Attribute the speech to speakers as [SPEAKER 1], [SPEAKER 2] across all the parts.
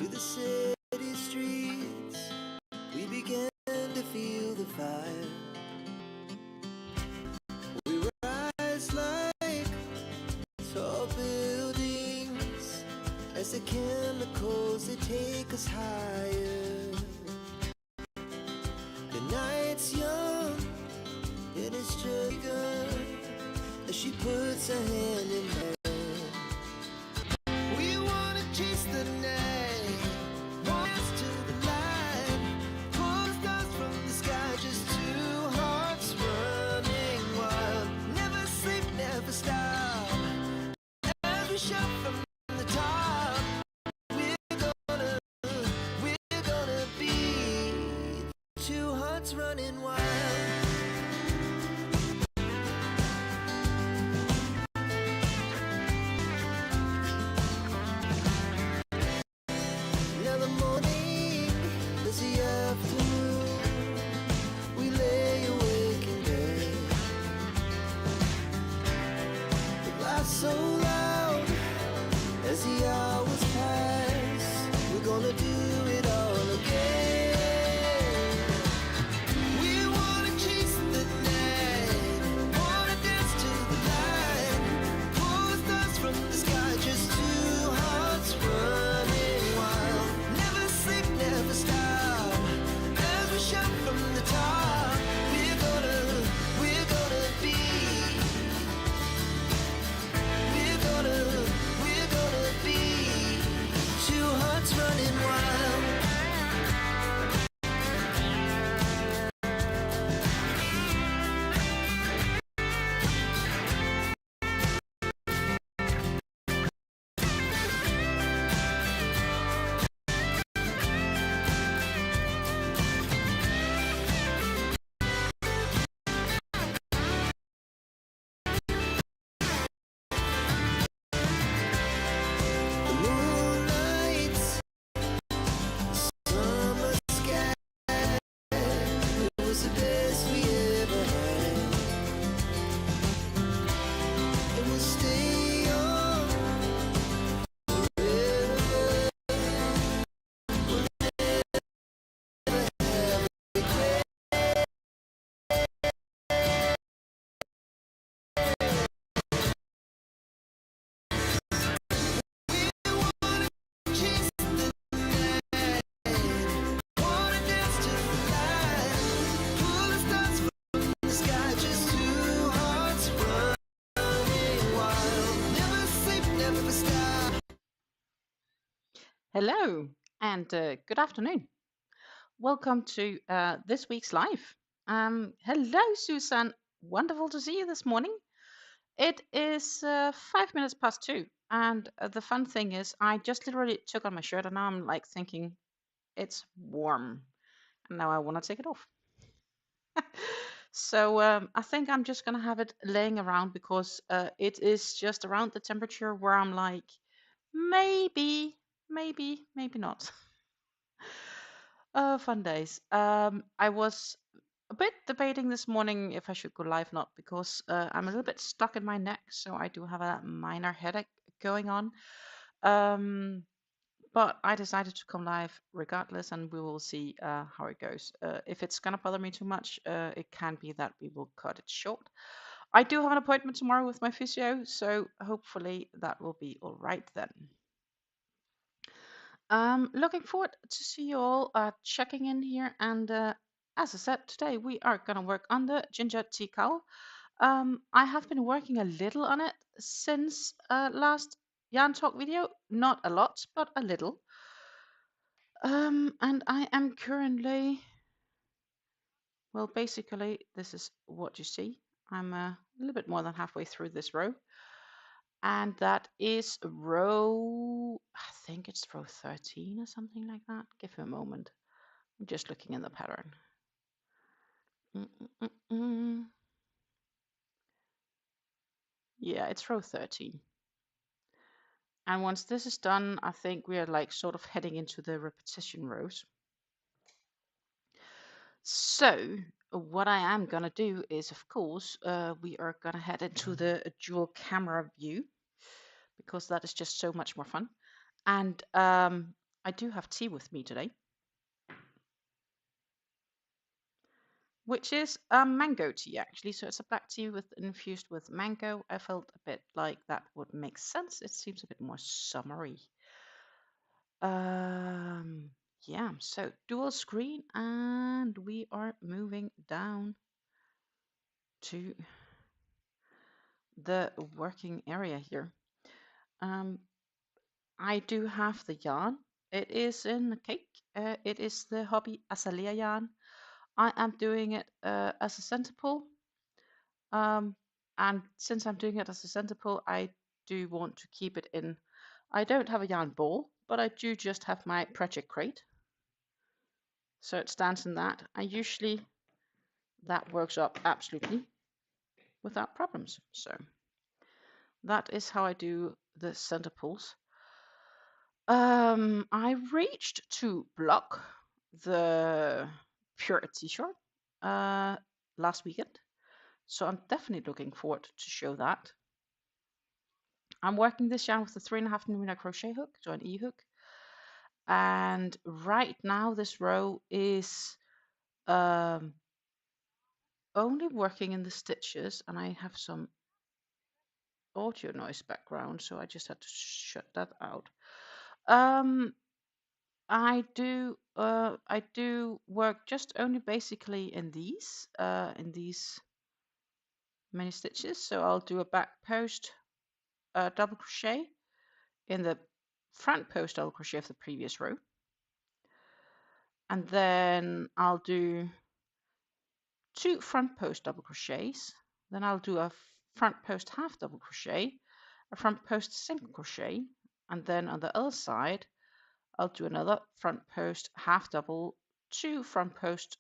[SPEAKER 1] through the city streets, we began to feel the fire. We rise like tall buildings as the chemicals, they take us higher. The night's young, and it's just begun as she puts her hand in hand. We wanna chase the night, rise to the light, pull the stars from the sky, just two hearts running wild. Never sleep, never stop, as we shout from the top. We're gonna be two hearts running wild. Now the morning is the afternoon, we lay awake in bed. The laughs so loud as the hours pass, we're gonna do it all again. We wanna chase the night, wanna dance to the light, pull the stars from the sky, just two hearts running wild. Never sleep, never stop, as we shout from the top. We're gonna be, we're gonna be two hearts running wild. The moonlight, summer sky, it was the best we ever had. And we'll stay on forever. We'll never have regret. We wanna chase the night, wanna dance to the light, pull the stars from the sky, just two hearts running wild. Never sleep, never stop.
[SPEAKER 2] Hello and good afternoon. Welcome to this week's live. Hello, Susan. Wonderful to see you this morning. It is 5 minutes past 2, and the fun thing is, I just literally took on my shirt, and now I'm like thinking it's warm, and now I want to take it off. So I think I'm just gonna have it laying around because it is just around the temperature where I'm like, maybe, maybe not. Fun days. I was a bit debating this morning if I should go live or not because I'm a little bit stuck in my neck, so I do have a minor headache going on. But I decided to come live regardless, and we will see how it goes. If it's gonna bother me too much, it can be that we will cut it short. I do have an appointment tomorrow with my physio, so hopefully that will be all right then. Looking forward to see you all checking in here. And as I said, today we are going to work on the GingerTea Cowl. I have been working a little on it since last yarn talk video. Not a lot, but a little. And I am currently, well, basically, this is what you see. I'm a little bit more than halfway through this row. And that is row, I think it's row 13 or something like that. Give me a moment. I'm just looking in the pattern. Yeah, it's row 13. And once this is done, I think we are like sort of heading into the repetition rows. So what I am going to do is, of course, we are going to head into the dual camera view because that is just so much more fun. And I do have tea with me today, which is mango tea actually. So it's a black tea infused with mango. I felt a bit like that would make sense. It seems a bit more summery. Um, yeah, so dual screen, and we are moving down to the working area here. Um, I do have the yarn. It is in the cake. It is the Hobby Azalea yarn. I am doing it as a center pull. And since I'm doing it as a center pull, I do want to keep it in. I don't have a yarn ball, but I do just have my project crate. So it stands in that. And usually that works up absolutely without problems. So that is how I do the center pulls. I reached to block the Purity short last weekend. So I'm definitely looking forward to show that. I'm working this yarn with a 3.5mm crochet hook, so an E-hook. And right now this row is only working in the stitches, and I have some audio noise background, so I just had to shut that out. I do work just only basically in these many stitches. So I'll do a back post double crochet in the front post double crochet of the previous row, and then I'll do 2 front post double crochets. Then I'll do a front post half double crochet, a front post single crochet, and then on the other side I'll do another front post half double, 2 front post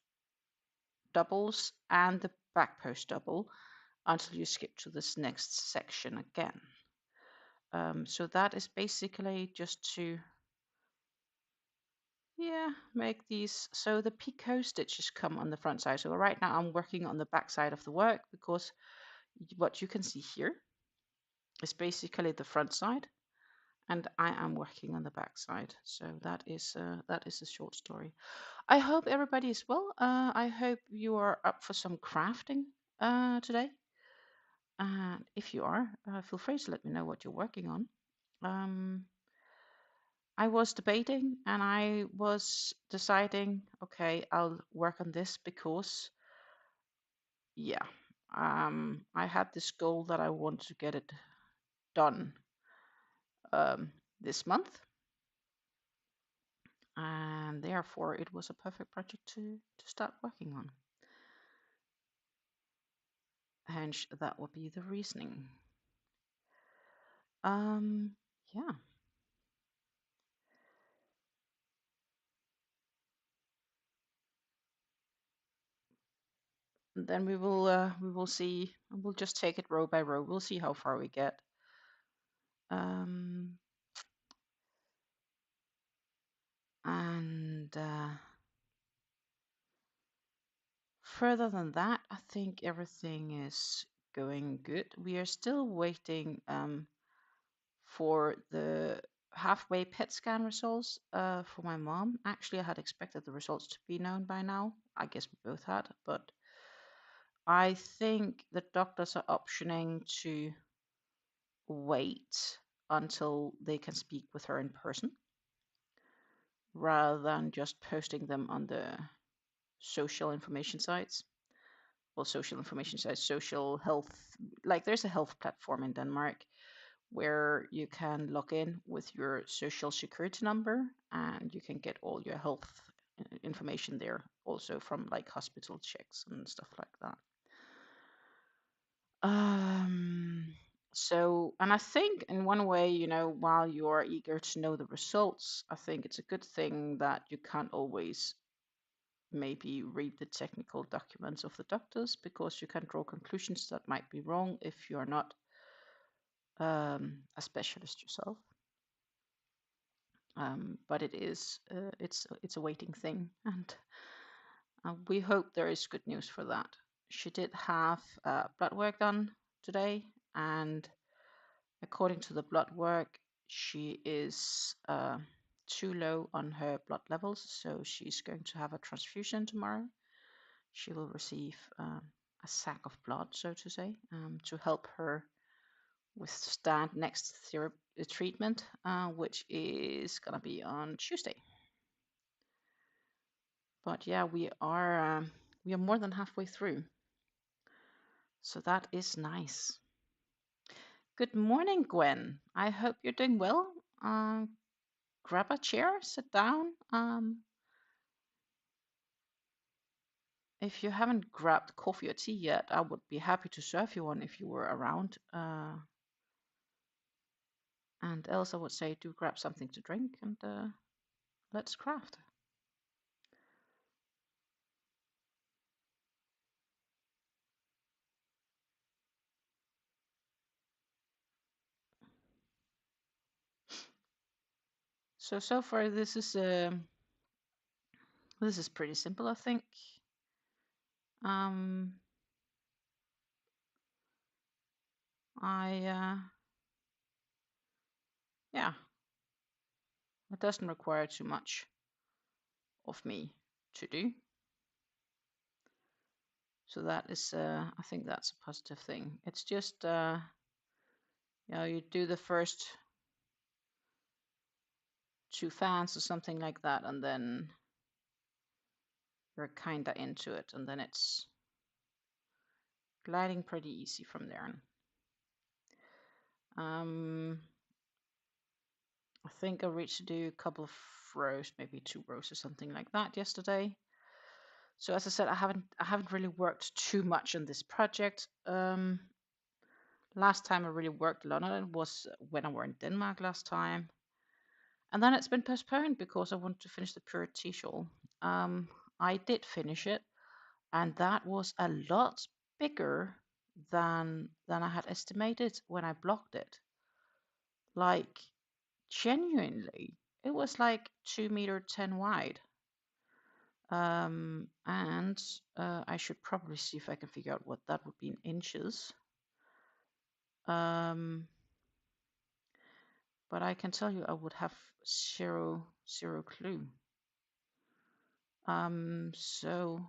[SPEAKER 2] doubles, and the back post double until you skip to this next section again. So that is basically just to make these so the picot stitches come on the front side. So right now I'm working on the back side of the work, because what you can see here is basically the front side, and I am working on the back side. So that is a short story. I hope everybody is well. I hope you are up for some crafting today. And if you are, feel free to let me know what you're working on. I was debating and I was deciding, okay, I'll work on this because, I had this goal that I want to get it done this month. And therefore it was a perfect project to start working on. Hence, that would be the reasoning. Yeah. And then we will see. We'll just take it row by row. We'll see how far we get. And further than that, I think everything is going good. We are still waiting for the halfway PET scan results for my mom. Actually, I had expected the results to be known by now. I guess we both had, but I think the doctors are optioning to wait until they can speak with her in person, rather than just posting them on the social information sites. Well, social information sites, social health, like there's a health platform in Denmark where you can log in with your social security number and you can get all your health information there, also from like hospital checks and stuff like that. So, and I think in one way, while you are eager to know the results, I think it's a good thing that you can't always maybe read the technical documents of the doctors, because you can draw conclusions that might be wrong if you're not a specialist yourself. But it's a waiting thing, and we hope there is good news for that. She did have blood work done today, and according to the blood work, she is too low on her blood levels, so she's going to have a transfusion tomorrow. She will receive a sack of blood, so to say, to help her withstand next treatment, which is gonna be on Tuesday. But yeah, we are more than halfway through, so that is nice. Good morning, Gwen. I hope you're doing well. Grab a chair, sit down. If you haven't grabbed coffee or tea yet, I would be happy to serve you one if you were around. And else, I would say do grab something to drink and let's craft. So far this is pretty simple, I think. Yeah, it doesn't require too much of me to do. So that is, I think that's a positive thing. It's just, you do the first 2 fans or something like that, and then you're kinda into it, and then it's gliding pretty easy from there. I think I reached to do a couple of rows, maybe 2 rows or something like that yesterday. So as I said, I haven't really worked too much on this project. Last time I really worked a lot on it was when I were in Denmark last time. And then it's been postponed because I wanted to finish the Purity shawl. I did finish it, and that was a lot bigger than I had estimated when I blocked it. Like, genuinely, it was like 2 meter 10 wide. And I should probably see if I can figure out what that would be in inches. But I can tell you I would have zero clue. So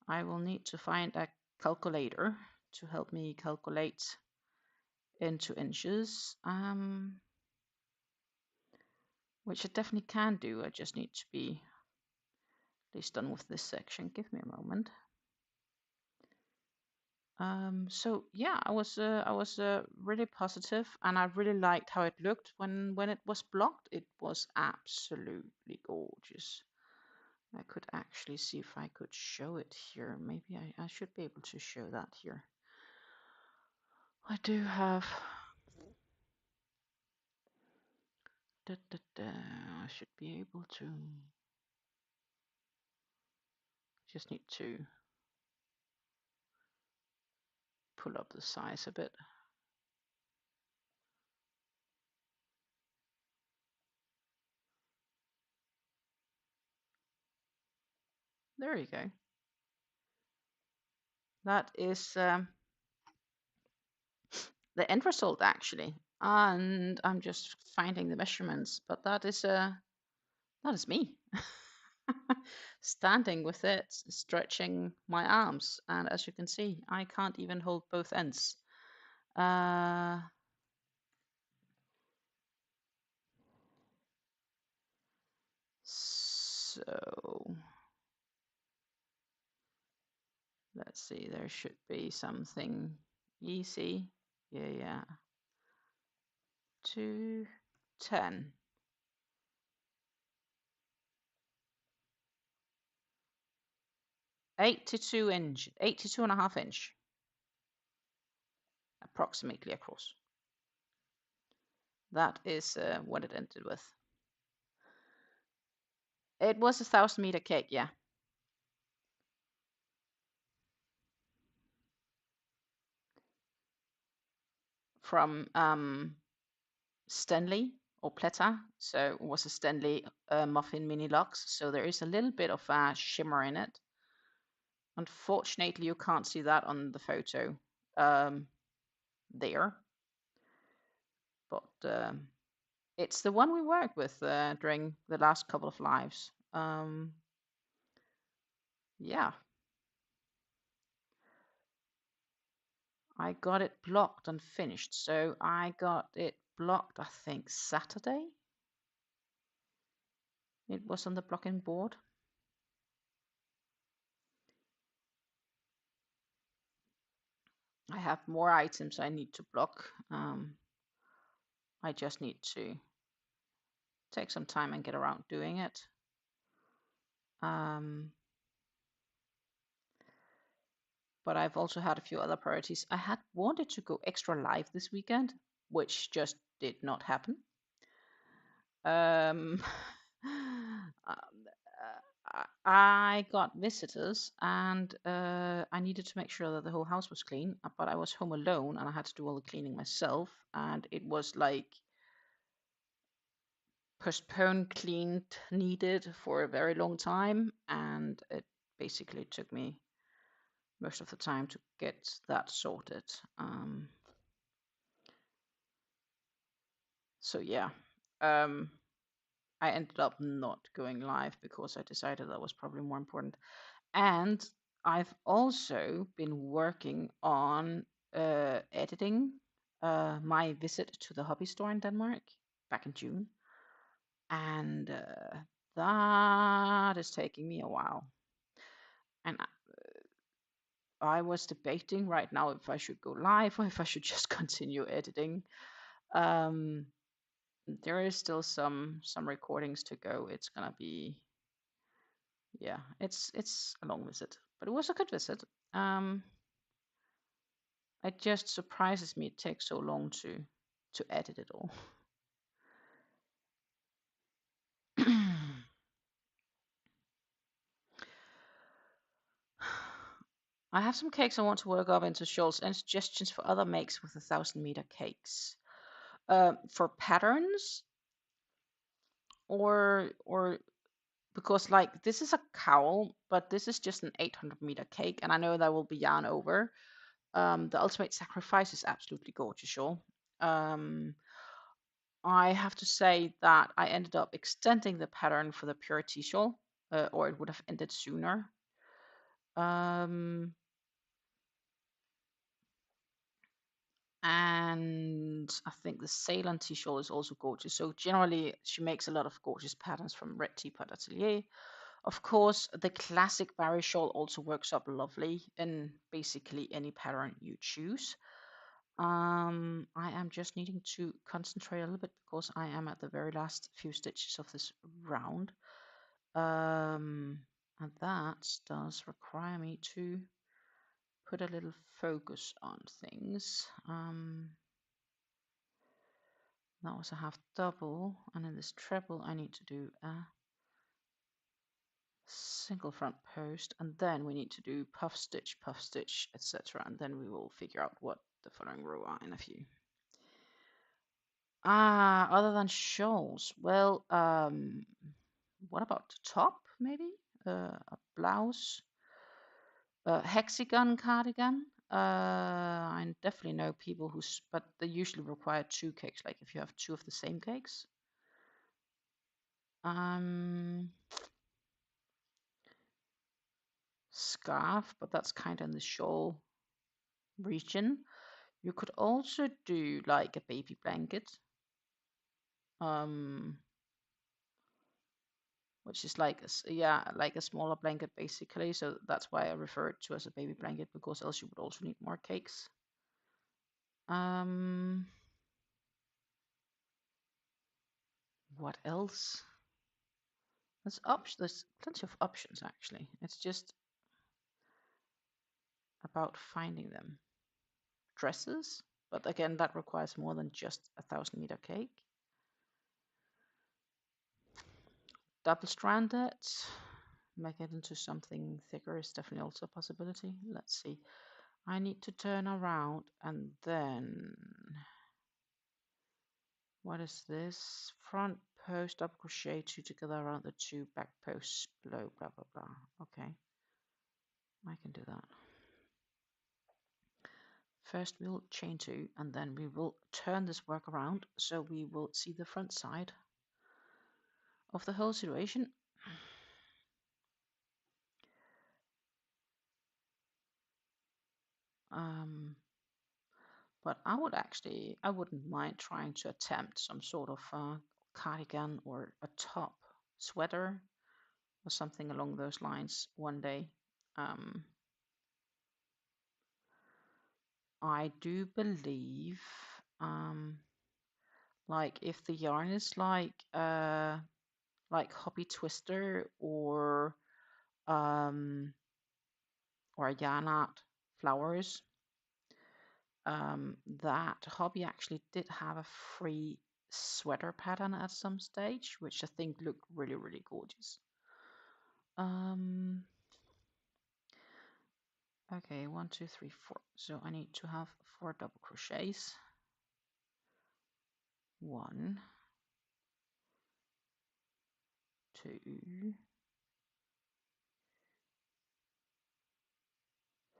[SPEAKER 2] I will need to find a calculator to help me calculate into inches, which I definitely can do. I just need to be at least done with this section. Give me a moment. So yeah, I was really positive, and I really liked how it looked when it was blocked. It was absolutely gorgeous. I could actually see if I could show it here. Maybe I should be able to show that here. I do have. I should be able to. Just need to pull up the size a bit. There you go. That is the end result actually, and I'm just finding the measurements. But that is me standing with it, stretching my arms, and as you can see, I can't even hold both ends. So let's see, there should be something easy. Yeah. 210. 82 inch, 82.5 inch, approximately across. That is what it ended with. It was a 1,000-meter cake, yeah. From Stanley or Pleta, so it was a Stanley muffin mini luxe. So there is a little bit of a shimmer in it. Unfortunately, you can't see that on the photo there, but It's the one we worked with during the last couple of lives. Yeah, I got it blocked and finished. So I got it blocked, I think, Saturday. It was on the blocking board. I have more items I need to block. I just need to take some time and get around doing it. But I've also had a few other priorities. I had wanted to go extra live this weekend, which just did not happen. Um, I got visitors and I needed to make sure that the whole house was clean, but I was home alone and I had to do all the cleaning myself. And it was like postponed, cleaned, needed for a very long time. And it basically took me most of the time to get that sorted. So yeah, I ended up not going live because I decided that was probably more important. And I've also been working on editing my visit to the hobby store in Denmark back in June. And that is taking me a while. And I was debating right now if I should go live or if I should just continue editing. There is still some recordings to go. It's gonna be, yeah, it's a long visit, but it was a good visit. It just surprises me it takes so long to edit it all. I have some cakes I want to work up into shawls and suggestions for other makes with 1,000-meter cakes. For patterns or because like this is a cowl, but this is just an 800-meter cake, and I know that will be yarn over. The Ultimate Sacrifice is absolutely gorgeous shawl. I have to say that I ended up extending the pattern for the Purity shawl, or it would have ended sooner. And I think the Ceylon tea shawl is also gorgeous. So generally, she makes a lot of gorgeous patterns from Red Teapot Atelier. Of course, the classic Barry shawl also works up lovely in basically any pattern you choose. I am just needing to concentrate a little bit because I am at the very last few stitches of this round. And that does require me to put a little focus on things. That was a half double, and in this treble I need to do a single front post, and then we need to do puff stitch, etc., and then we will figure out what the following row are in a few. Other than shawls, well, what about the top, maybe? A blouse, a hexagon cardigan. I definitely know people but they usually require two cakes, like if you have two of the same cakes. Scarf, but that's kind of in the shawl region. You could also do like a baby blanket, which is like like a smaller blanket basically. So that's why I refer it to as a baby blanket, because else you would also need more cakes. What else? There's plenty of options actually. It's just about finding them. Dresses, but again, that requires more than just 1,000-meter cake. Double-stranded, make it into something thicker is definitely also a possibility. Let's see. I need to turn around and then what is this? Front post, double crochet, two together around the two, back posts below, blah blah blah. Okay, I can do that. First we'll chain 2 and then we will turn this work around so we will see the front side of the whole situation. But I wouldn't mind trying to attempt some sort of cardigan or a top sweater or something along those lines one day. I do believe, like if the yarn is like Hobby Twister or yarn art flowers, that hobby actually did have a free sweater pattern at some stage, which I think looked really, really gorgeous. Okay, 1, 2, 3, 4. So I need to have 4 double crochets. 1, 2,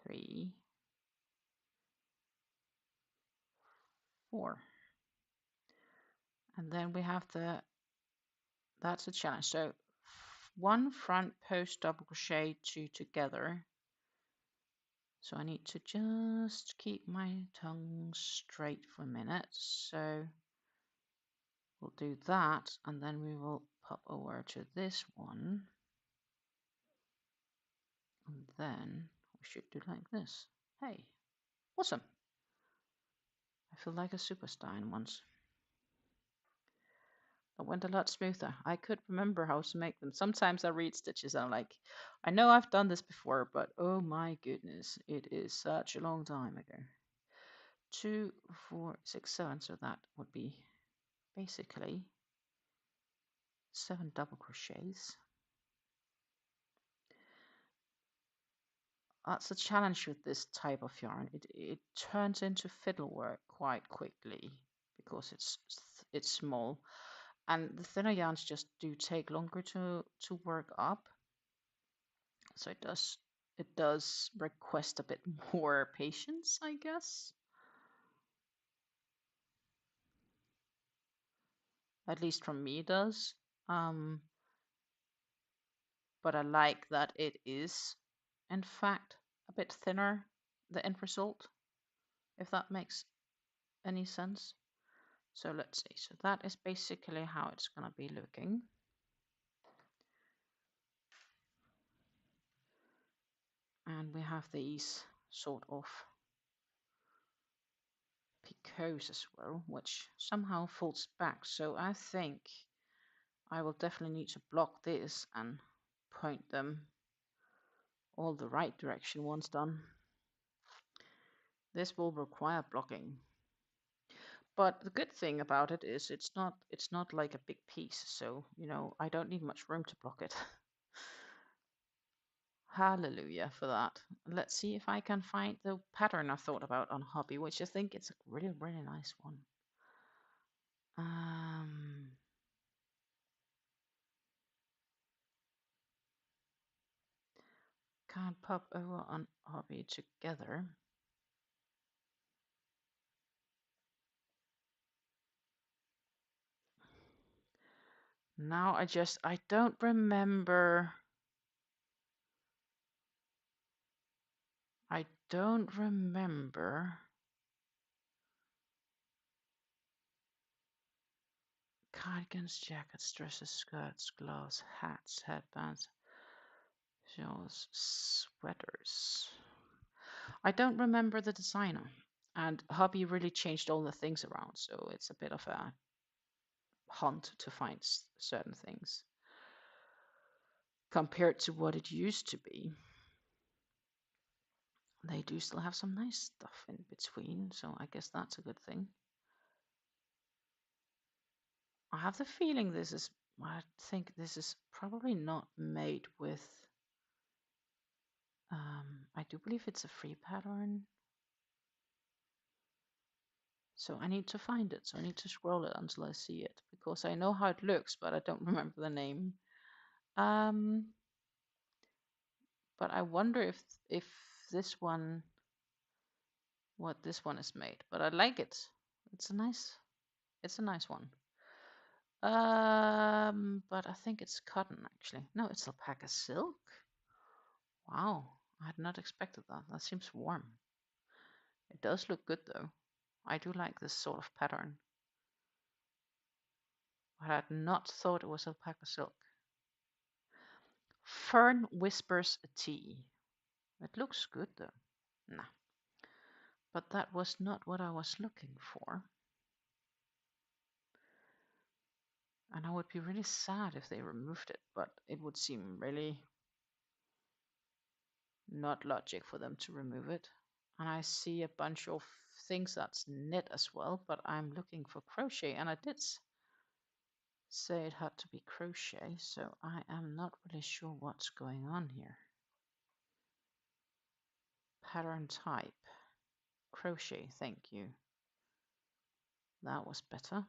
[SPEAKER 2] 3, 4. And then we have that's a challenge. So 1 front post double crochet, 2 together. So I need to just keep my tongue straight for a minute. So we'll do that, and then we will pop over to this one. And then we should do like this. Hey, awesome. I feel like a superstar in once. That went a lot smoother. I could remember how to make them. Sometimes I read stitches and I'm like, I know I've done this before, but oh my goodness, it is such a long time ago. 2, 4, 6, 7. So that would be basically 7 double crochets. That's a challenge with this type of yarn. It turns into fiddlework quite quickly because it's small, and the thinner yarns just do take longer to work up. So it does request a bit more patience, I guess. At least from me, it does. But I like that it is, in fact, a bit thinner, the end result, if that makes any sense. So let's see. So that is basically how it's going to be looking. And we have these sort of picots as well, which somehow folds back. So I think I will definitely need to block this and point them all the right direction once done. This will require blocking. But the good thing about it is it's not like a big piece, so I don't need much room to block it. Hallelujah for that. Let's see if I can find the pattern I thought about on Hobby, which I think it's a really, really nice one. Can't pop over on Hobby together. Now I don't remember. I don't remember. Cardigans, jackets, dresses, skirts, gloves, hats, headbands, shawls, sweaters. I don't remember the designer. And Hobby really changed all the things around, so it's a bit of a hunt to find certain things compared to what it used to be. They do still have some nice stuff in between, so I guess that's a good thing. I have the feeling I think this is probably not made with, I do believe it's a free pattern. So I need to find it. So I need to scroll it until I see it, because I know how it looks, but I don't remember the name. But I wonder if this one what this one is made, but I like it. It's a nice one. But I think it's cotton actually. No, it's alpaca silk. Wow, I had not expected that. That seems warm. It does look good though. I do like this sort of pattern. But I had not thought it was alpaca silk. Fern whispers a tea. It looks good though. Nah. But that was not what I was looking for. And I would be really sad if they removed it, but it would seem really not logic for them to remove it. And I see a bunch of things that's knit as well, but I'm looking for crochet, and I did say it had to be crochet, so I am not really sure what's going on here. Pattern type, crochet, thank you. That was better.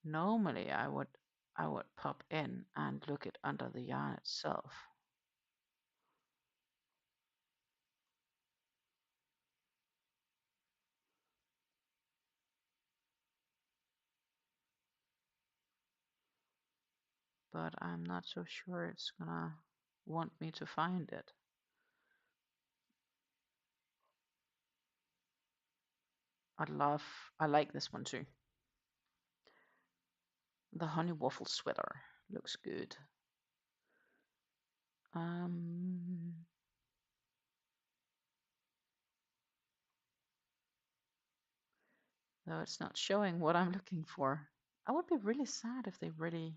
[SPEAKER 2] Normally I would pop in and look it under the yarn itself. But I'm not so sure it's gonna want me to find it. I like this one too. The honey waffle sweater looks good. Though it's not showing what I'm looking for. I would be really sad if they really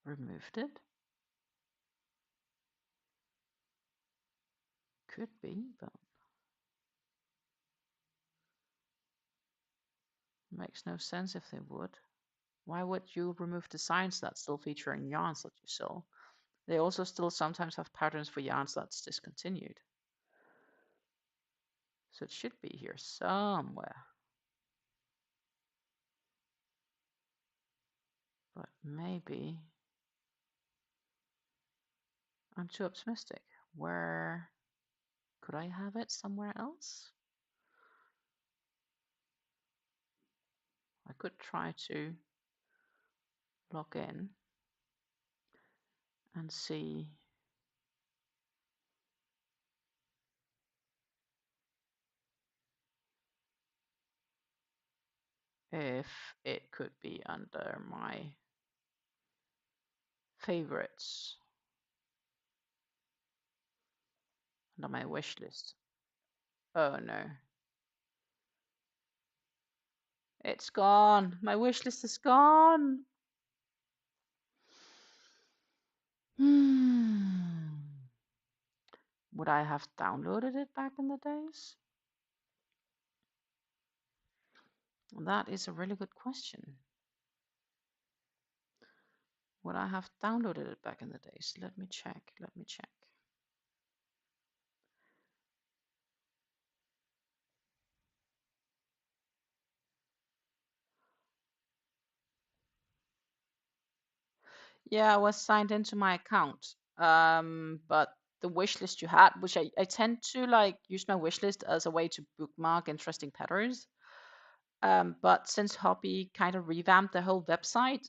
[SPEAKER 2] removed it. Could be, but makes no sense if they would. Why would you remove designs that still feature in yarns that you sell? They also still sometimes have patterns for yarns that's discontinued. So it should be here somewhere. But maybe I'm too optimistic. Where could I have it somewhere else? I could try to log in and see if it could be under my favorites, under my wish list. Oh no. It's gone. My wish list is gone. Would I have downloaded it back in the days? That is a really good question. Would I have downloaded it back in the days? Let me check. Yeah, I was signed into my account. But the wish list you had, which I tend to like use my wish list as a way to bookmark interesting patterns. But since Hobby kind of revamped the whole website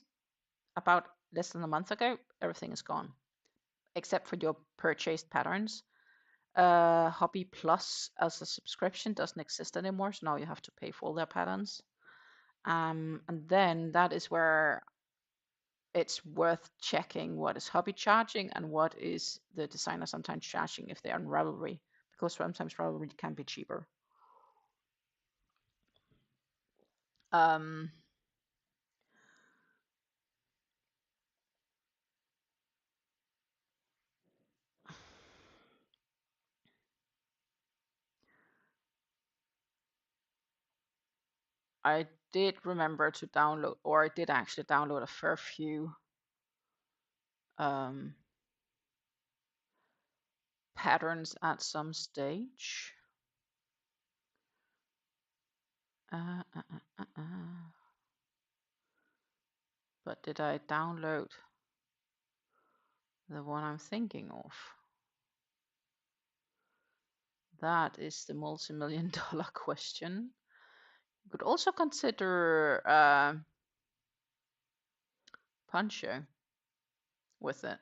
[SPEAKER 2] about less than a month ago, everything is gone except for your purchased patterns. Hobby Plus as a subscription doesn't exist anymore, so now you have to pay for all their patterns. And then that is where it's worth checking what is Hobby charging and what is the designer sometimes charging if they're on Ravelry, because sometimes Ravelry can be cheaper. I did remember to download, or I did actually download a fair few patterns at some stage. But did I download the one I'm thinking of? That is the multi-million-dollar question. You could also consider Poncho with it.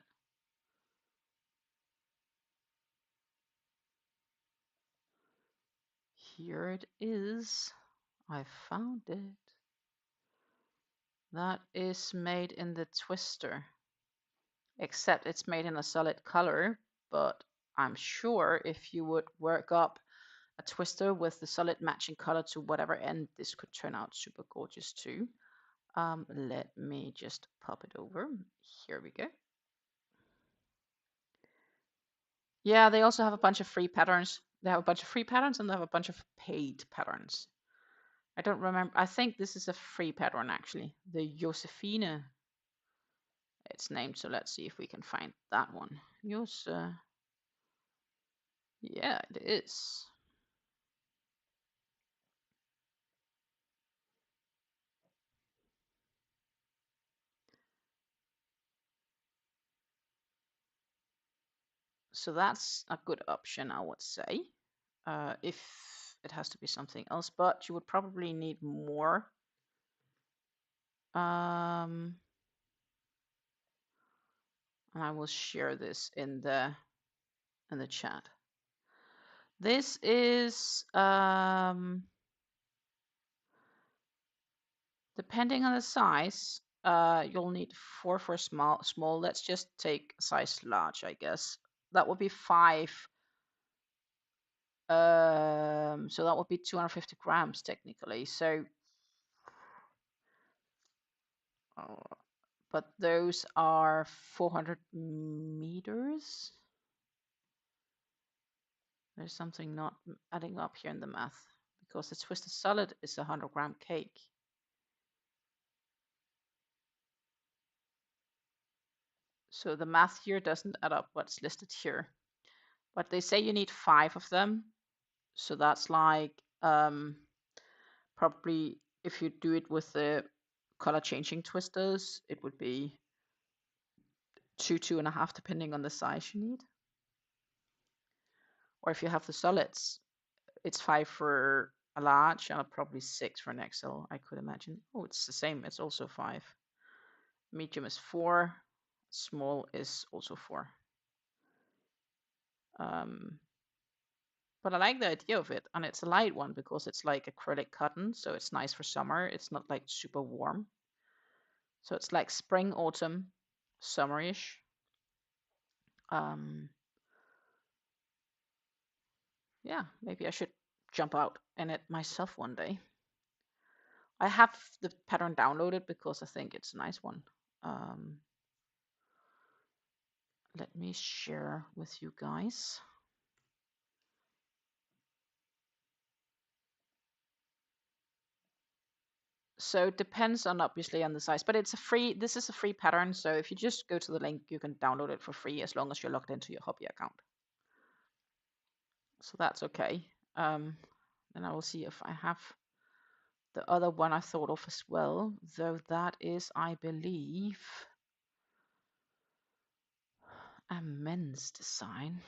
[SPEAKER 2] Here it is. I found it. That is made in the twister, except it's made in a solid color, but I'm sure if you would work up a twister with the solid matching color to whatever end, this could turn out super gorgeous too. Let me just pop it over. Here we go. Yeah, they also have a bunch of free patterns. They have a bunch of free patterns and they have a bunch of paid patterns. I don't remember. I think this is a free pattern actually. The Josephine, it's named. So let's see if we can find that one. Yeah, it is. So that's a good option, I would say, if it has to be something else, but you would probably need more. And I will share this in the chat. This is depending on the size, you'll need 4 for small. Let's just take size large, I guess. That would be 5. So that would be 250 grams technically. So, but those are 400 meters. There's something not adding up here in the math because the twisted solid is a 100-gram cake. So the math here doesn't add up what's listed here. But they say you need 5 of them. So that's like probably if you do it with the color changing twisters, it would be 2.5, depending on the size you need. Or if you have the solids, it's 5 for a large and probably 6 for an XL, I could imagine. Oh, it's the same. It's also 5. Medium is 4. Small is also 4. But I like the idea of it, and it's a light one because it's like acrylic cotton, so it's nice for summer. It's not like super warm. So it's like spring, autumn, summerish. Yeah, maybe I should jump out in it myself one day. I have the pattern downloaded because I think it's a nice one. Let me share with you guys. So it depends on obviously on the size, but it's a free, this is a free pattern. So if you just go to the link, you can download it for free as long as you're logged into your hobby account. So that's okay. Then I will see if I have the other one I thought of as well, though that is, I believe, a men's design.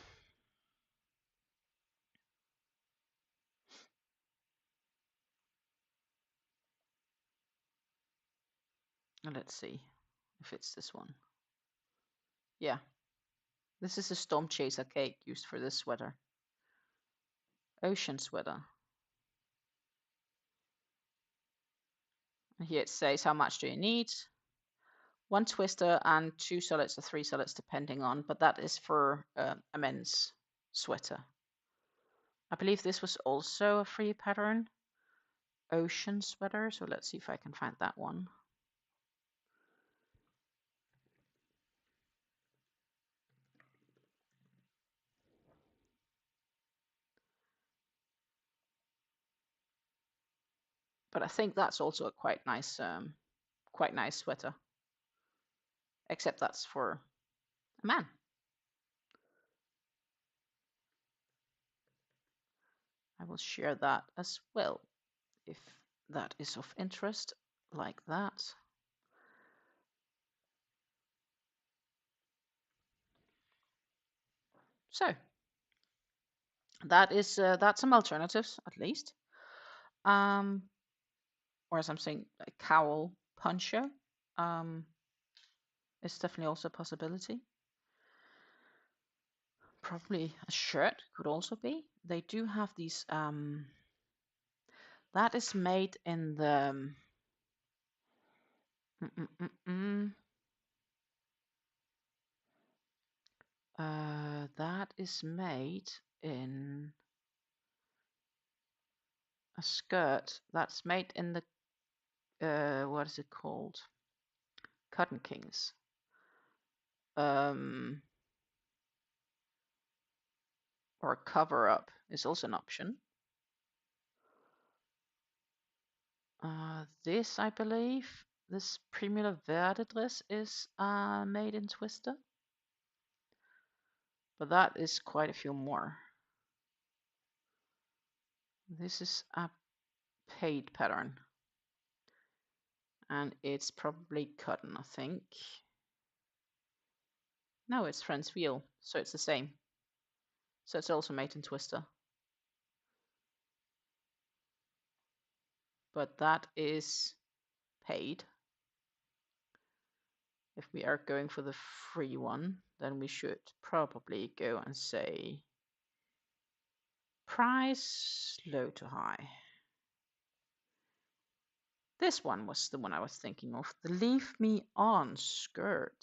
[SPEAKER 2] Let's see if it's this one. Yeah, this is a storm chaser cake used for this sweater. Ocean sweater. And here it says how much do you need. 1 twister and 2 solids or 3 solids depending on, but that is for a men's sweater. I believe this was also a free pattern. Ocean sweater, so let's see if I can find that one. But I think that's also a quite nice sweater. Except that's for a man. I will share that as well, if that is of interest, like that. So that is that's some alternatives at least. Or as I'm saying, a cowl poncho is definitely also a possibility. Probably a shirt could also be. They do have these. That is made in the. That is made in a skirt. That's made in the. What is it called? Cotton Kings. Or cover up is also an option. This, I believe, this Primula Verde dress is made in Twister. But that is quite a few more. This is a paid pattern. And it's probably cotton, I think. No, it's Friends Wheel, so it's the same. So it's also made in Twister. But that is paid. If we are going for the free one, then we should probably go and say price low to high. This one was the one I was thinking of. The Leave Me On skirt.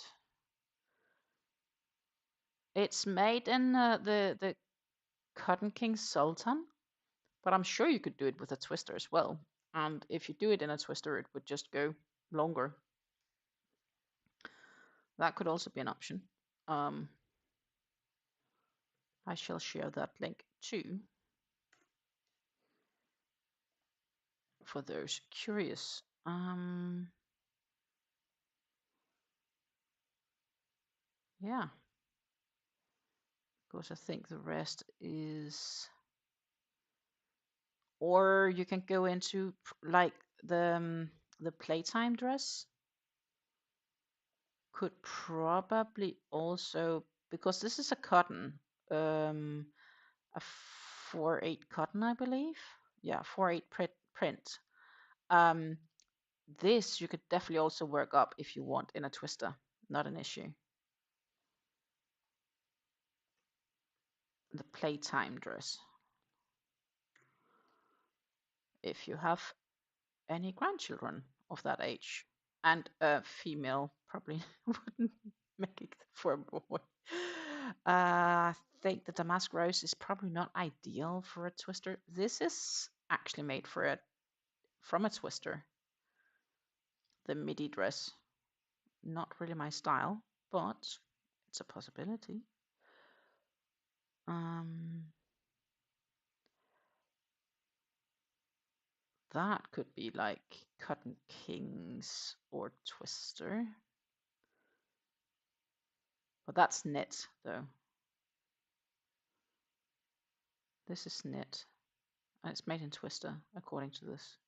[SPEAKER 2] It's made in the Cotton King Sultan, but I'm sure you could do it with a twister as well. And if you do it in a twister, it would just go longer. That could also be an option. I shall share that link too for those curious. Yeah, because I think the rest is, or you can go into like the playtime dress. Could probably also, because this is a cotton, a 4/8 cotton, I believe. Yeah, 4/8 print. This you could definitely also work up if you want in a twister. Not an issue. The playtime dress. If you have any grandchildren of that age, and a female probably wouldn't make it for a boy. I think the damask rose is probably not ideal for a twister. This is actually made for from a twister. The midi dress, not really my style, but it's a possibility. That could be like Cotton Kings or Twister. But that's knit, though. This is knit. And it's made in Twister, according to this.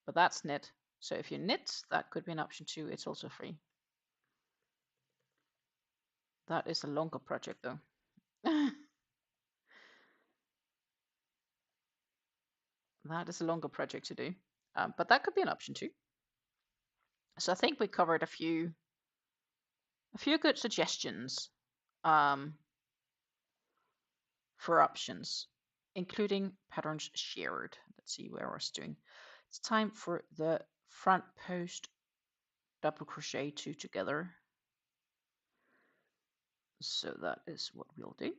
[SPEAKER 2] But that's knit. So if you knit, that could be an option too. It's also free. That is a longer project, though. That is a longer project to do. But that could be an option too. So I think we covered a few good suggestions for options, including patterns shared. Let's see where I was doing. It's time for the front post double crochet 2 together. So that is what we'll do.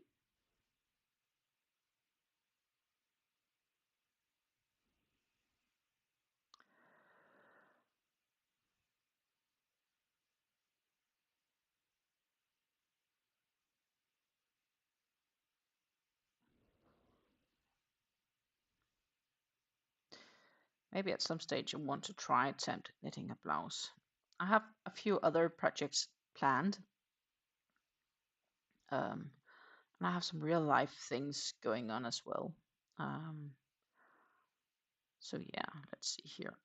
[SPEAKER 2] Maybe at some stage I want to try attempt knitting a blouse. I have a few other projects planned. And I have some real life things going on as well. So yeah, let's see here.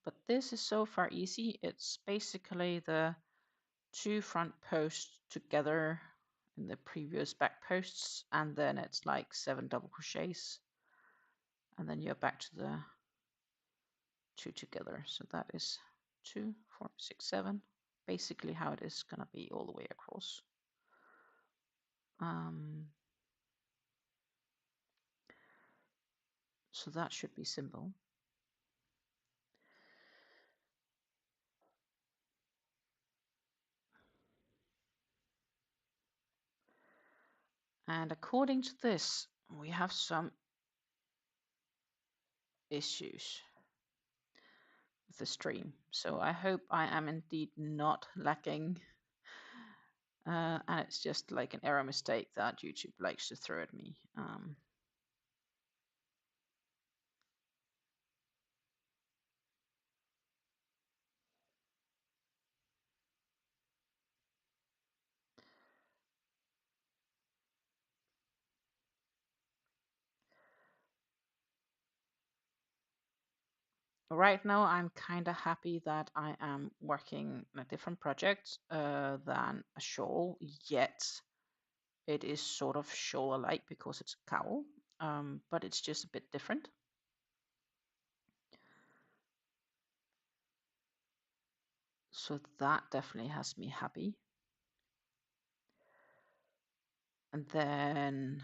[SPEAKER 2] But this is so far easy. It's basically the 2 front posts together in the previous back posts, and then it's like 7 double crochets, and then you're back to the 2 together. So that is 2, 4, 6, 7, basically how it is going to be all the way across. So that should be simple. And according to this, we have some issues with the stream. So I hope I am indeed not lacking. And it's just like an error mistake that YouTube likes to throw at me. Right now, I'm kind of happy that I am working on a different project than a shawl, yet it is sort of shawl-alike because it's a cowl, but it's just a bit different. So that definitely has me happy. And then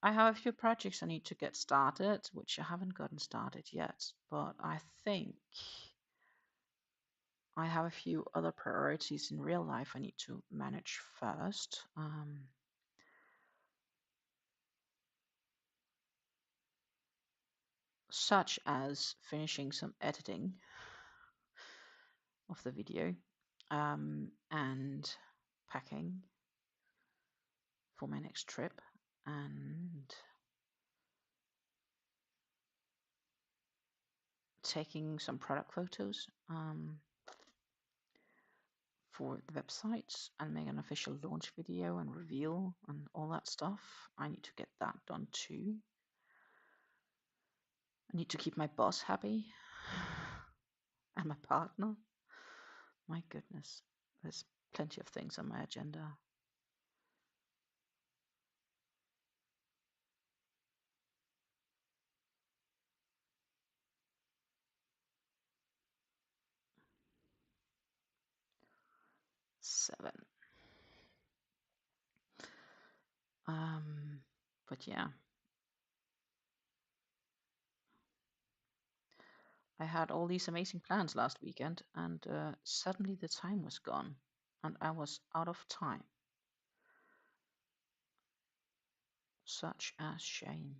[SPEAKER 2] I have a few projects I need to get started, which I haven't gotten started yet, but I think I have a few other priorities in real life I need to manage first. Such as finishing some editing of the video and packing for my next trip, and taking some product photos for the websites and make an official launch video and reveal and all that stuff. I need to get that done too. I need to keep my boss happy and my partner. My goodness, there's plenty of things on my agenda. Seven. But yeah, I had all these amazing plans last weekend, and suddenly the time was gone, and I was out of time. Such a shame.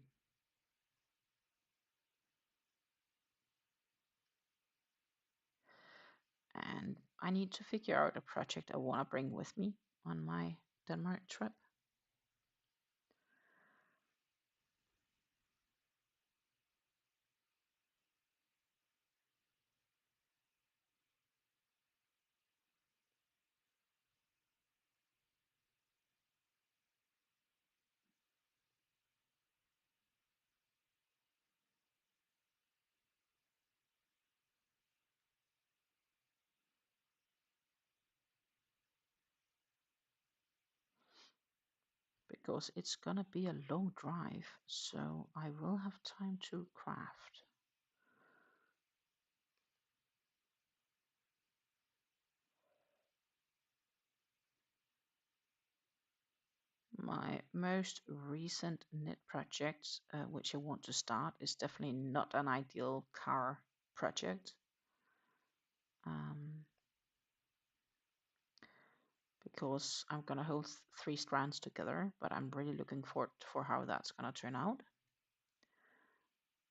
[SPEAKER 2] And I need to figure out a project I want to bring with me on my Denmark trip. Because it's gonna be a long drive, so I will have time to craft. My most recent knit project, which I want to start, is definitely not an ideal car project. Because I'm gonna hold 3 strands together, but I'm really looking forward for how that's gonna turn out.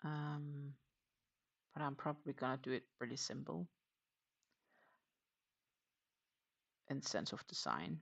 [SPEAKER 2] But I'm probably gonna do it pretty simple in sense of design.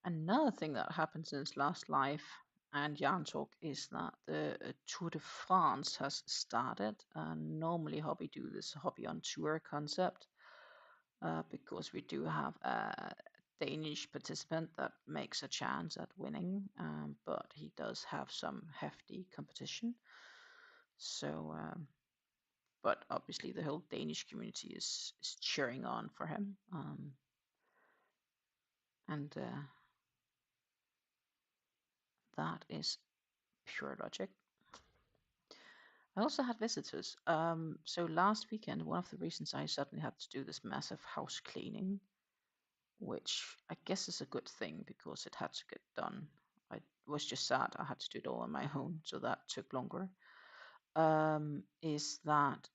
[SPEAKER 2] Another thing that happened since last live and Yarn Talk is that the Tour de France has started. Normally, hobby do this hobby on tour concept because we do have a Danish participant that makes a chance at winning, but he does have some hefty competition. So, but obviously the whole Danish community is cheering on for him, and that is pure logic. I also had visitors. So last weekend, one of the reasons I suddenly had to do this massive house cleaning, which I guess is a good thing because it had to get done. I was just sad I had to do it all on my own, so that took longer. Is that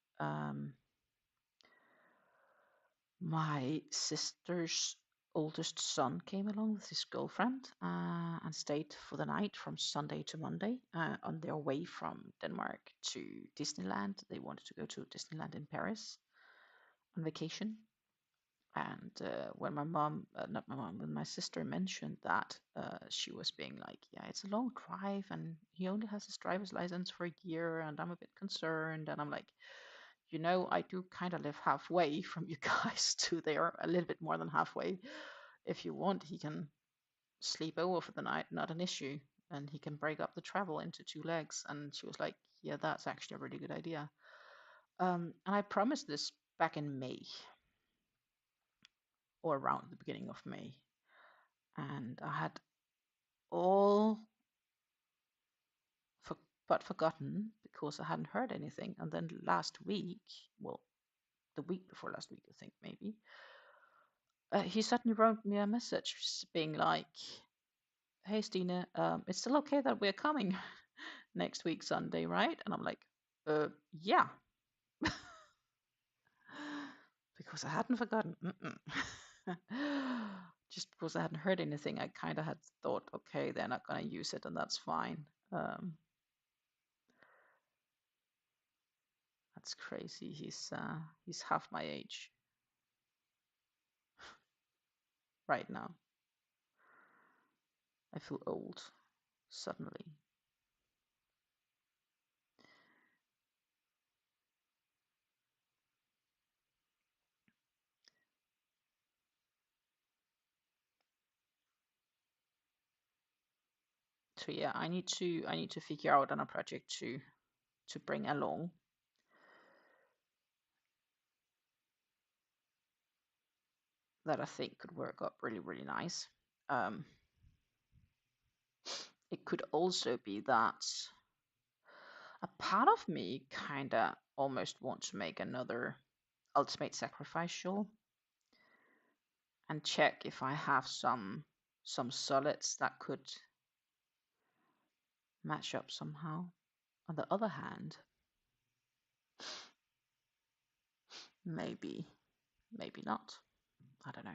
[SPEAKER 2] my sister's oldest son came along with his girlfriend and stayed for the night from Sunday to Monday on their way from Denmark to Disneyland. They wanted to go to Disneyland in Paris on vacation. And when my mom, not my mom, when my sister mentioned that, she was being like, yeah, it's a long drive and he only has his driver's license for a year and I'm a bit concerned. And I'm like, you know, I do kind of live halfway from you guys to there, a little bit more than halfway. If you want, he can sleep over for the night, not an issue. And he can break up the travel into 2 legs. And she was like, yeah, that's actually a really good idea. And I promised this back in May or around the beginning of May. And I had all but forgotten because I hadn't heard anything. And then last week, well, the week before last week, I think maybe, he suddenly wrote me a message being like, hey, Stina, it's still okay that we're coming next week, Sunday, right? And I'm like, yeah. Because I hadn't forgotten. Just because I hadn't heard anything, I kind of had thought, okay, they're not going to use it and that's fine. That's crazy. He's half my age right now. I feel old suddenly. So yeah, I need to figure out on a project to bring along. That I think could work up really, really nice. It could also be that a part of me kind of almost wants to make another Ultimate Sacrifice shawl and check if I have some solids that could match up somehow. On the other hand, maybe not. I don't know.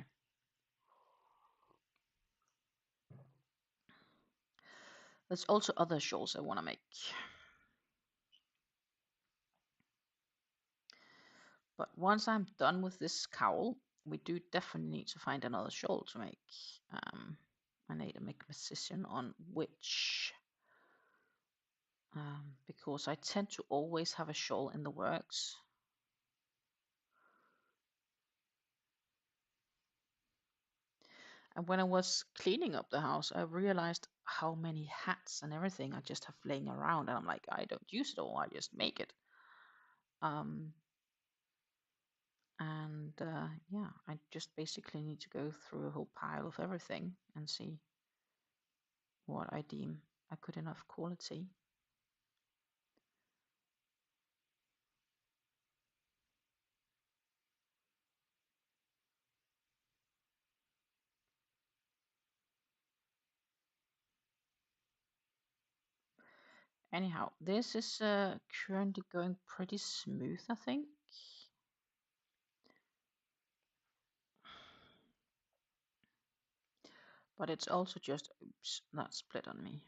[SPEAKER 2] There's also other shawls I want to make. But once I'm done with this cowl, we do definitely need to find another shawl to make. I need to make a decision on which, because I tend to always have a shawl in the works. And when I was cleaning up the house, I realized how many hats and everything I just have laying around. And I'm like, I don't use it all, I just make it. Yeah, I just basically need to go through a whole pile of everything and see what I deem a good enough quality. Anyhow, this is currently going pretty smooth, I think. But it's also just, oops, that split on me.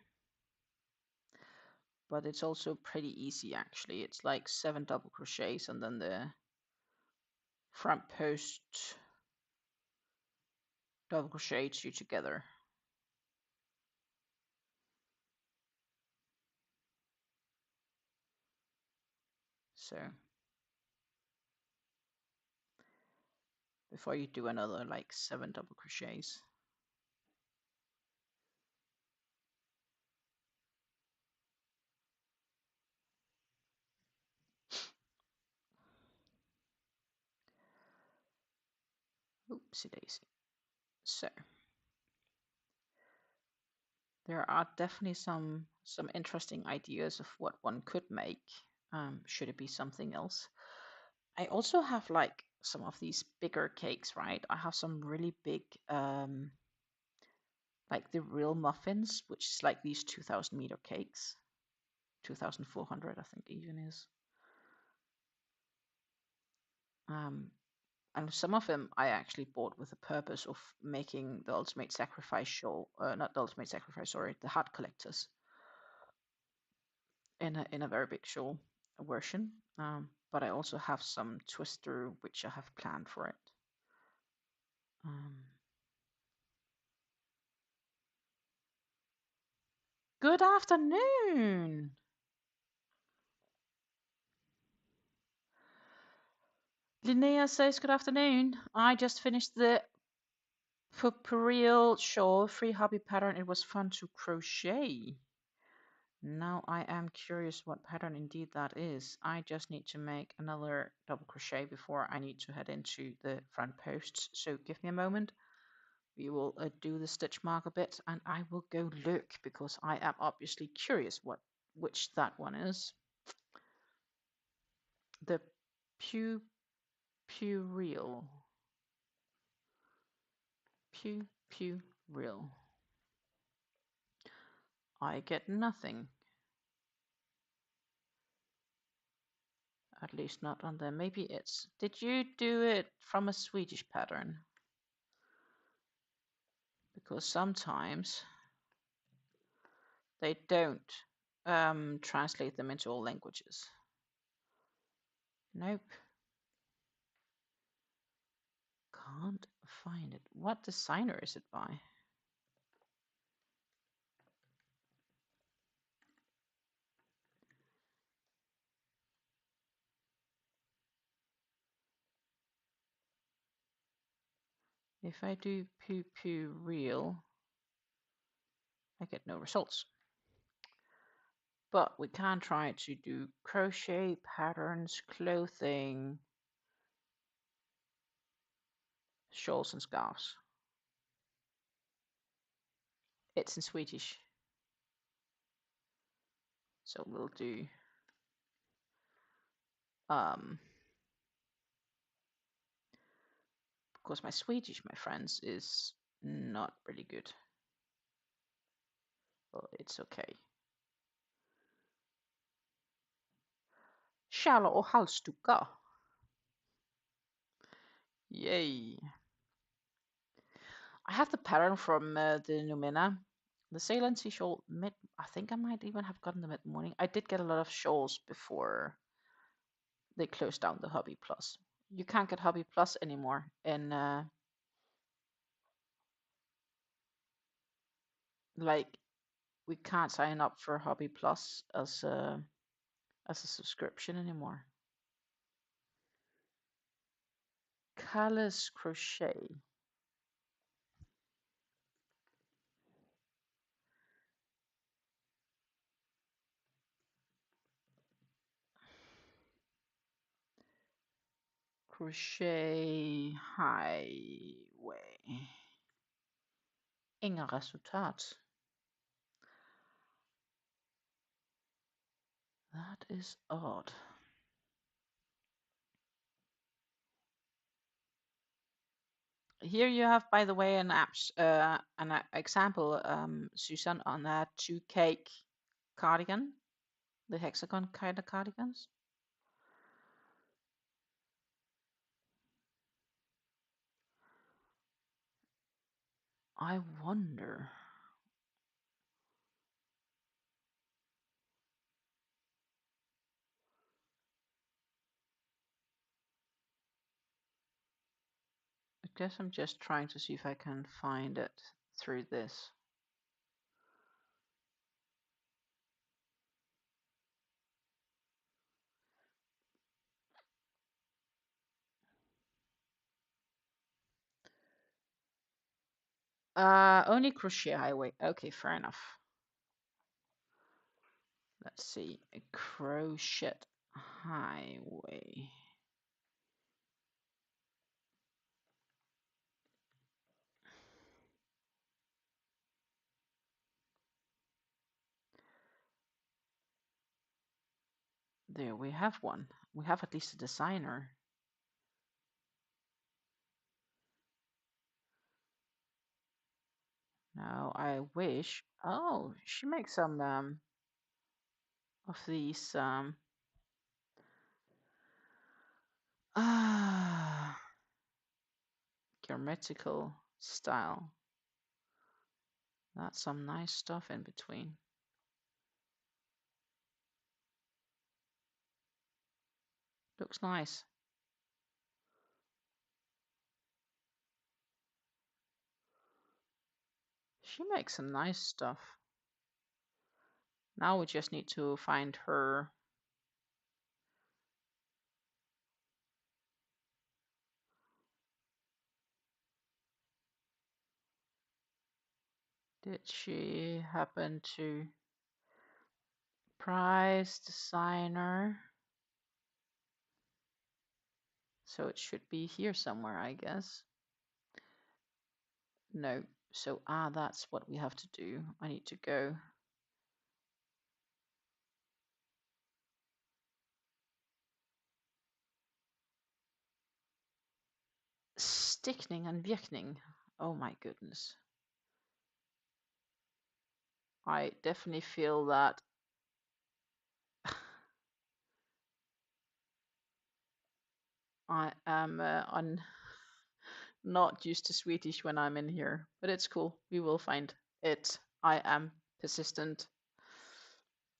[SPEAKER 2] But it's also pretty easy actually. It's like 7 double crochets and then the front post double crochet 2 together. So before you do another like 7 double crochets. Oopsie daisy. So there are definitely some interesting ideas of what one could make. Should it be something else? I also have like some of these bigger cakes, right? I have some really big, like the real muffins, which is like these 2,000 meter cakes. 2,400, I think even is. And some of them I actually bought with the purpose of making the Ultimate Sacrifice shawl, not the Ultimate Sacrifice, sorry, the Heart Collectors in a very big shawl version. But I also have some twister which I have planned for it. Good afternoon. Linnea says good afternoon. I just finished the Purpureel shawl free hobby pattern. It was fun to crochet. Now I am curious what pattern indeed that is. I just need to make another double crochet before I need to head into the front posts. So give me a moment. We will do the stitch mark a bit and I will go look because I am obviously curious which that one is. The Purpureel. Purpureel. I get nothing. At least not on there. Maybe it's... Did you do it from a Swedish pattern? Because sometimes they don't translate them into all languages. Nope. Can't find it. What designer is it by? If I do Purpureel, I get no results. But we can try to do crochet patterns, clothing, shawls and scarves. It's in Swedish. So we'll do because my Swedish, my friends, is not really good. Well, it's okay. Shallow och halsdukar. Yay. I have the pattern from the Numina. The Sail and Sea shawl mid. I think I might even have gotten them at morning. I did get a lot of shawls before they closed down the Hobby Plus. You can't get Hobby Plus anymore in like we can't sign up for Hobby Plus as a subscription anymore. Callus Crochet. Crochet Highway. Inga resultat. That is odd. Here you have, by the way, an example, Susan, on that 2-cake cardigan, the hexagon kind of cardigans. I wonder. I guess I'm just trying to see if I can find it through this. Only Crochet Highway. Okay, fair enough. Let's see. A Crochet Highway. There we have one. We have at least a designer. Now I wish. Oh, she makes some of these geometrical style. That's some nice stuff in between. Looks nice. She makes some nice stuff. Now we just need to find her. Did she happen to prize designer? So it should be here somewhere, I guess. No. So that's what we have to do. I need to go. Stickning and virkning. Oh my goodness. I definitely feel that I am not used to Swedish when I'm in here, but it's cool. We will find it. I am persistent.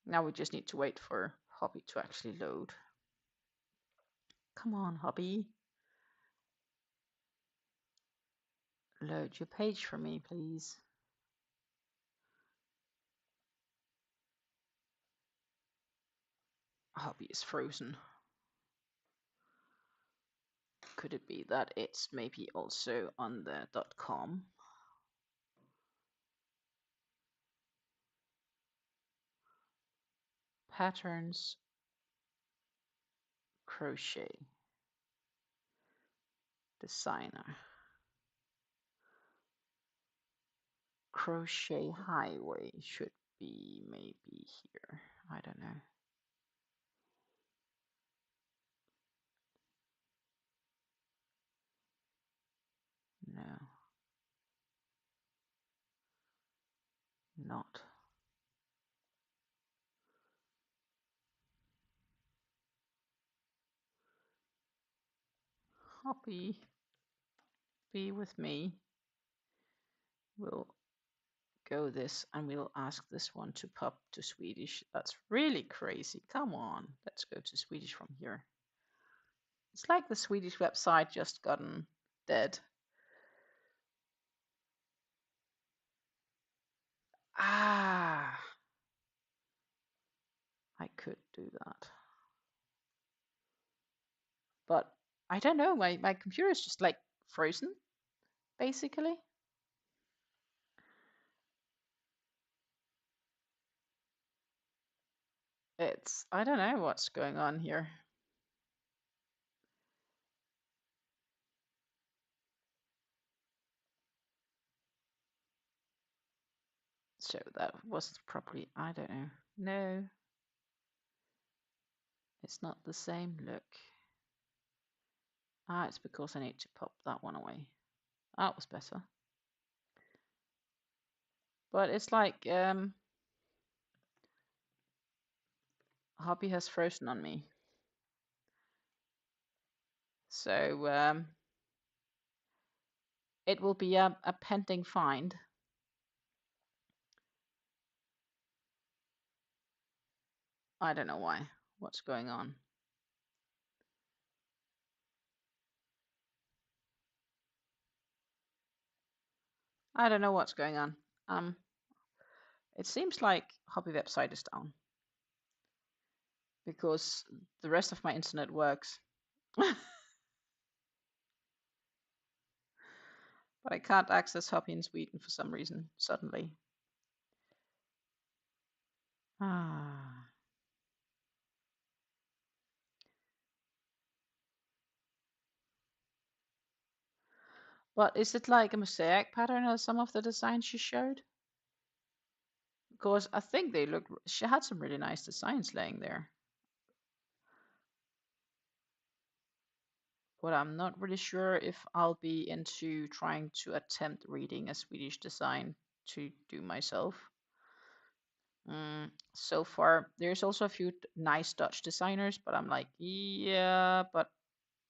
[SPEAKER 2] Now we just need to wait for Hobby to actually load. Come on, Hobby. Load your page for me, please. Hobby is frozen. Could it be that it's maybe also on the .com? Patterns, crochet, designer, crochet highway should be maybe here. I don't know. No. Not. Hobby, be with me. We'll go this and we'll ask this one to pop to Swedish. That's really crazy. Come on, let's go to Swedish from here. It's like the Swedish website just gotten dead. I could do that. But I don't know, my computer is just like frozen, basically. I don't know what's going on here. So that wasn't properly, I don't know. No, it's not the same look. It's because I need to pop that one away. That was better. But it's like Hobby has frozen on me. So it will be a pending find. I don't know why. What's going on? I don't know what's going on. It seems like Hobby website is down because the rest of my internet works. But But I can't access Hobby in Sweden for some reason, suddenly. Ah. But is it like a mosaic pattern as some of the designs she showed? Because I think they look, she had some really nice designs laying there. But I'm not really sure if I'll be into trying to attempt reading a Swedish design to do myself. So far, there's also a few nice Dutch designers, but I'm like, yeah, but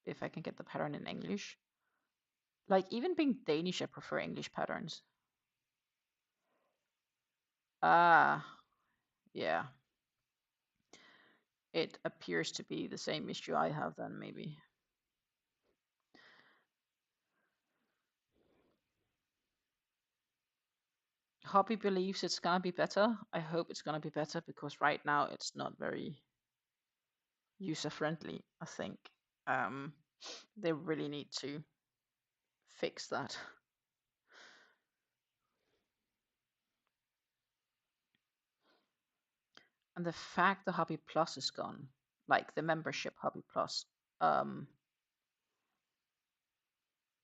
[SPEAKER 2] if I can get the pattern in English. Like, even being Danish, I prefer English patterns. Ah, yeah. It appears to be the same issue I have then, maybe. Hobby believes it's gonna be better. I hope it's gonna be better because right now it's not very user friendly, I think. Um, they really need to fix that. And the fact the Hobby Plus is gone, like the membership Hobby Plus,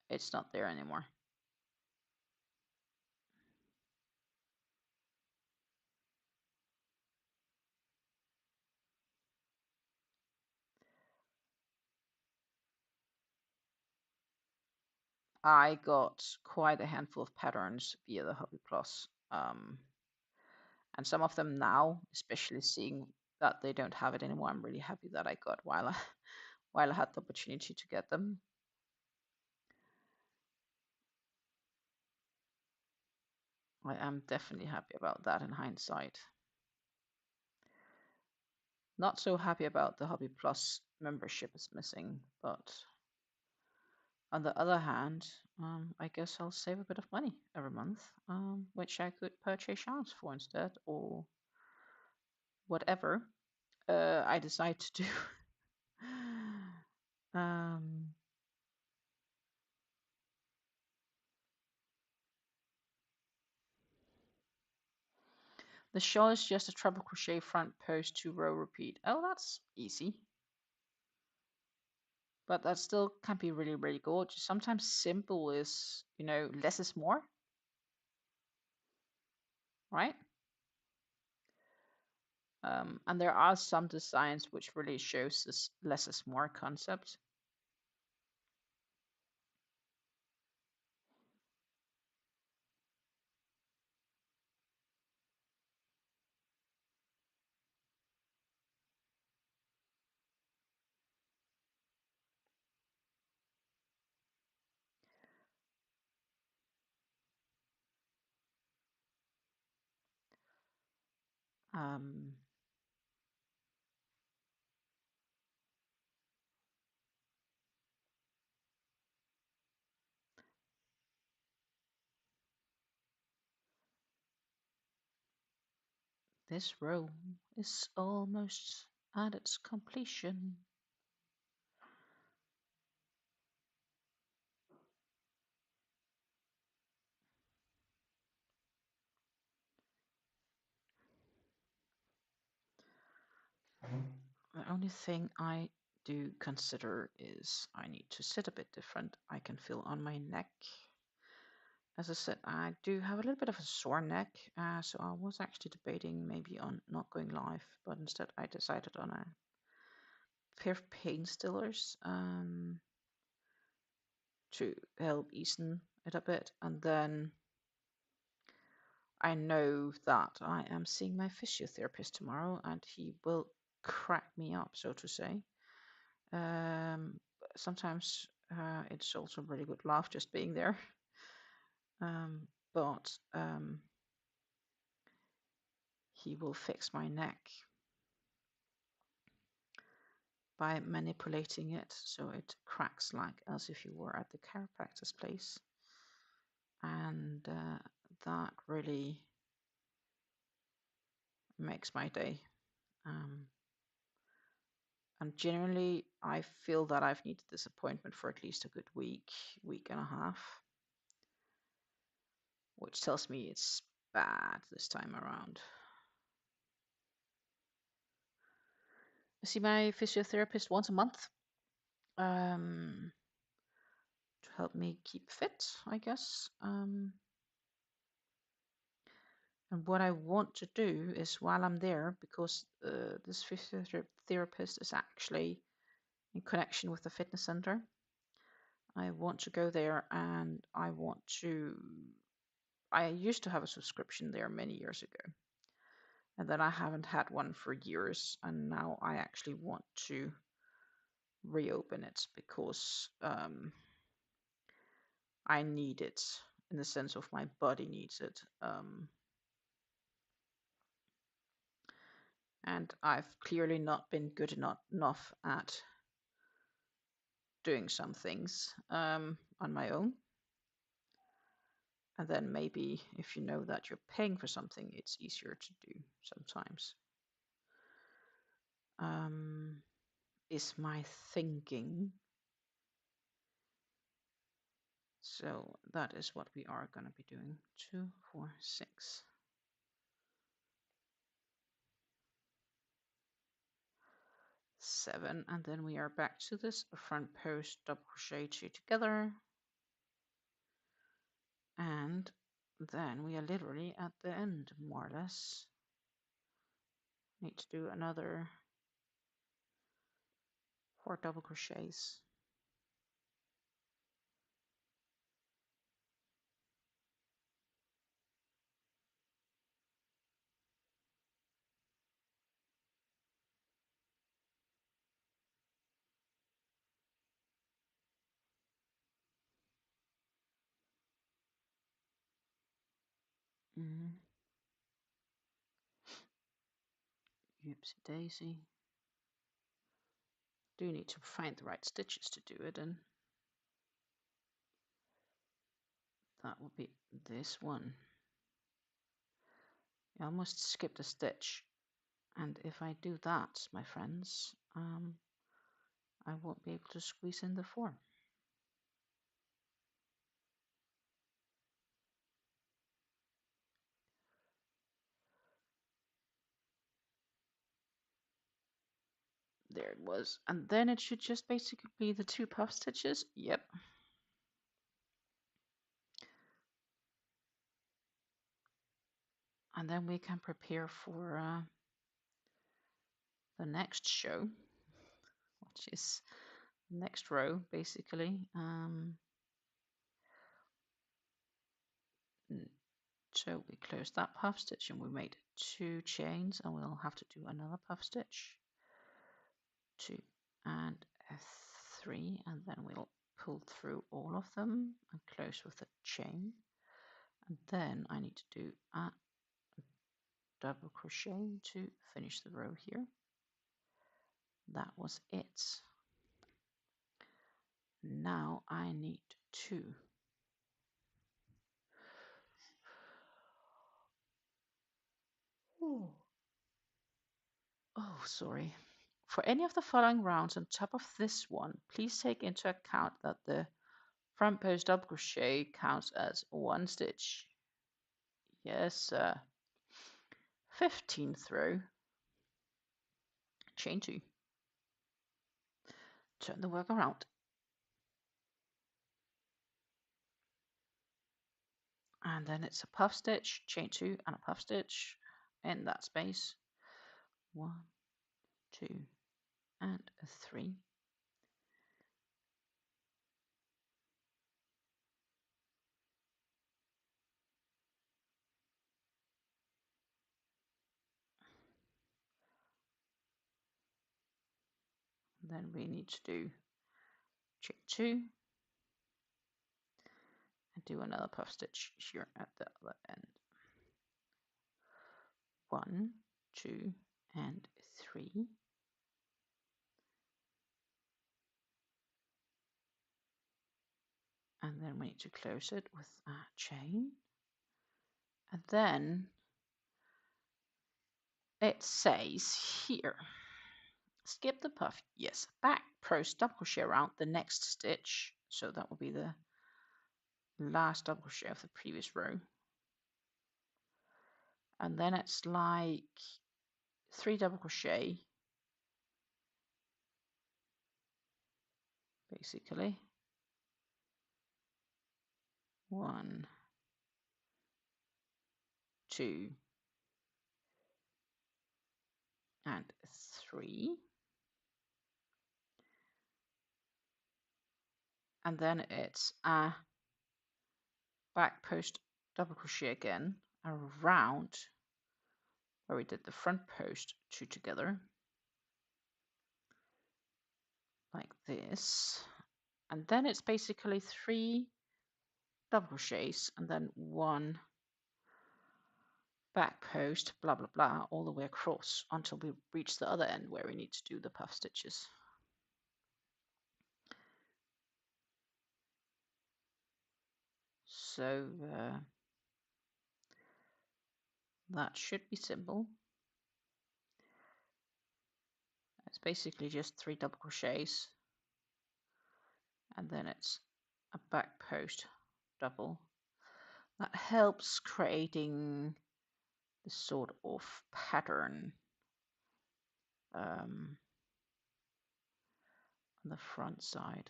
[SPEAKER 2] it's not there anymore. I got quite a handful of patterns via the Hobby Plus. And some of them now, especially seeing that they don't have it anymore, I'm really happy that I got while I while I had the opportunity to get them. I am definitely happy about that in hindsight. Not so happy about the Hobby Plus membership is missing, but on the other hand, I guess I'll save a bit of money every month, which I could purchase charms for instead, or whatever I decide to do. um, the shawl is just a treble crochet front post 2-row repeat. Oh, that's easy. But that still can be really, really gorgeous. Sometimes simple is, less is more, right? And there are some designs which really shows this less is more concept. Um, this row is almost at its completion. The only thing I do consider is I need to sit a bit different. I can feel on my neck. As I said, I do have a little bit of a sore neck, so I was actually debating maybe on not going live, but instead I decided on a pair of painkillers to help ease it a bit. And then I know that I am seeing my physiotherapist tomorrow, and he will crack me up, so to say. Sometimes it's also a really good laugh just being there. But he will fix my neck by manipulating it so it cracks like as if you were at the chiropractor's place. And that really makes my day. And generally, I feel that I've needed this appointment for at least a good week and a half. which tells me it's bad this time around. I see my physiotherapist once a month to help me keep fit, I guess. And what I want to do is, while I'm there, because this physiotherapist is actually in connection with the fitness center, I want to go there, and I used to have a subscription there many years ago, and then I haven't had one for years, and now I actually want to reopen it because I need it, in the sense of my body needs it. And I've clearly not been good enough at doing some things on my own. And then maybe if you know that you're paying for something, it's easier to do sometimes. Is my thinking. So that is what we are going to be doing. 2, 4, 6. 7, and then we are back to this front post double crochet 2 together, and then we are literally at the end, more or less. Need to do another 4 double crochets. Oopsie daisy. Do need to find the right stitches to do it in. That would be this one. I almost skipped a stitch, and if I do that, my friends, I won't be able to squeeze in the 4. There it was. And then it should just basically be the 2 puff stitches. Yep. And then we can prepare for the next show, which is next row, basically. So we closed that puff stitch and we made 2 chains, and we'll have to do another puff stitch, 2 and 3, and then we'll pull through all of them and close with a chain. And then I need to do a double crochet to finish the row here. That was it. Now I need to sorry. For any of the following rounds on top of this one, please take into account that the front post double crochet counts as 1 stitch. Yes, 15th row, chain 2. Turn the work around. And then it's a puff stitch, chain 2, and a puff stitch in that space. 1, 2, and 3. Then we need to do chain 2 and do another puff stitch here at the other end. 1, 2, and 3. And then we need to close it with a chain. And then it says here, skip the puff, yes, back post double crochet around the next stitch. So that will be the last double crochet of the previous row. and then it's like 3 double crochet basically. 1, 2, and 3, and then it's a back post double crochet again around where we did the front post 2 together like this, and then it's basically 3 double crochets and then 1 back post, blah blah blah, all the way across until we reach the other end where we need to do the puff stitches. So that should be simple. It's basically just 3 double crochets and then it's a back post double. That helps creating this sort of pattern on the front side.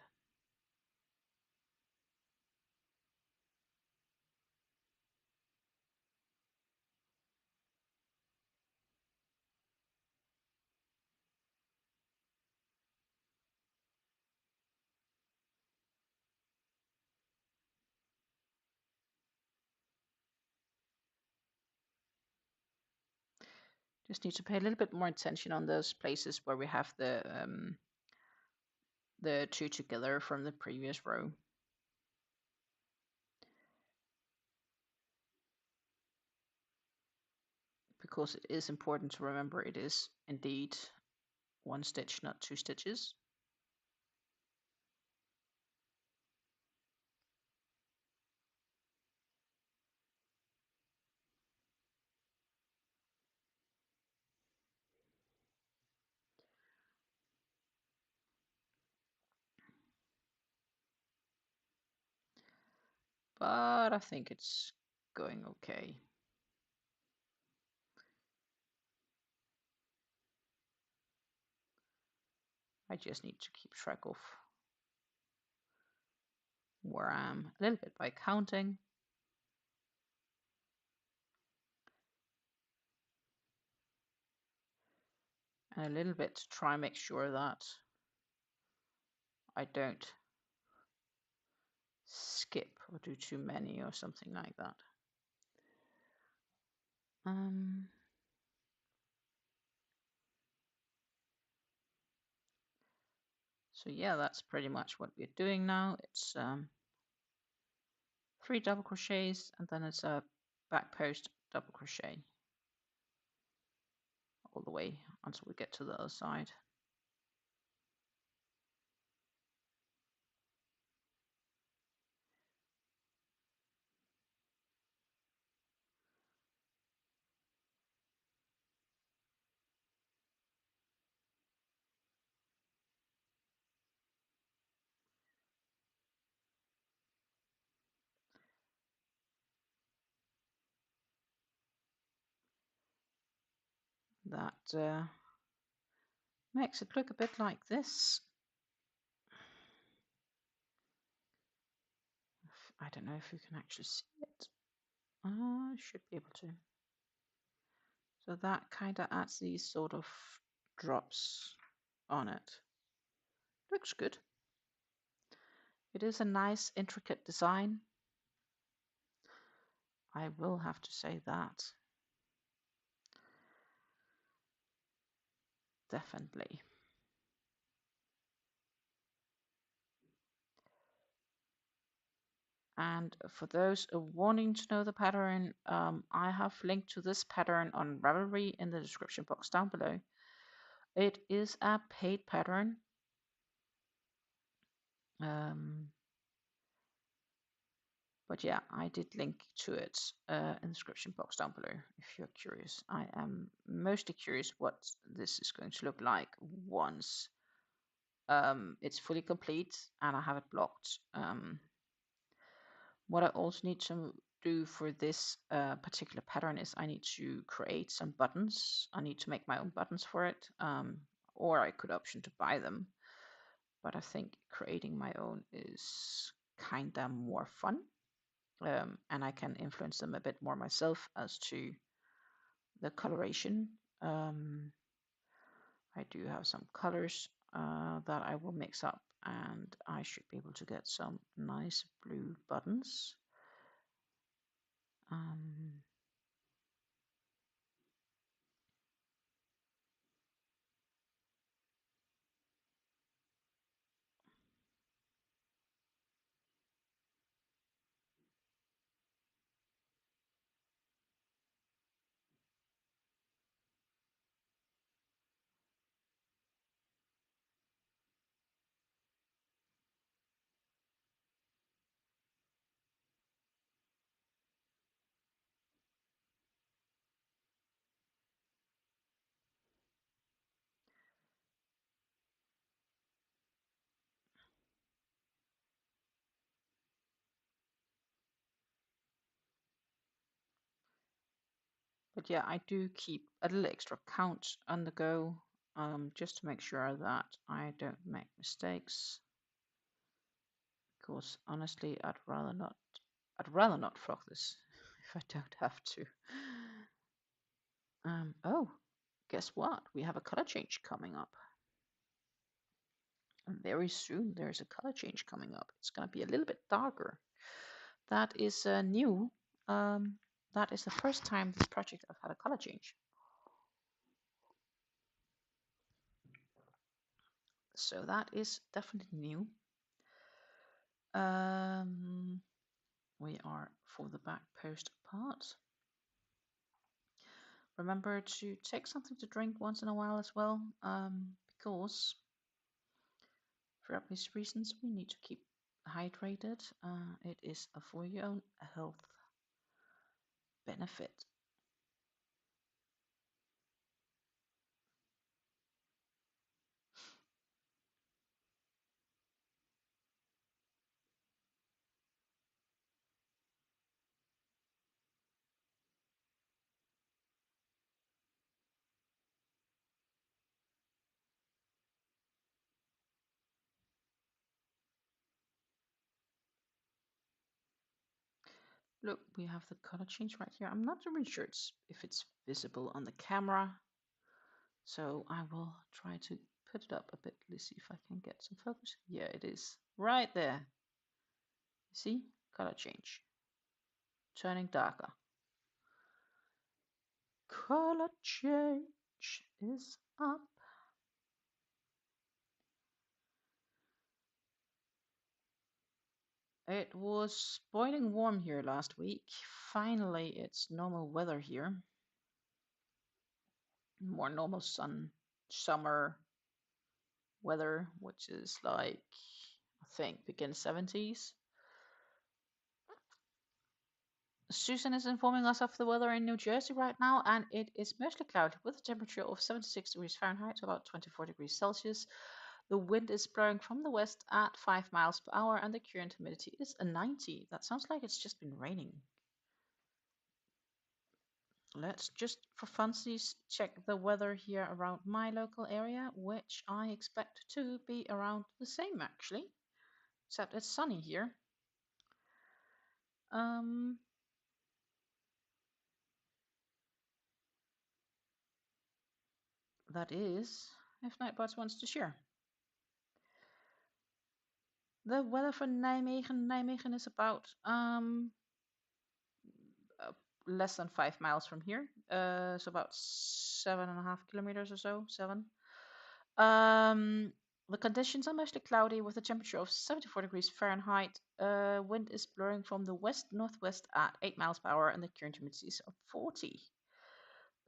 [SPEAKER 2] Just need to pay a little bit more attention on those places where we have the 2 together from the previous row. Because it is important to remember it is indeed 1 stitch, not 2 stitches. But I think it's going okay. I just need to keep track of where I am a little bit by counting. And a little bit to try and make sure that I don't skip or do too many or something like that. So yeah, that's pretty much what we're doing now. It's 3 double crochets and then it's a back post double crochet all the way until we get to the other side. That makes it look a bit like this. I don't know if you can actually see it. I should be able to. So that kind of adds these sort of drops on it. Looks good. It is a nice intricate design. I will have to say that. Definitely. And for those wanting to know the pattern, I have linked to this pattern on Ravelry in the description box down below. It is a paid pattern. But yeah, I did link to it in the description box down below if you're curious. I am mostly curious what this is going to look like once it's fully complete and I have it blocked. What I also need to do for this particular pattern is I need to create some buttons. I need to make my own buttons for it, or I could option to buy them. But I think creating my own is kinda more fun, and I can influence them a bit more myself as to the coloration. I do have some colors that I will mix up, and I should be able to get some nice blue buttons. But yeah, I do keep a little extra count on the go, just to make sure that I don't make mistakes. Because honestly, I'd rather not frog this if I don't have to. Oh, guess what? We have a color change coming up. And very soon there's a color change coming up. It's going to be a little bit darker. That is new. That is the first time this project I've had a color change. So that is definitely new. We are for the back post part. Remember to take something to drink once in a while as well, because for obvious reasons we need to keep hydrated. It is for your own health benefit. Look, we have the color change right here. I'm not even sure if it's visible on the camera, so I will try to put it up a bit. Let's see if I can get some focus. Yeah, it is right there. See, color change, turning darker. Color change is up. It was boiling warm here last week. Finally, it's normal weather here. More normal summer weather, which is like, I think, begin 70s. Susan is informing us of the weather in New Jersey right now, and it is mostly cloudy with a temperature of 76 degrees Fahrenheit, so about 24 degrees Celsius. The wind is blowing from the west at 5 miles per hour, and the current humidity is a 90. That sounds like it's just been raining. Let's just for funsies check the weather here around my local area, which I expect to be around the same actually, except it's sunny here. That is, if Nightbots wants to share. The weather for Nijmegen. Nijmegen is about less than 5 miles from here, so about 7.5 kilometers or so, 7. The conditions are mostly cloudy with a temperature of 74 degrees Fahrenheit. Wind is blowing from the west-northwest at 8 miles per hour, and the current humidity is 40.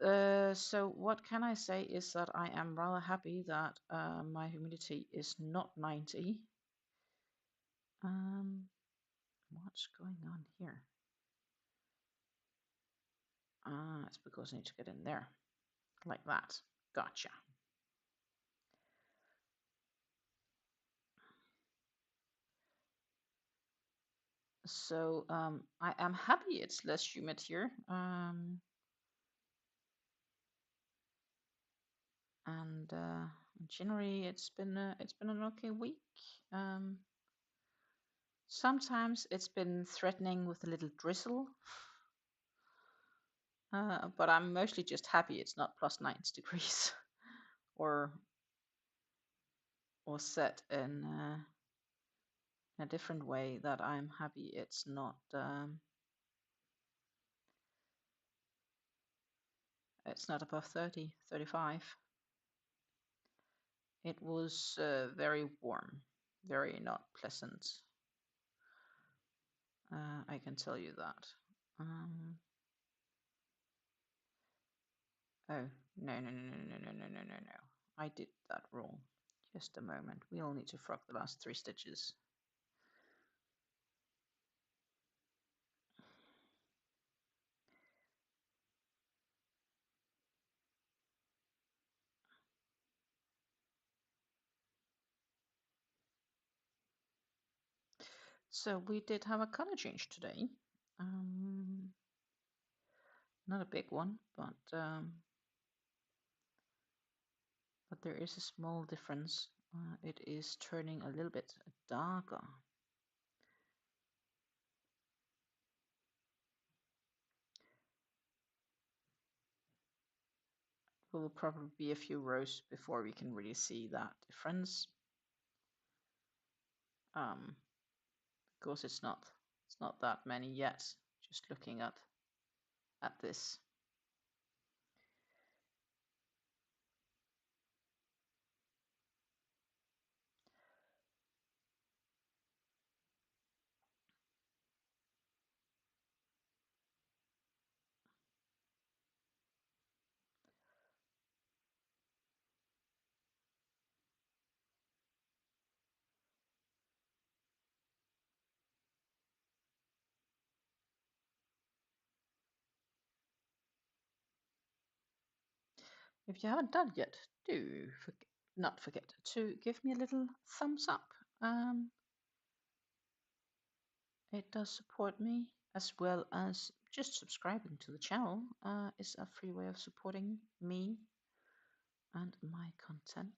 [SPEAKER 2] So what can I say is that I am rather happy that my humidity is not 90. What's going on here? It's because I need to get in there, like that. Gotcha. So I am happy it's less humid here. And generally it's been an okay week. Sometimes it's been threatening with a little drizzle, but I'm mostly just happy it's not plus 9 degrees or set in a different way, that I'm happy it's not above 30, 35. It was very warm, very not pleasant. I can tell you that. Oh, no, no, no, no, no, no, no, no, no, no. I did that wrong. Just a moment. We'll need to frog the last 3 stitches. So we did have a color change today. Not a big one, but there is a small difference. It is turning a little bit darker. It will probably be a few rows before we can really see that difference. Because it's not that many yet. Just looking at this. If you haven't done yet, do not forget to give me a little thumbs up. It does support me, as well as just subscribing to the channel is a free way of supporting me and my content.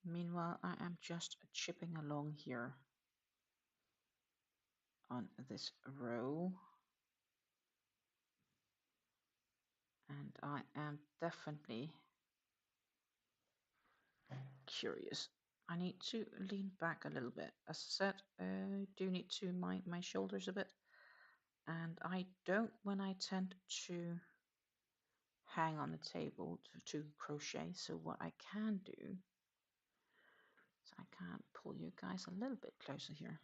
[SPEAKER 2] Meanwhile, I am just chipping along here on this row, and I am definitely curious. I need to lean back a little bit. As I said, I do need to mind my shoulders a bit, and I don't when I tend to hang on the table to crochet. So what I can do is I can pull you guys a little bit closer here.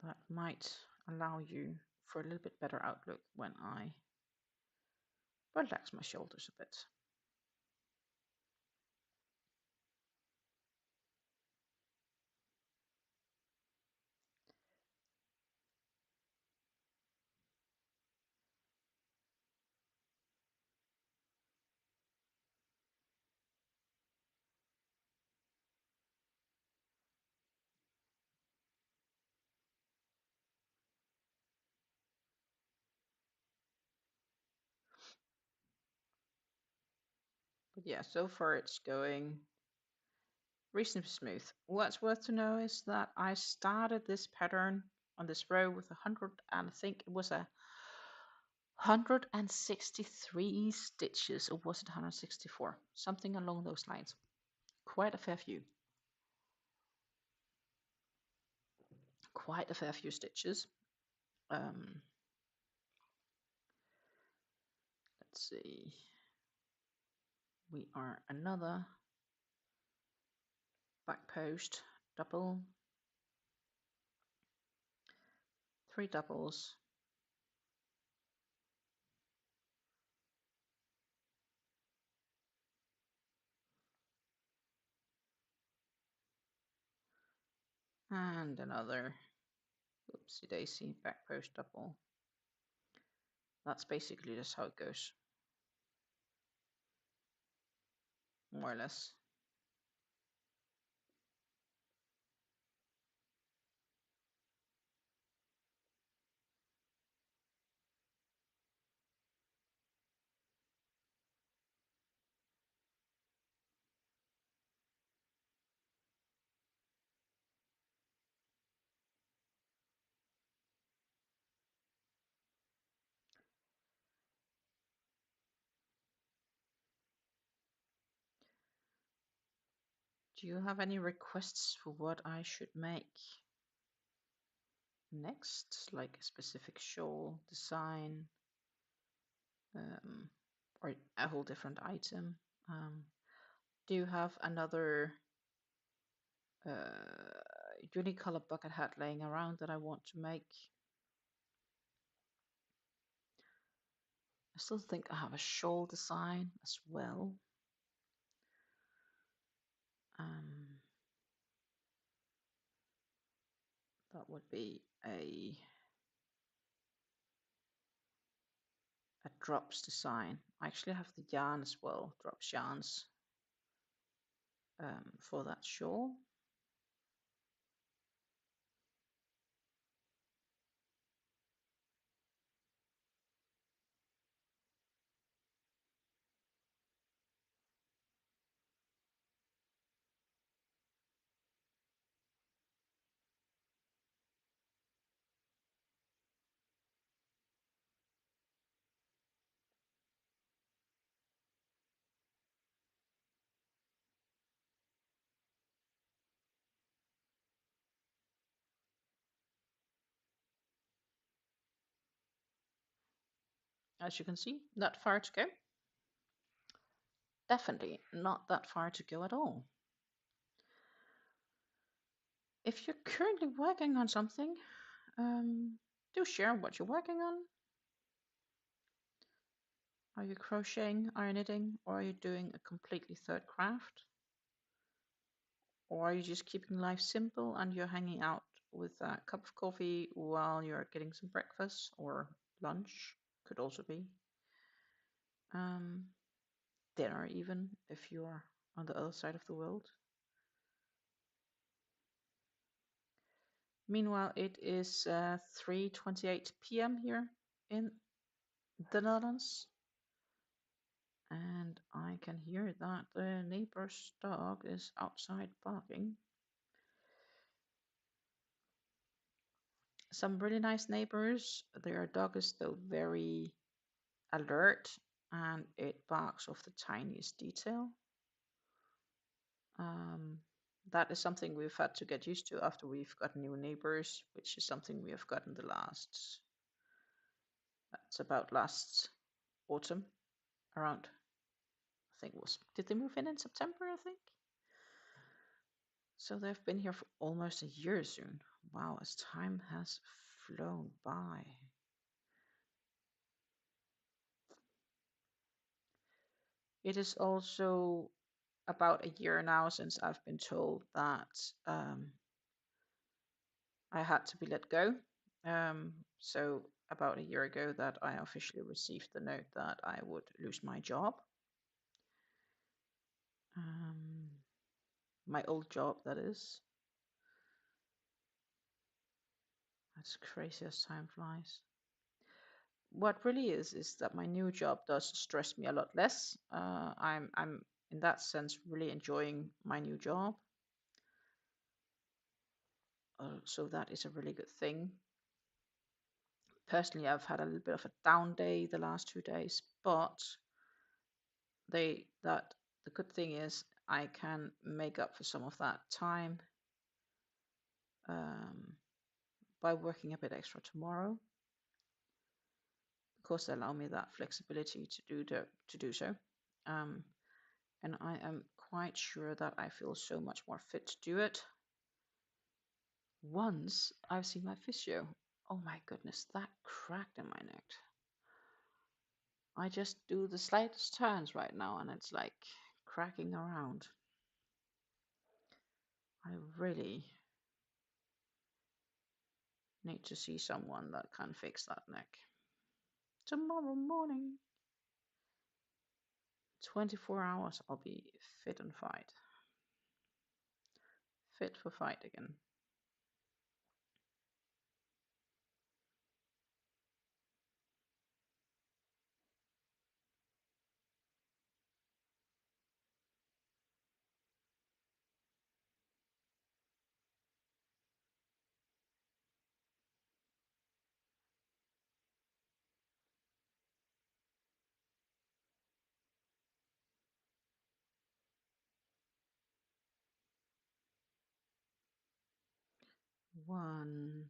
[SPEAKER 2] That might allow you for a little bit better outlook when I relax my shoulders a bit. But yeah, so far it's going reasonably smooth. What's worth to know is that I started this pattern on this row with 100, and I think it was 163 stitches, or was it 164? Something along those lines. Quite a fair few. Quite a fair few stitches. Let's see. We are another back post double, 3 doubles, and another Oopsie daisy, back post double. That's basically just how it goes, more or less. Do you have any requests for what I should make next, like a specific shawl design, or a whole different item? Do you have another unicolor bucket hat laying around that I want to make? I still think I have a shawl design as well. That would be a drops design. I actually have the yarn as well, drops yarns, for that shawl. As you can see, not far to go. Definitely not that far to go at all. If you're currently working on something, do share what you're working on. Are you crocheting, are you knitting, or are you doing a completely third craft? Or are you just keeping life simple and you're hanging out with a cup of coffee while you're getting some breakfast or lunch? Could also be. Dinner, even if you're on the other side of the world. Meanwhile, it is 3:28 p.m. here in the Netherlands, and I can hear that the neighbor's dog is outside barking. Some really nice neighbors. Their dog is still very alert and it barks off the tiniest detail. That is something we've had to get used to after we've got new neighbors, which is something we have gotten that's about last autumn, around, I think it was, did they move in September, I think? So they've been here for almost a year soon. Wow, as time has flown by. It is also about a year now since I've been told that I had to be let go. So about a year ago that I officially received the note that I would lose my job. My old job, that is. That's crazy as time flies. What really is that my new job does stress me a lot less. I'm in that sense really enjoying my new job. So that is a really good thing. Personally, I've had a little bit of a down day the last 2 days, but the good thing is I can make up for some of that time by working a bit extra tomorrow, because they allow me that flexibility to do so. And I am quite sure that I feel so much more fit to do it once I've seen my physio. Oh my goodness, that cracked in my neck. I just do the slightest turns right now and it's like cracking around. I really Need to see someone that can fix that neck. Tomorrow morning, 24 hours, I'll be fit and fight. Fit for fight again. One,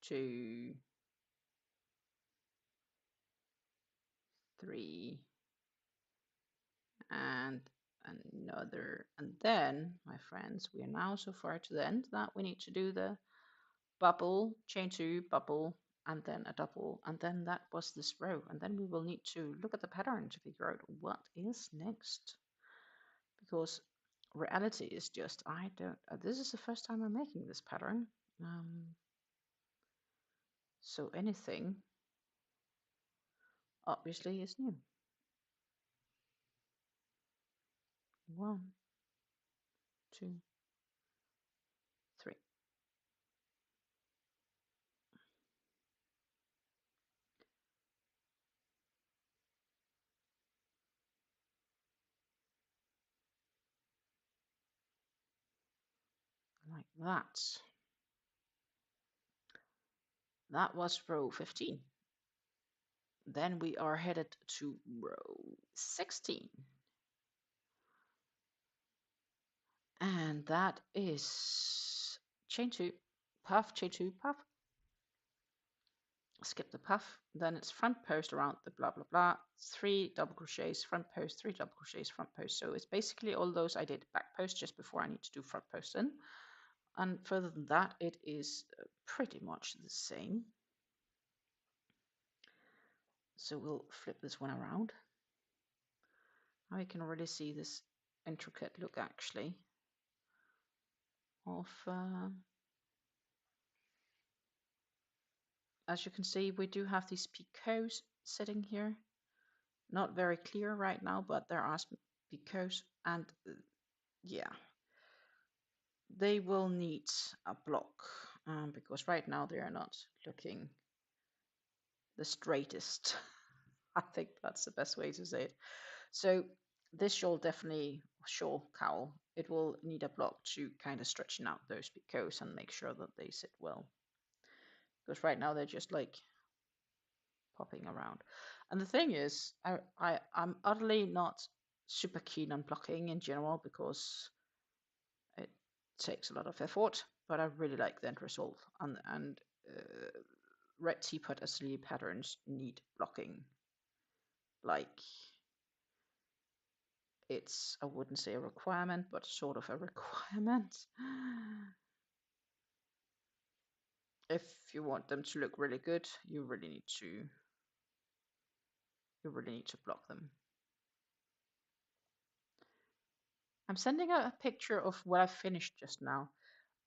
[SPEAKER 2] two, three, and another. And then, my friends, we are now so far to the end that we need to do the bubble, chain two, bubble, and then a double. And then that was this row. And then we will need to look at the pattern to figure out what is next. Because reality is just, I don't, this is the first time I'm making this pattern. So anything obviously is new. 1, 2, 3. Like that. That was row 15. Then we are headed to row 16. And that is chain 2, puff, chain 2, puff. Skip the puff. Then it's front post around the blah, blah, blah. 3 double crochets, front post, 3 double crochets, front post. So it's basically all those I did back post just before I need to do front post in. And further than that, it is pretty much the same. So we'll flip this one around. Now you can already see this intricate look actually of, as you can see, we do have these picots sitting here. Not very clear right now, but there are picots, and yeah, they will need a block because right now they are not looking the straightest. I think that's the best way to say it. So this shawl cowl, it will need a block to kind of stretching out those picots and make sure that they sit well. Because right now they're just like popping around. And the thing is, I'm utterly not super keen on blocking in general because it takes a lot of effort, but I really like the end result. And red teapot asleep patterns need blocking. Like, it's, I wouldn't say a requirement, but sort of a requirement. If you want them to look really good, you really need to block them. I'm sending out a picture of what I finished just now.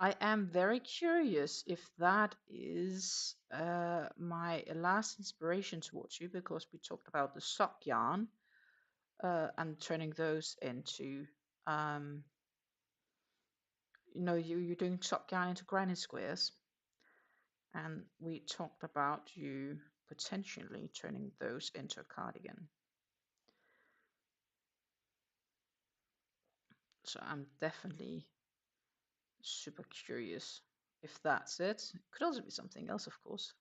[SPEAKER 2] I am very curious if that is my last inspiration towards you, because we talked about the sock yarn and turning those into, you're doing sock yarn into granny squares. And we talked about you potentially turning those into a cardigan. So I'm definitely super curious if that's it. It could also be something else, of course.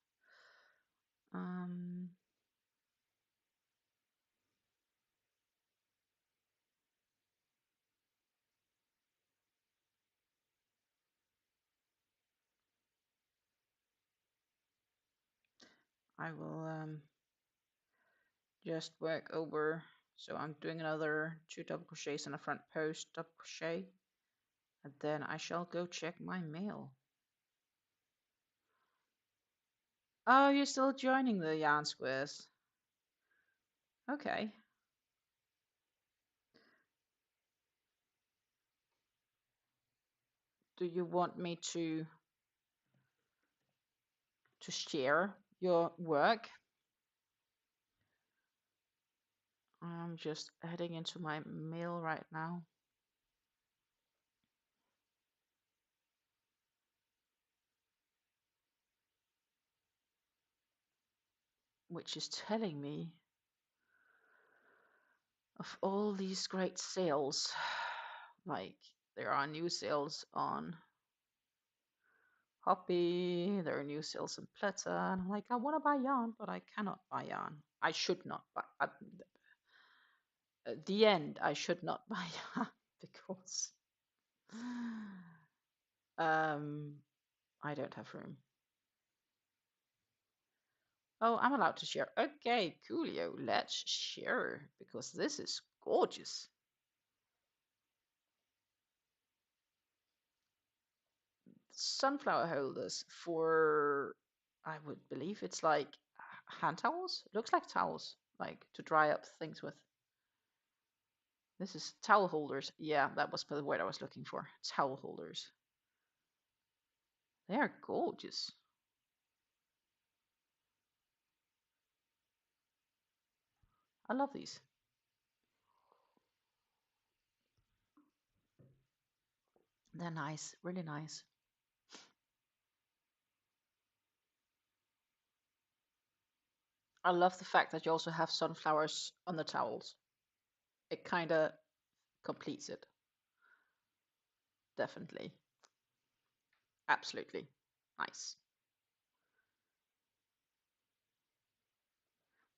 [SPEAKER 2] I will just work over. So I'm doing another 2 double crochets and a front post double crochet, and then I shall go check my mail. Oh, you're still joining the yarn squares. Okay. do you want me to share your work? I'm just heading into my mail right now. Which is telling me of all these great sales. Like, there are new sales on Hoppy, there are new sales in Plata, and I'm like, I want to buy yarn, but I cannot buy yarn. I should not buy. At the end, I should not buy yarn because I don't have room. Oh, I'm allowed to share. Okay, coolio. Let's share because this is gorgeous. Sunflower holders for, I would believe it's like hand towels. It looks like towels, like to dry up things with. This is towel holders. Yeah, that was the word I was looking for. Towel holders. They are gorgeous. I love these. They're nice, really nice. I love the fact that you also have sunflowers on the towels. It kind of completes it. Definitely. Absolutely. Nice.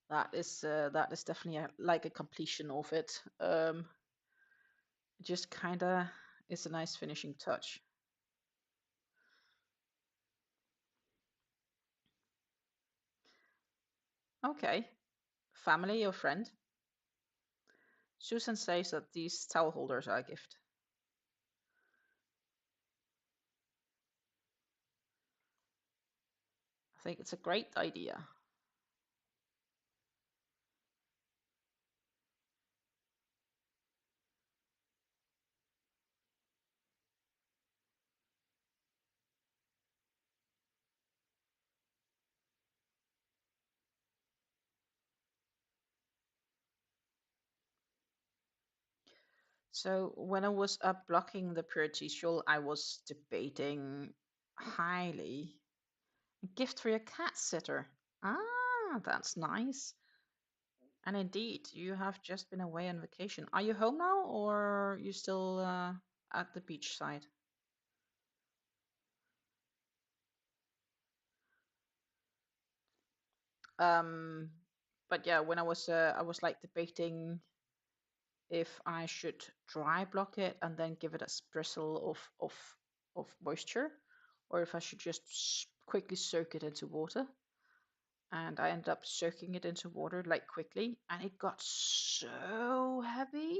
[SPEAKER 2] That is definitely like a completion of it. Just kind of is a nice finishing touch. Okay. Family or friend? Susan says that these towel holders are a gift. I think it's a great idea. So when I was blocking the purity shawl, I was debating highly. A gift for your cat sitter. Ah, that's nice. And indeed, you have just been away on vacation. Are you home now, or are you still at the beach side? Um, but yeah, when I was like debating if I should dry block it and then give it a spritzel of moisture, or if I should just quickly soak it into water. And I ended up soaking it into water like quickly, and it got so heavy.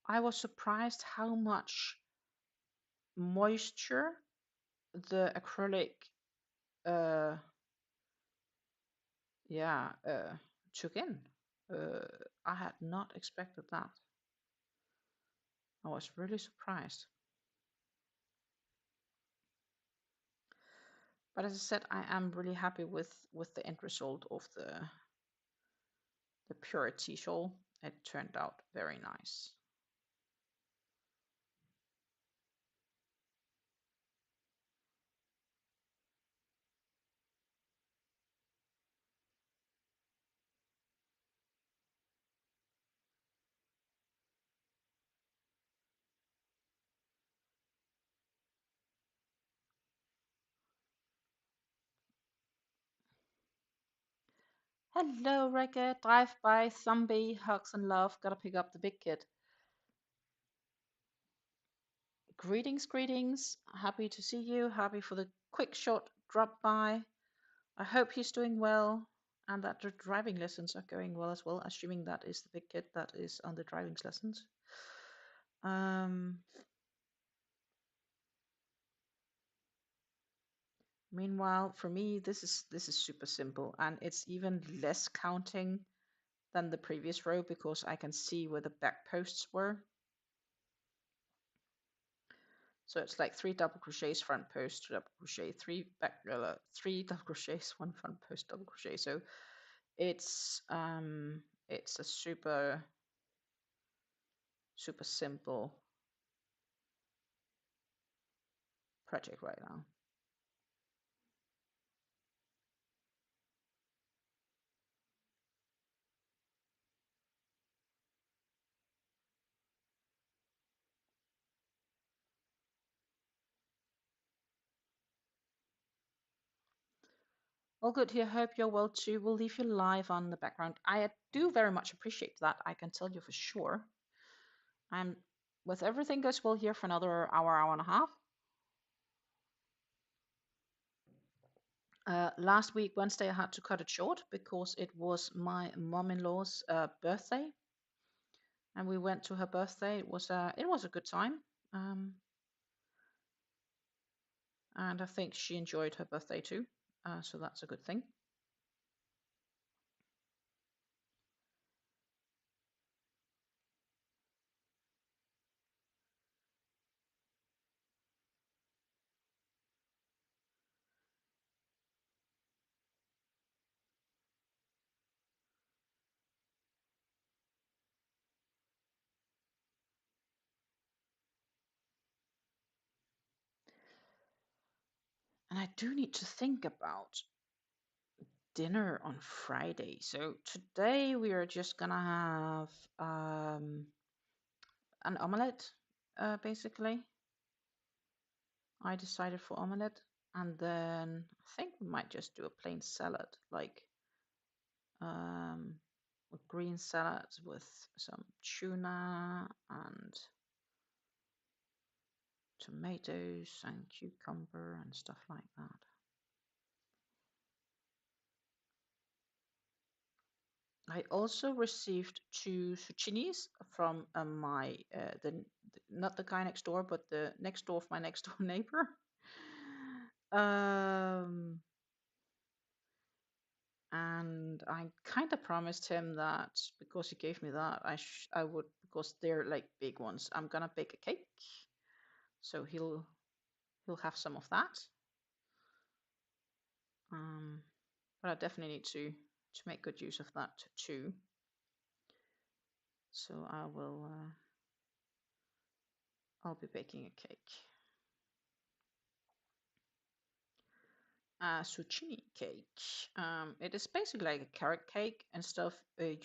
[SPEAKER 2] I was surprised how much moisture the acrylic uh took in. I had not expected that. I was really surprised. But as I said, I am really happy with the end result of the purity shawl. It turned out very nice. Hello, Reggae. Drive by, Thumbie, hugs and love. Gotta pick up the big kid. Greetings, greetings. Happy to see you. Happy for the quick short drop by. I hope he's doing well and that the driving lessons are going well as well, assuming that is the big kid that is on the driving lessons. Meanwhile, for me, this is super simple, and it's even less counting than the previous row because I can see where the back posts were. So it's like 3 double crochets front post, double crochet, 3 back, 3 double crochets, 1 front post, double crochet. So it's a super simple project right now. All good here. Hope you're well too. We'll leave you live on the background. I do very much appreciate that. I can tell you for sure. I'm with everything goes well here for another hour, hour and a half. Last week, Wednesday, I had to cut it short because it was my mom-in-law's birthday, and we went to her birthday. It was a good time, and I think she enjoyed her birthday too. So that's a good thing. And I do need to think about dinner on Friday. So today we are just gonna have an omelette, basically. I decided for omelette, and then I think we might just do a plain salad, like with green salad with some tuna and tomatoes and cucumber and stuff like that. I also received 2 zucchinis from my not the guy next door, but the next door of my next door neighbor. And I kind of promised him that because he gave me that, I would, because they're like big ones. I'm gonna bake a cake, so he'll have some of that. But I definitely need to make good use of that too. So I will. I'll be baking a cake. Zucchini cake. It is basically like a carrot cake. Instead of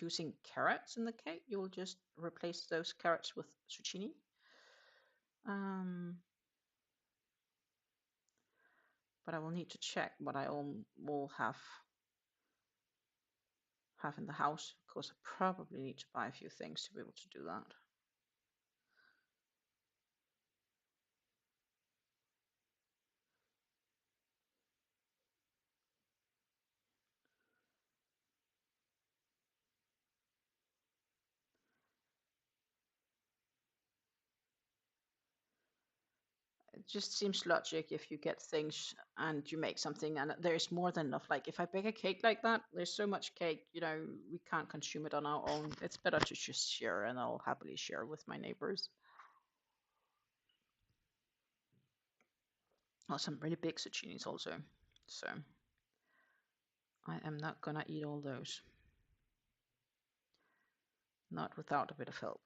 [SPEAKER 2] using carrots in the cake, you will just replace those carrots with zucchini. But I will need to check what I will have in the house, because I probably need to buy a few things to be able to do that. It just seems logic if you get things and you make something and there's more than enough. Like if I bake a cake like that, there's so much cake, we can't consume it on our own. It's better to just share, and I'll happily share with my neighbors. Oh, some really big zucchinis also. So I am not gonna eat all those. Not without a bit of help.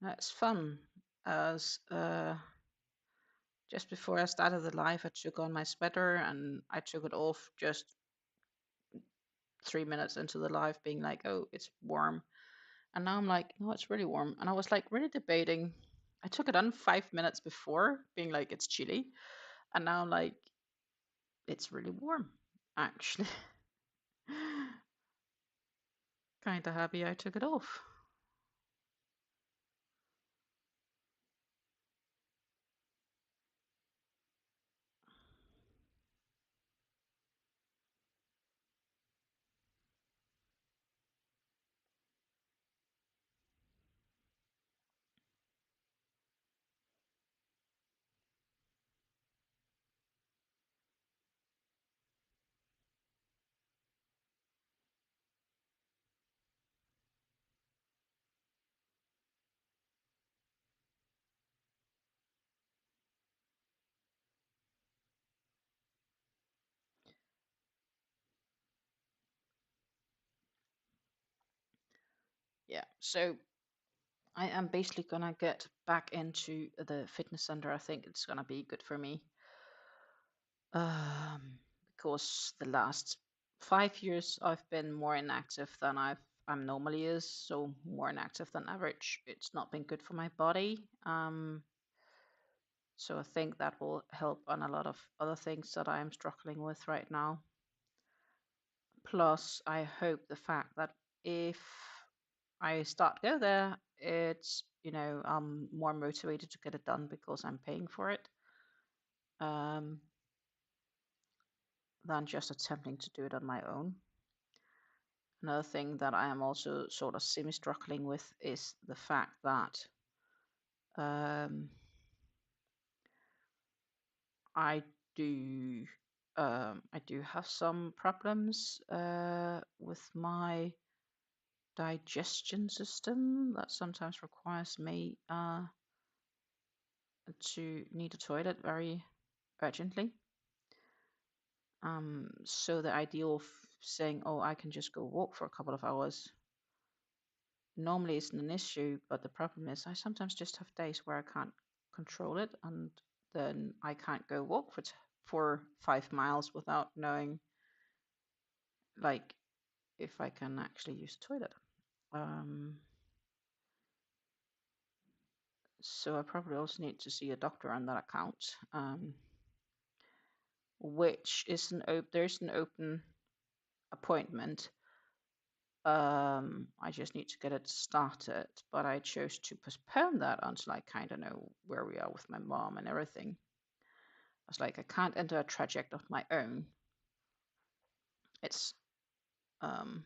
[SPEAKER 2] It's fun. As just before I started the live, I took on my sweater and I took it off just 3 minutes into the live, being like, "Oh, it's warm," and now I'm like, "No, it's really warm." And I was like really debating. I took it on 5 minutes before, being like, "It's chilly," and now I'm like, "It's really warm." Actually, kind of happy I took it off. yeah, so I am basically gonna get back into the fitness center. I think it's gonna be good for me. Because the last 5 years I've been more inactive than I'm normally is, so more inactive than average. It's not been good for my body. So I think that will help on a lot of other things that I am struggling with right now. Plus, I hope the fact that if I start go there, it's, I'm more motivated to get it done because I'm paying for it, um, than just attempting to do it on my own. Another thing that I am also sort of semi-struggling with is the fact that um, I do I do have some problems with my digestion system that sometimes requires me to need a toilet very urgently. So the idea of saying, "Oh, I can just go walk for a couple of hours," normally isn't an issue, but the problem is I sometimes just have days where I can't control it, and then I can't go walk for 5 miles without knowing, like, if I can actually use the toilet. Um, so I probably also need to see a doctor on that account, which is there's an open appointment. I just need to get it started, but I chose to postpone that until I kind of know where we are with my mom and everything. I was like, I can't enter a traject of my own. It's um,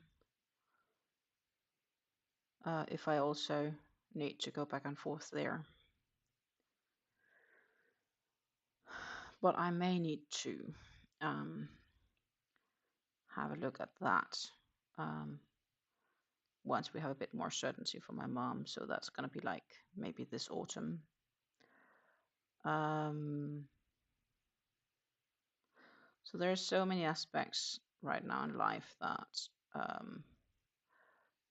[SPEAKER 2] if I also need to go back and forth there. But I may need to have a look at that once we have a bit more certainty for my mom. So that's going to be like maybe this autumn. So there's so many aspects right now in life that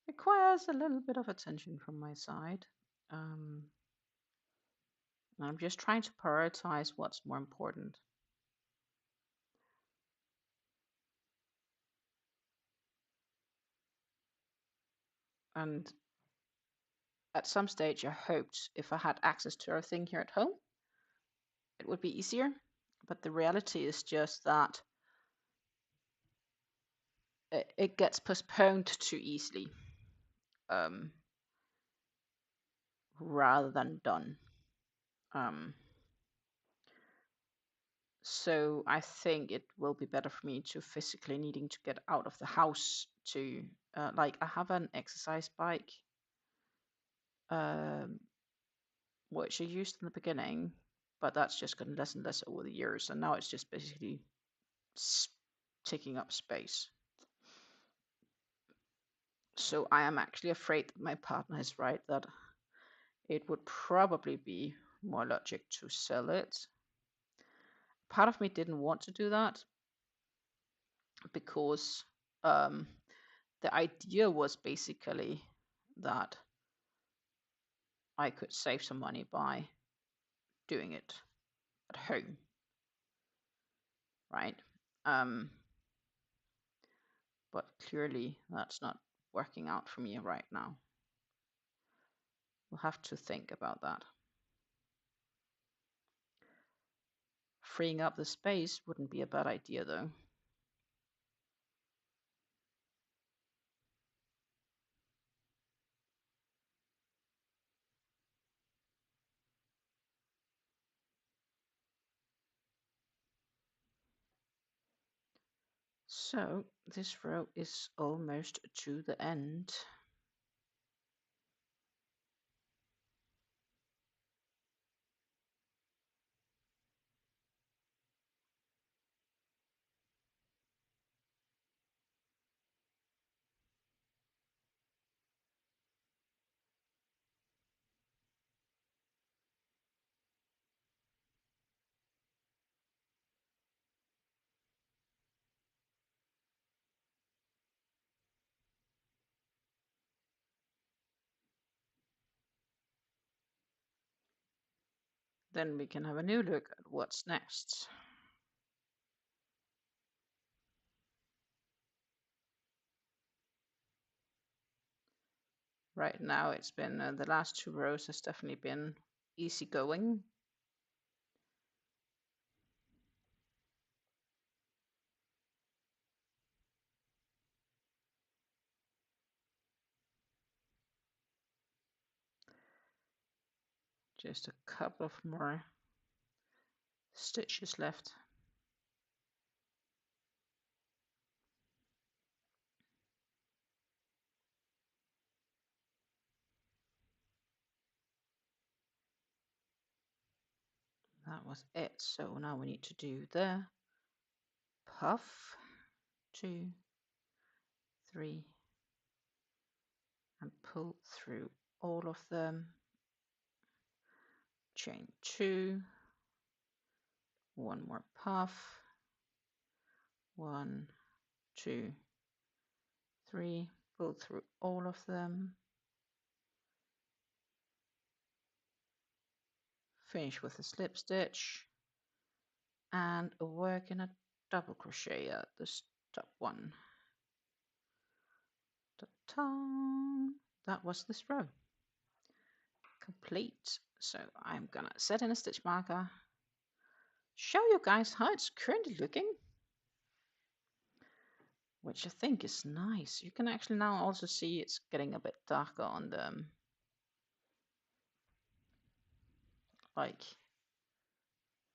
[SPEAKER 2] requires a little bit of attention from my side. I'm just trying to prioritize what's more important. And at some stage, I hoped if I had access to everything here at home, it would be easier. But the reality is just that it gets postponed too easily, rather than done. So I think it will be better for me to physically needing to get out of the house to, like, I have an exercise bike, which I used in the beginning, but that's just gotten less and less over the years, and now it's just basically taking up space. So I am actually afraid that my partner is right, that it would probably be more logic to sell it. Part of me didn't want to do that because the idea was basically that I could save some money by doing it at home, right? But clearly that's not working out for me right now. We'll have to think about that. Freeing up the space wouldn't be a bad idea, though. So this row is almost to the end. Then we can have a new look at what's next. Right now it's been, the last 2 rows has definitely been easy going. Just a couple of more stitches left. That was it. So now we need to do the puff, 2, 3, and pull through all of them. Chain 2, 1 more puff, 1, 2, 3, pull through all of them. Finish with a slip stitch and work in a double crochet at the top one. Ta-ta! That was this row complete. So I'm gonna set in a stitch marker, show you guys how it's currently looking, which I think is nice. You can actually now also see it's getting a bit darker on the, like,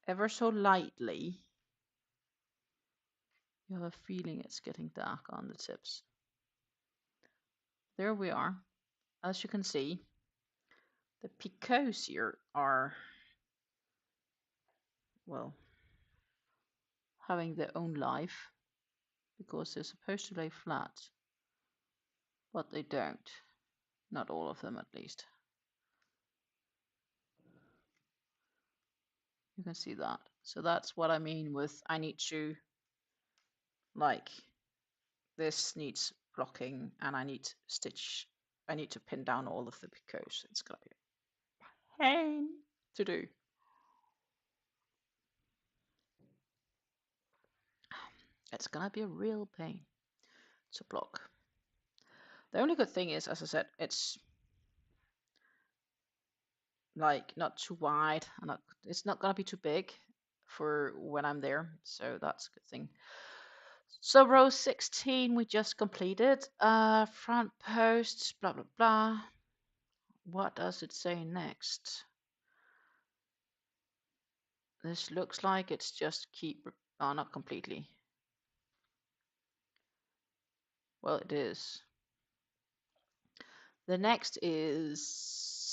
[SPEAKER 2] ever so lightly. You have a feeling it's getting darker on the tips. There we are. As you can see, the picots here are, well, having their own life because they're supposed to lay flat, but they don't. Not all of them, at least. You can see that. So that's what I mean with I need to, like, this needs blocking and I need to pin down all of the picots. It's gonna be a pain to do. It's gonna be a real pain to block. The only good thing is, as I said, it's like not too wide and it's not gonna be too big for when I'm there, so that's a good thing. So row 16 we just completed. Front posts, blah blah blah. What does it say next? This looks like it's just keep, oh, not completely. Well, it is. The next is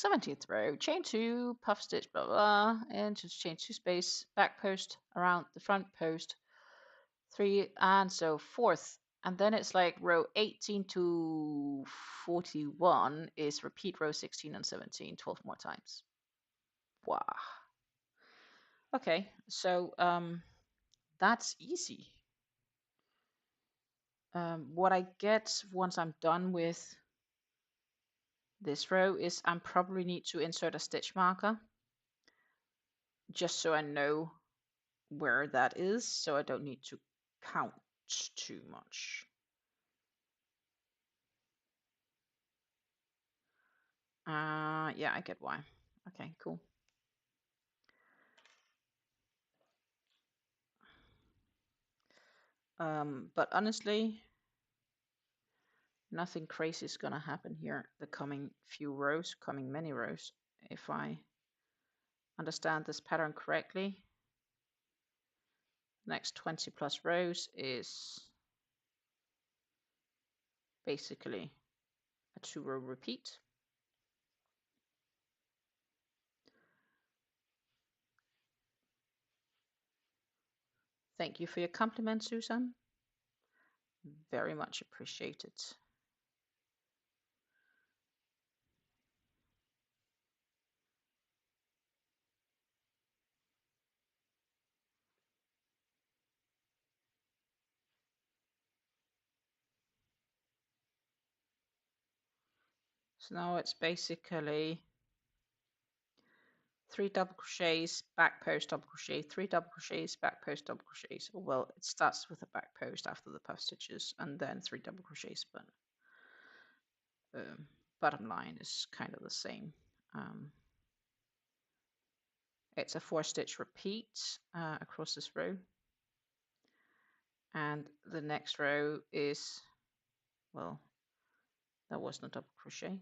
[SPEAKER 2] 17th row, chain 2, puff stitch, blah blah, and just chain 2 space, back post around the front post, 3, and so forth. And then it's like row 18 to 41 is repeat row 16 and 17 12 more times. Wow. Okay, so that's easy. What I get once I'm done with this row is I probably need to insert a stitch marker just so I know where that is, so I don't need to count too much. Yeah, I get why. Okay, cool. But honestly, nothing crazy is gonna happen here the coming many rows, if I understand this pattern correctly. Next 20 plus rows is basically a 2-row repeat. Thank you for your compliment, Susan. Very much appreciated. So now it's basically 3 double crochets, back post, double crochet, 3 double crochets, back post, double crochets. Well, it starts with a back post after the puff stitches and then 3 double crochets, but bottom line is kind of the same. It's a 4 stitch repeat across this row, and the next row is, well, that wasn't a double crochet.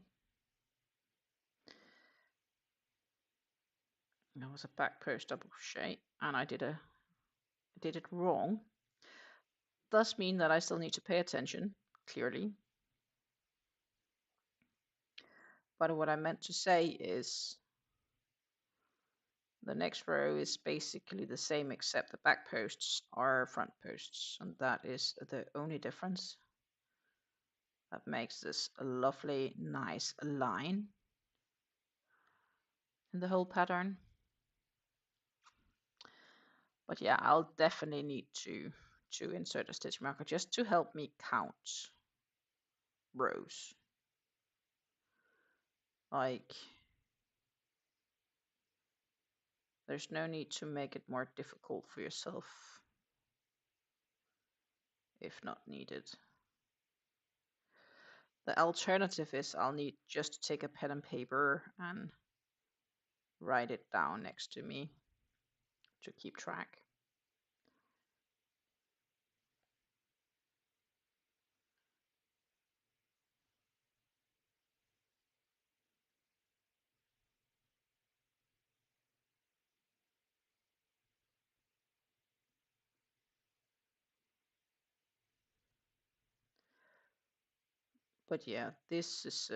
[SPEAKER 2] That was a back post double crochet, and I did it wrong. Does mean that I still need to pay attention, clearly. But what I meant to say is the next row is basically the same, except the back posts are front posts, and that is the only difference. That makes this a lovely, nice line in the whole pattern. But yeah, I'll definitely need to insert a stitch marker just to help me count rows. Like, there's no need to make it more difficult for yourself if not needed. The alternative is I'll need just to take a pen and paper and write it down next to me to keep track. But yeah, this is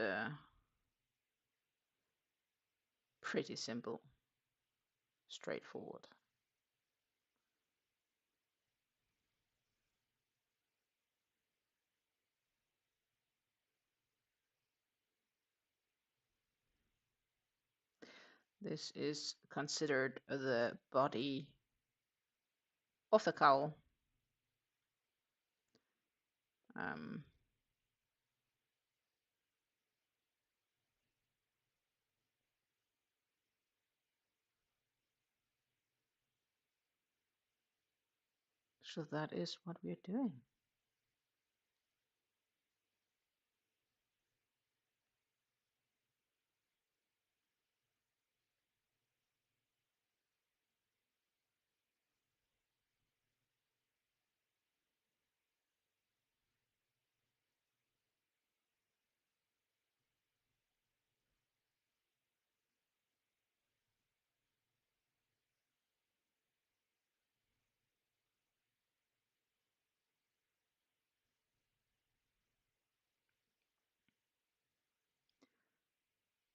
[SPEAKER 2] pretty simple, straightforward. This is considered the body of the cowl. So that is what we're doing.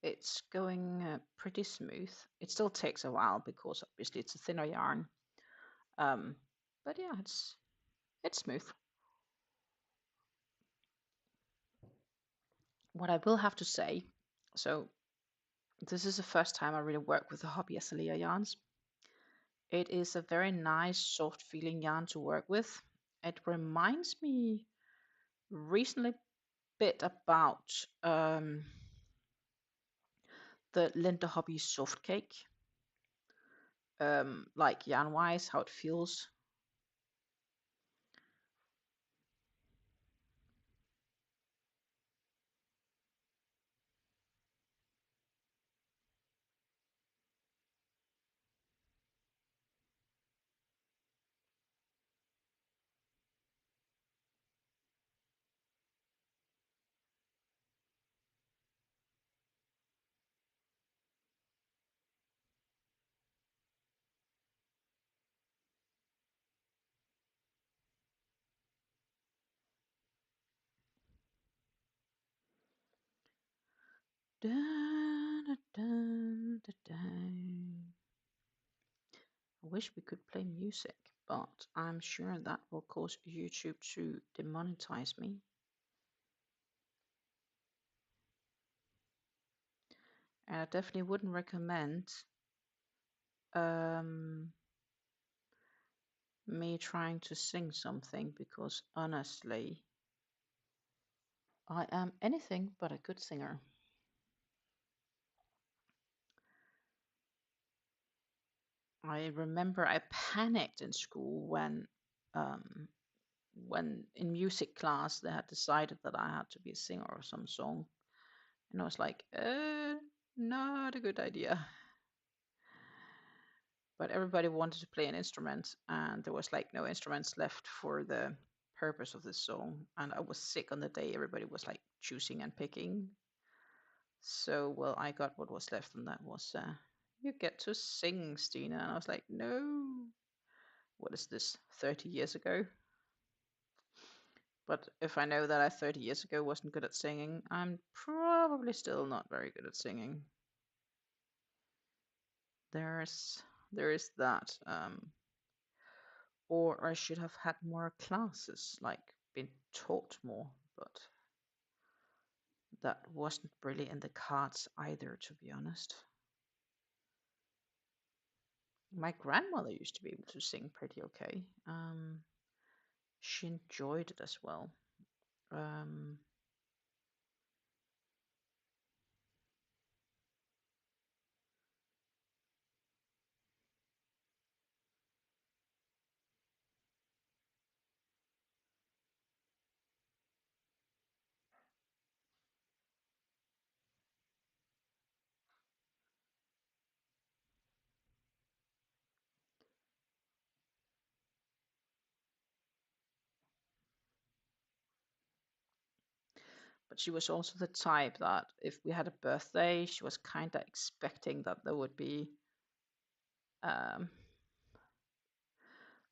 [SPEAKER 2] It's going pretty smooth. It still takes a while because obviously it's a thinner yarn. But yeah, it's smooth. What I will have to say, so this is the first time I really work with the Hobby Azalea yarns. It is a very nice, soft feeling yarn to work with. It reminds me reasonably bit about the Linda Hobby soft cake, like yarn wise, how it feels. Dun, dun, dun, dun, dun. I wish we could play music, but I'm sure that will cause YouTube to demonetize me. And I definitely wouldn't recommend me trying to sing something, because honestly, I am anything but a good singer. I remember I panicked in school when in music class they had decided that I had to be a singer of some song, and I was like, not a good idea. But everybody wanted to play an instrument, and there was like no instruments left for the purpose of this song. And I was sick on the day everybody was like choosing and picking. So, well, I got what was left, and that was you get to sing, Stina. And I was like, no, what is this, 30 years ago? But if I know that I 30 years ago wasn't good at singing, I'm probably still not very good at singing. There's there is that. Or I should have had more classes, like been taught more, but that wasn't really in the cards either, to be honest. My grandmother used to be able to sing pretty okay. She enjoyed it as well. Um, but she was also the type that if we had a birthday, she was kind of expecting that there would be, um,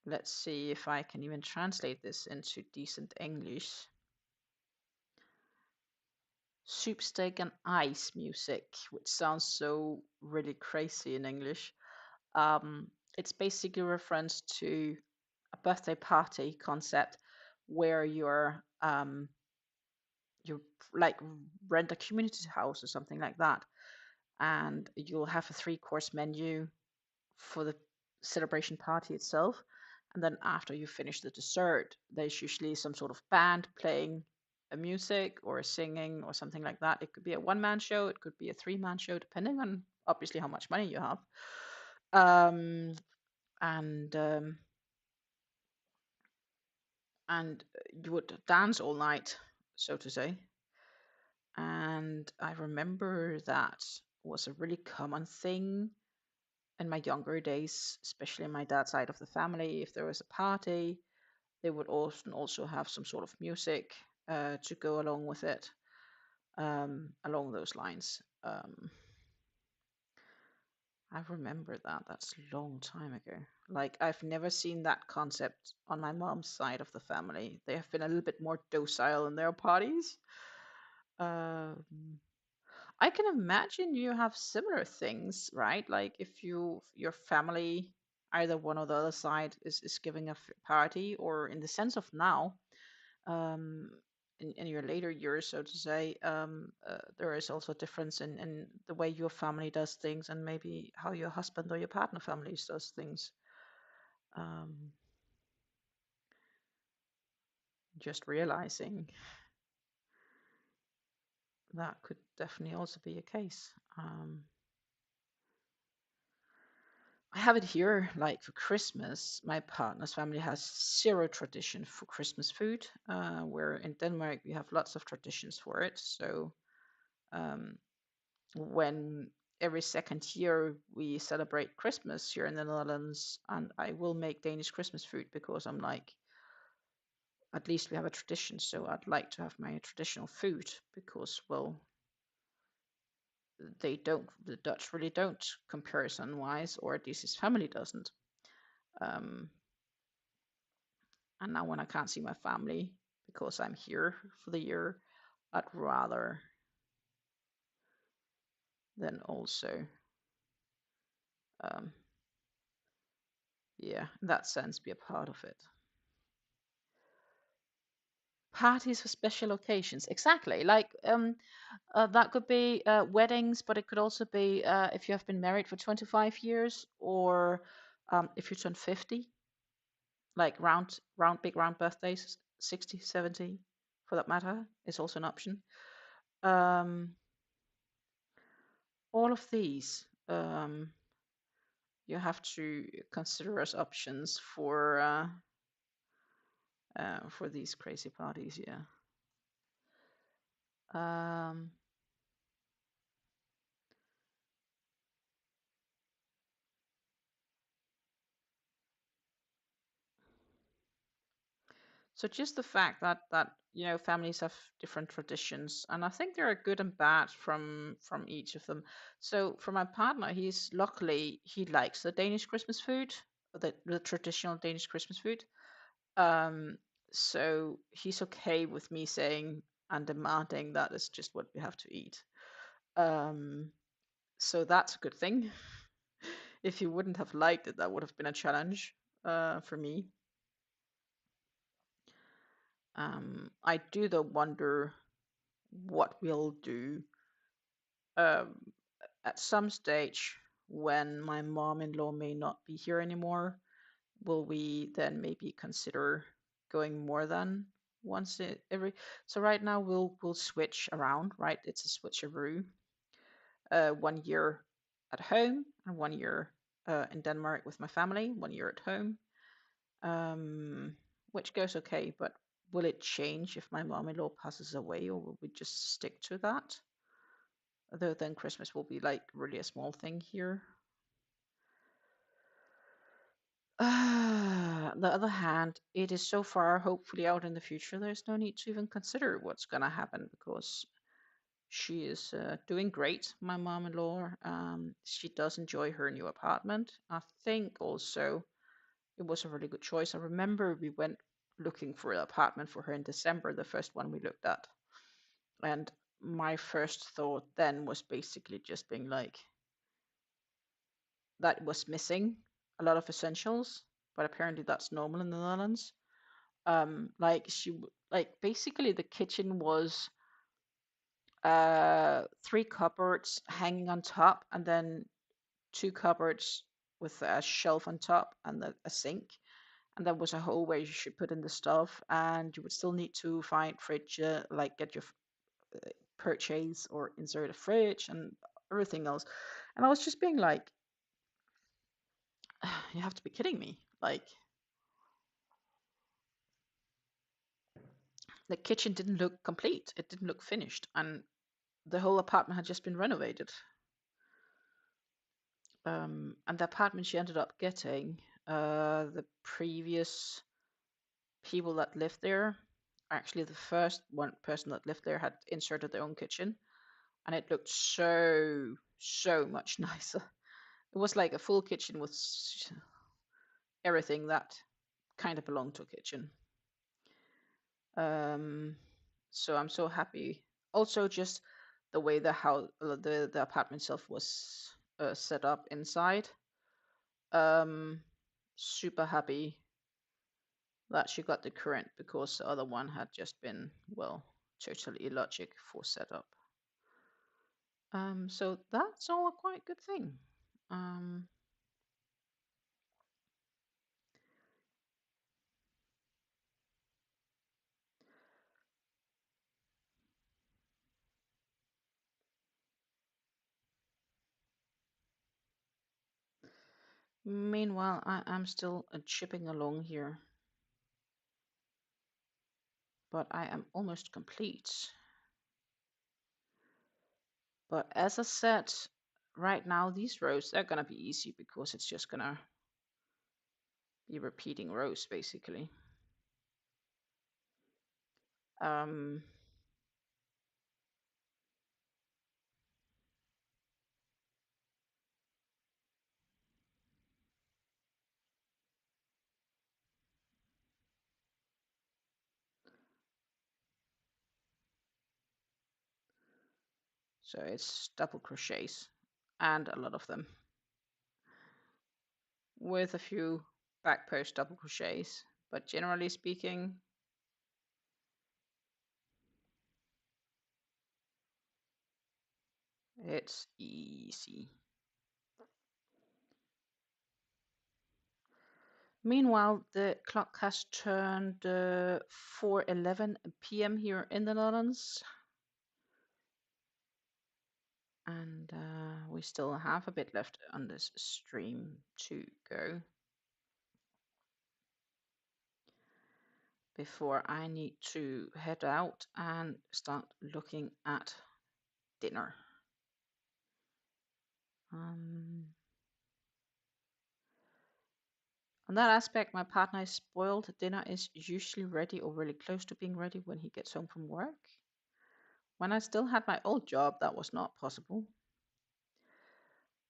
[SPEAKER 2] let's see if I can even translate this into decent English. Soup, steak, and ice music, which sounds so really crazy in English. It's basically a reference to a birthday party concept where you like rent a community house or something like that, and you'll have a three-course menu for the celebration party itself. And then after you finish the dessert, there's usually some sort of band playing a music or a singing or something like that. It could be a one-man show, it could be a three-man show, depending on obviously how much money you have. Um, and um, and you would dance all night, so to say. And I remember that was a really common thing in my younger days, especially in my dad's side of the family. If there was a party, they would also have some sort of music to go along with it, along those lines. I remember that. That's a long time ago. Like, I've never seen that concept on my mom's side of the family. They have been a little bit more docile in their parties. Um, I can imagine you have similar things, right? Like if your family, either one or the other side, is giving a party, or in the sense of now, um, in your later years, so to say, there is also a difference in the way your family does things and maybe how your husband or your partner families does things. Um, just realizing that could definitely also be a case. I have it here, like for Christmas. My partner's family has zero tradition for Christmas food, where in Denmark we have lots of traditions for it. So um, when every second year we celebrate Christmas here in the Netherlands, and I will make Danish Christmas food because I'm like, at least we have a tradition. So I'd like to have my traditional food because, well, the Dutch really don't comparison wise, or at least his family doesn't. Um, And now when I can't see my family because I'm here for the year, I'd rather than also, um, yeah, in that sense, be a part of it. Parties for special occasions, exactly. Like that could be weddings, but it could also be if you have been married for 25 years, or if you turn 50, like big round birthdays, 60, 70, for that matter, is also an option. Um, all of these. you have to consider as options for these crazy parties. Yeah. Um, so just the fact that families have different traditions, and I think there are good and bad from each of them. So for my partner, luckily he likes the Danish Christmas food, the traditional Danish Christmas food. Um, so he's okay with me saying and demanding that is just what we have to eat. Um, so that's a good thing. If he wouldn't have liked it, that would have been a challenge for me. I do though wonder what we'll do um, at some stage when my mom-in-law may not be here anymore. Will we then maybe consider going more than once every? So right now we'll switch around, right? It's a switcheroo. 1 year at home and 1 year in Denmark with my family. 1 year at home, which goes okay. But will it change if my mom-in-law passes away, or will we just stick to that? Although then Christmas will be like really a small thing here. On the other hand, it is so far hopefully out in the future, there's no need to even consider what's going to happen because she is doing great, my mom-in-law. She does enjoy her new apartment. I think also it was a really good choice. I remember we went looking for an apartment for her in December, the first one we looked at. And my first thought then was basically just being like, that was missing a lot of essentials, but apparently that's normal in the Netherlands. Like basically the kitchen was 3 cupboards hanging on top, and then 2 cupboards with a shelf on top and a sink. And there was a hole where you should put in the stuff, and you would still need to find fridge, like get your purchase or insert a fridge and everything else. And I was just being like, you have to be kidding me. Like, the kitchen didn't look complete, it didn't look finished, and the whole apartment had just been renovated. And the apartment she ended up getting, the previous people that lived there, actually the first one person that lived there had inserted their own kitchen, and it looked so much nicer. It was like a full kitchen with everything that kind of belonged to a kitchen. So I'm so happy. Also, just the way the apartment itself was set up inside. Um, Super happy that she got the current because the other one had just been, well, totally illogic for setup. So that's all a quite good thing. Um, Meanwhile, I'm still chipping along here, but I am almost complete. But as I said, right now these rows, they're gonna be easy because it's just gonna be repeating rows basically. Um, so it's double crochets and a lot of them with a few back post double crochets, but generally speaking, it's easy. Meanwhile, the clock has turned 4:11 p.m. here in the Netherlands, And we still have a bit left on this stream to go before I need to head out and start looking at dinner. On that aspect, my partner is spoiled. Dinner is usually ready or really close to being ready when he gets home from work. When I still had my old job, that was not possible.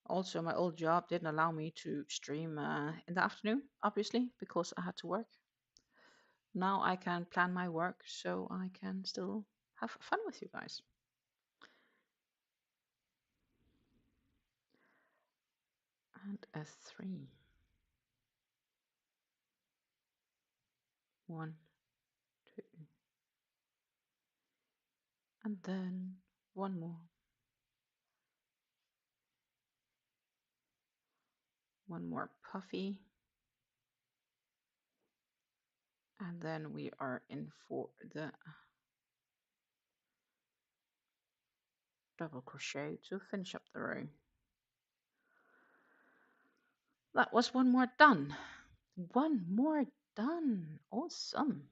[SPEAKER 2] Also, my old job didn't allow me to stream in the afternoon, obviously, because I had to work. Now I can plan my work so I can still have fun with you guys. And a 3. 1, 2, and then one more. One more puffy. And then we are in for the double crochet to finish up the row. That was one more done. One more done. Awesome.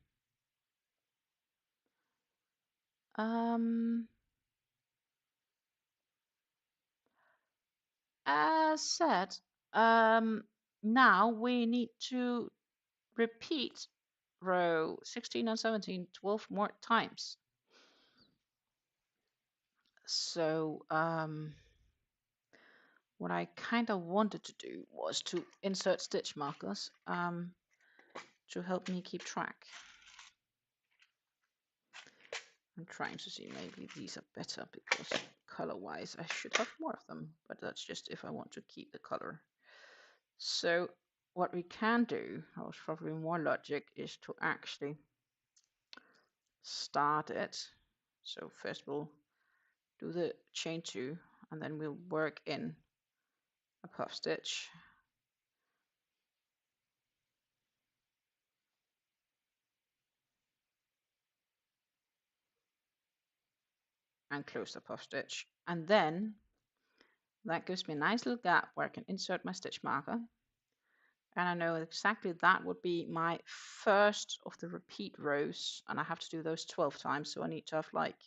[SPEAKER 2] As said, now we need to repeat row 16 and 17 12 more times. So what I kind of wanted to do was to insert stitch markers to help me keep track. I'm trying to see, maybe these are better because color-wise I should have more of them, but that's just if I want to keep the color. So what we can do, or probably more logic, is to actually start it. So first we'll do the chain 2 and then we'll work in a puff stitch, and close the puff stitch, and then that gives me a nice little gap where I can insert my stitch marker, and I know exactly that would be my first of the repeat rows, and I have to do those 12 times, so I need to have like,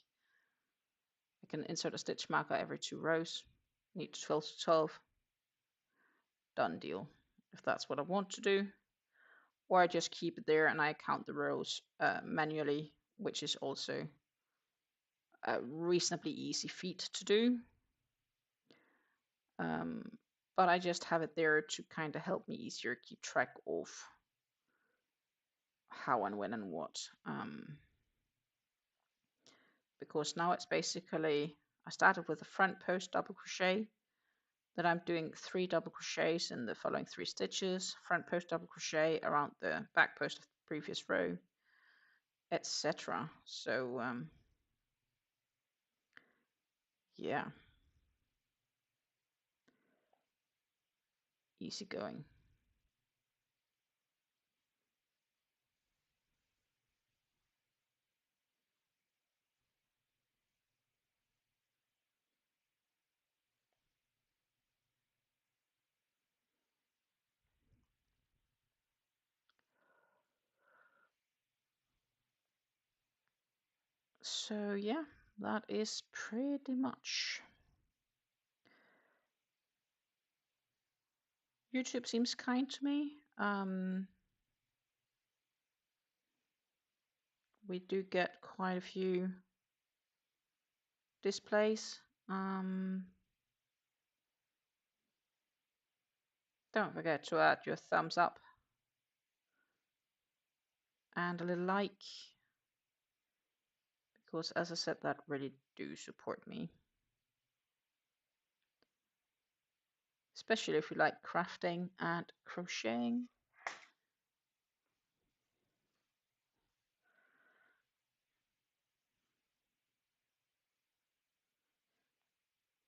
[SPEAKER 2] I can insert a stitch marker every 2 rows, need 12 to 12, done deal, if that's what I want to do. Or I just keep it there and I count the rows manually, which is also a reasonably easy feat to do. But I just have it there to kind of help me easier keep track of how and when and what. Because now it's basically, I started with a front post double crochet, then I'm doing 3 double crochets in the following 3 stitches, front post double crochet around the back post of the previous row, etc. So yeah, easy going. So yeah, that is pretty much. YouTube seems kind to me. We do get quite a few displays. Don't forget to add your thumbs up and a little like, because as I said, that really do support me. Especially if you like crafting and crocheting.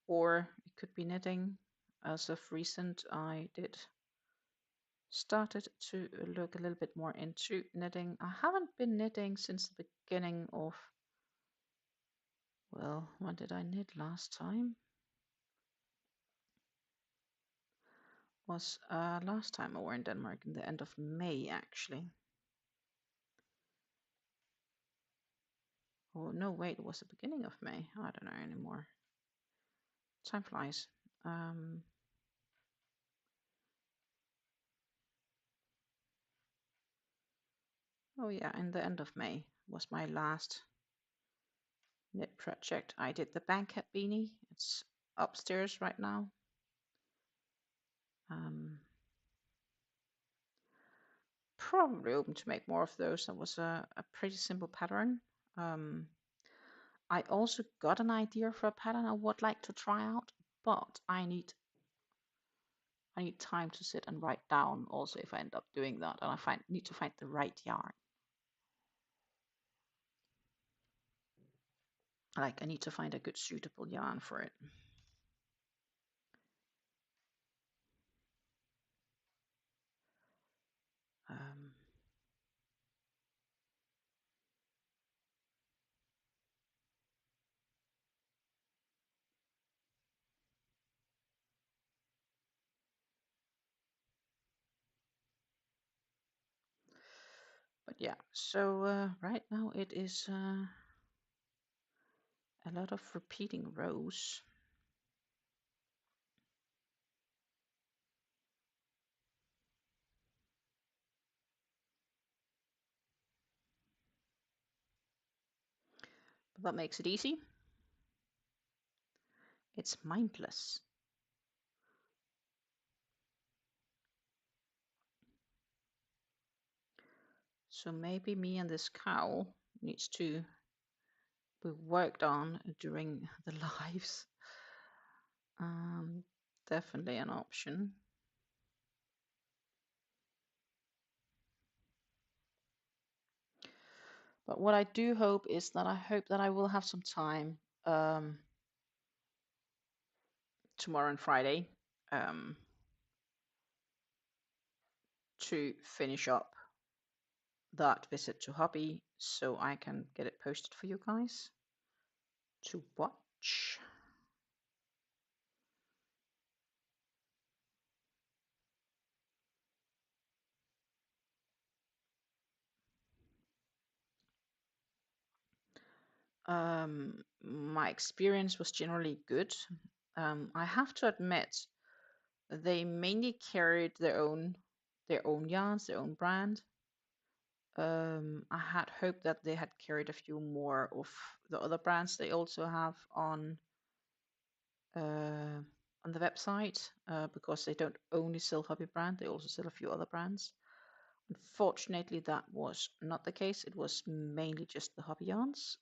[SPEAKER 2] Or it could be knitting. As of recent, I did started to look a little bit more into knitting. I haven't been knitting since the beginning of, well, when did I knit last time? was last time I were in Denmark in the end of May, actually. Oh, no, wait, it was the beginning of May. I don't know anymore. Time flies. Oh yeah, in the end of May was my last knit project. I did the banquet beanie. It's upstairs right now. Probably open to make more of those. That was a pretty simple pattern. I also got an idea for a pattern I would like to try out, but I need time to sit and write down also if I end up doing that, and I need to find the right yarn. Like I need to find a good suitable yarn for it. But yeah, so right now it is a lot of repeating rows. But that makes it easy. It's mindless. So maybe me and this cowl needs to be worked on during the lives. Definitely an option. But what I do hope is that I will have some time tomorrow and Friday to finish up that visit to hobby so I can get it posted for you guys to watch. My experience was generally good. I have to admit, they mainly carried their own yarns, their own brand. I had hoped that they had carried a few more of the other brands they also have on the website because they don't only sell hobby brand, they also sell a few other brands. Unfortunately, that was not the case. It was mainly just the hobby yarns.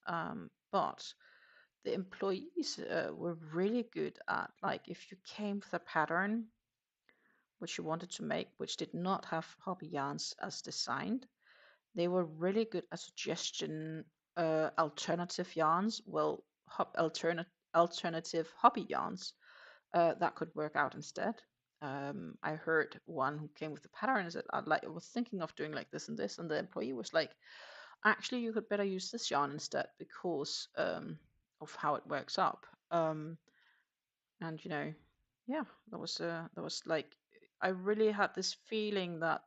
[SPEAKER 2] But the employees were really good at, like, if you came with a pattern which you wanted to make, which did not have hobby yarns as designed, they were really good at suggestion alternative yarns. Well, alternative hobby yarns that could work out instead. I heard one who came with the pattern and said, I was thinking of doing like this and this, and the employee was like, actually, you could better use this yarn instead because of how it works up. And yeah, that was like, I really had this feeling that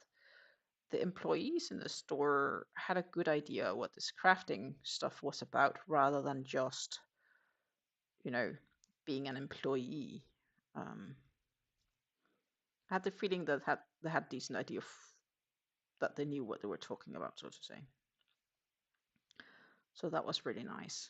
[SPEAKER 2] the employees in the store had a good idea what this crafting stuff was about rather than just being an employee. I had the feeling that they had decent idea that they knew what they were talking about, so to say. So that was really nice.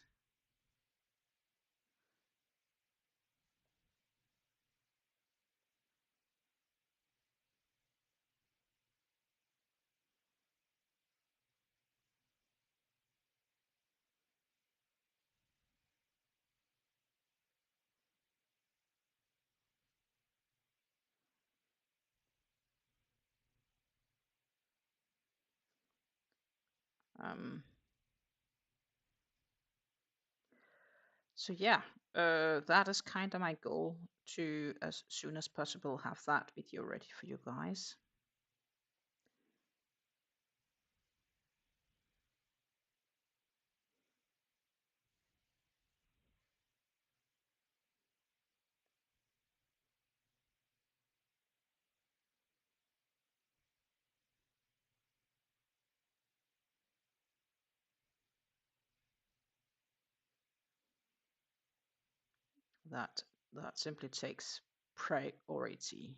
[SPEAKER 2] So yeah, that is kind of my goal, to as soon as possible have that video ready for you guys. that simply takes priority.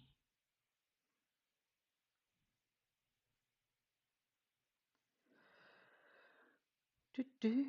[SPEAKER 2] Doo-doo.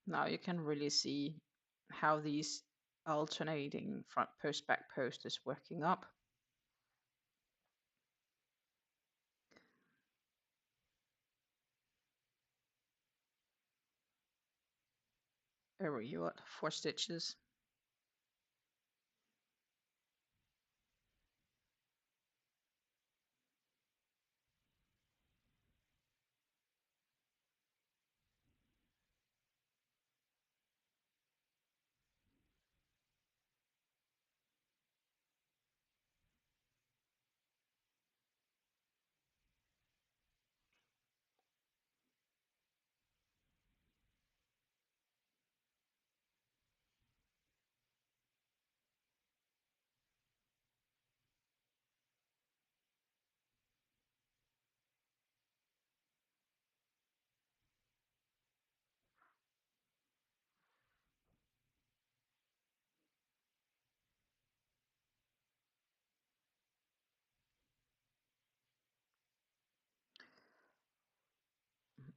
[SPEAKER 2] Now you can really see how these alternating front post, back post is working up. There you are, 4 stitches.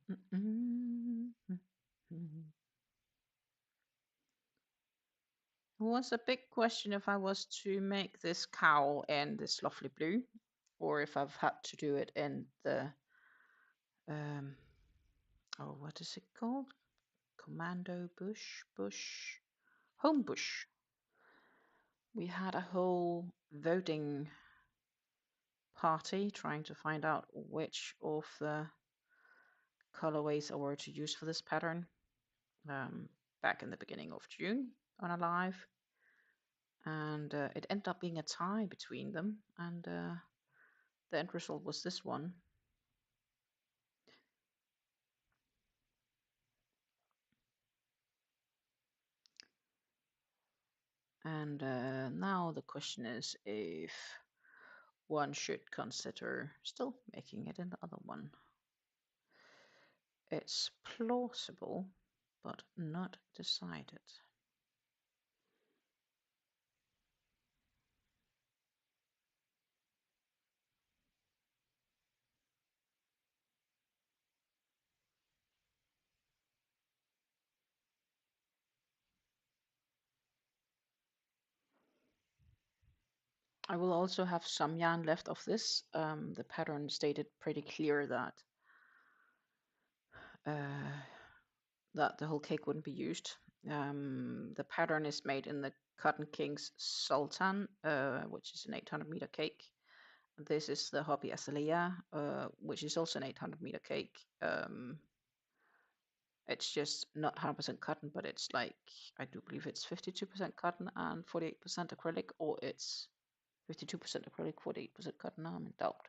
[SPEAKER 2] It was a big question if I was to make this cowl in this lovely blue, or if I've had to do it in the oh, what is it called? Commando bush, home bush. We had a whole voting party trying to find out which of the colorways I were to use for this pattern back in the beginning of June on a live, and it ended up being a tie between them, and the end result was this one. And now the question is if one should consider still making it in the other one. It's plausible, but not decided. I will also have some yarn left of this. The pattern stated pretty clear that that the whole cake wouldn't be used. The pattern is made in the Cotton Kings Sultan, which is an 800 meter cake. This is the Hobby Azalea, which is also an 800 meter cake. It's just not 100% cotton, but it's like, I do believe it's 52% cotton and 48% acrylic, or it's 52% acrylic, 48% cotton. Now I'm in doubt.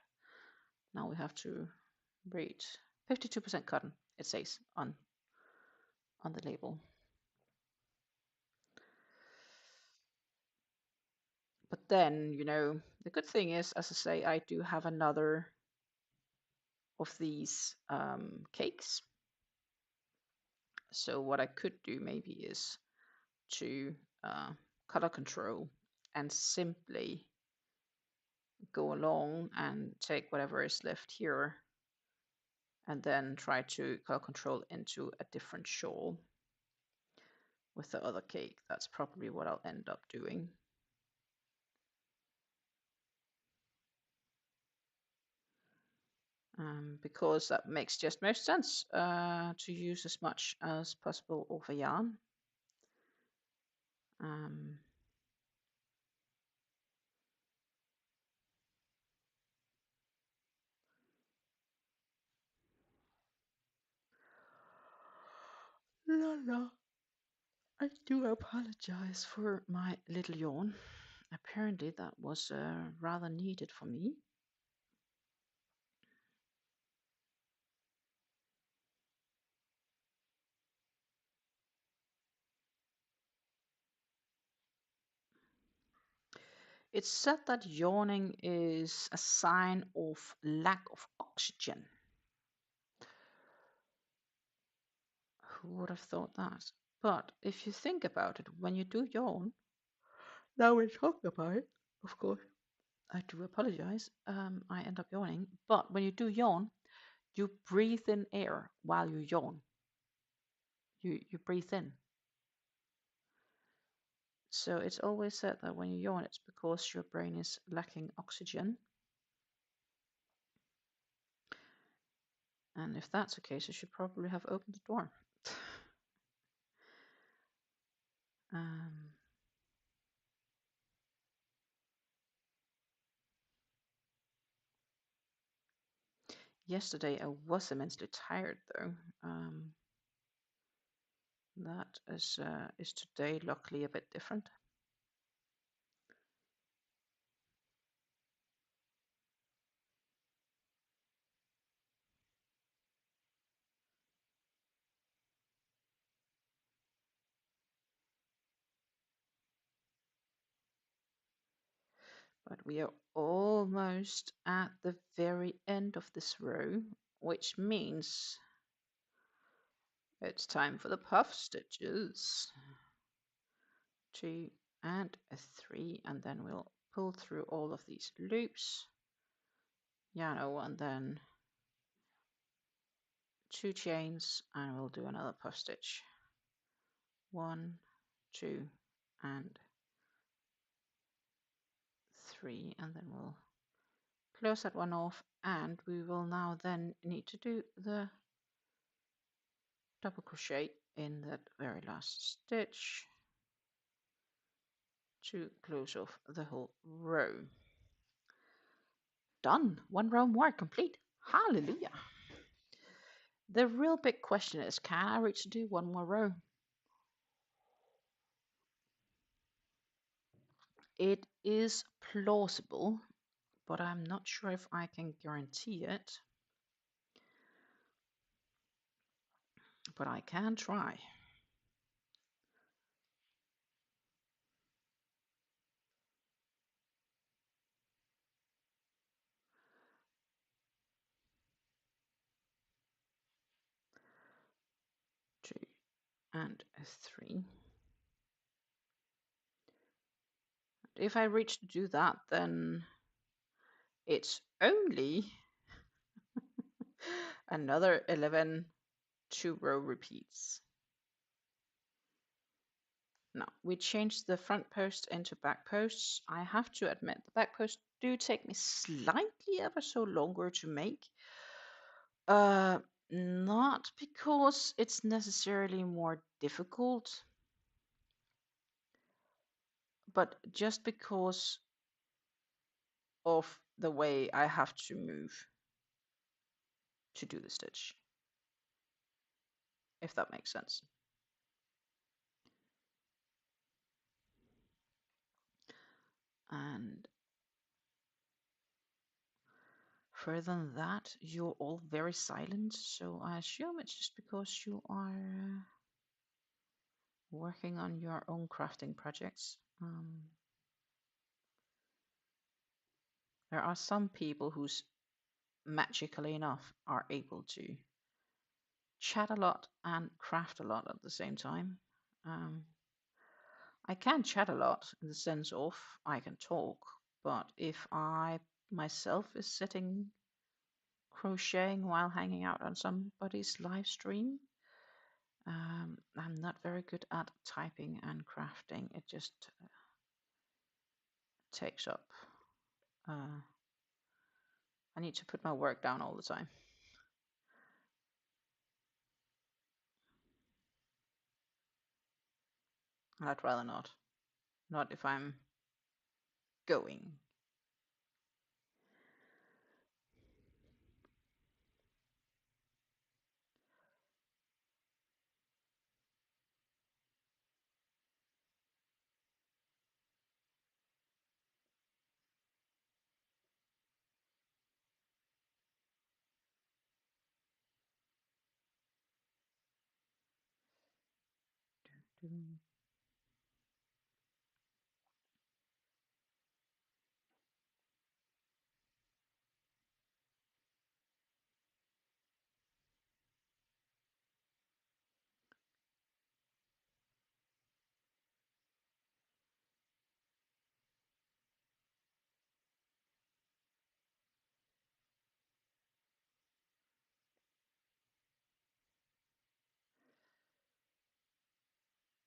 [SPEAKER 2] Now we have to read 52% cotton, it says on the label. But then, you know, the good thing is, as I say, I do have another of these cakes. So what I could do maybe is to color control and simply go along and take whatever is left here and then try to color control into a different shawl with the other cake. That's probably what I'll end up doing. Because that makes just most sense to use as much as possible of a yarn. La la. I do apologize for my little yawn. Apparently, that was rather needed for me. It's said that yawning is a sign of lack of oxygen. Who would have thought that? But if you think about it, when you do yawn, now we're talking about it, of course, I do apologize. I end up yawning. But when you do yawn, you breathe in air while you yawn. You breathe in. So it's always said that when you yawn, it's because your brain is lacking oxygen. And if that's the case, you should probably have opened the door. um, Yesterday I was immensely tired though. That is today luckily a bit different. But we are almost at the very end of this row, which means it's time for the puff stitches. 2 and a 3, and then we'll pull through all of these loops, and then 2 chains, and we'll do another puff stitch. 1, 2, and 3, and then we'll close that one off, and we will now then need to do the double crochet in that very last stitch to close off the whole row. Done. One row more complete. Hallelujah. The real big question is, can I reach to do one more row? It is plausible, but I'm not sure if I can guarantee it. But I can try. Two and a 3. If I reach to do that, then it's only another 11 2-row repeats. Now, we changed the front post into back posts. I have to admit, the back posts do take me slightly ever so longer to make. Not because it's necessarily more difficult, but just because of the way I have to move to do the stitch, if that makes sense. And further than that, you're all very silent, so I assume it's just because you are working on your own crafting projects. There are some people who's magically enough are able to chat a lot and craft a lot at the same time. I can chat a lot in the sense of I can talk, but if I myself is sitting crocheting while hanging out on somebody's live stream, I'm not very good at typing and crafting. It just takes up. I need to put my work down all the time. I'd rather not. Not if I'm going.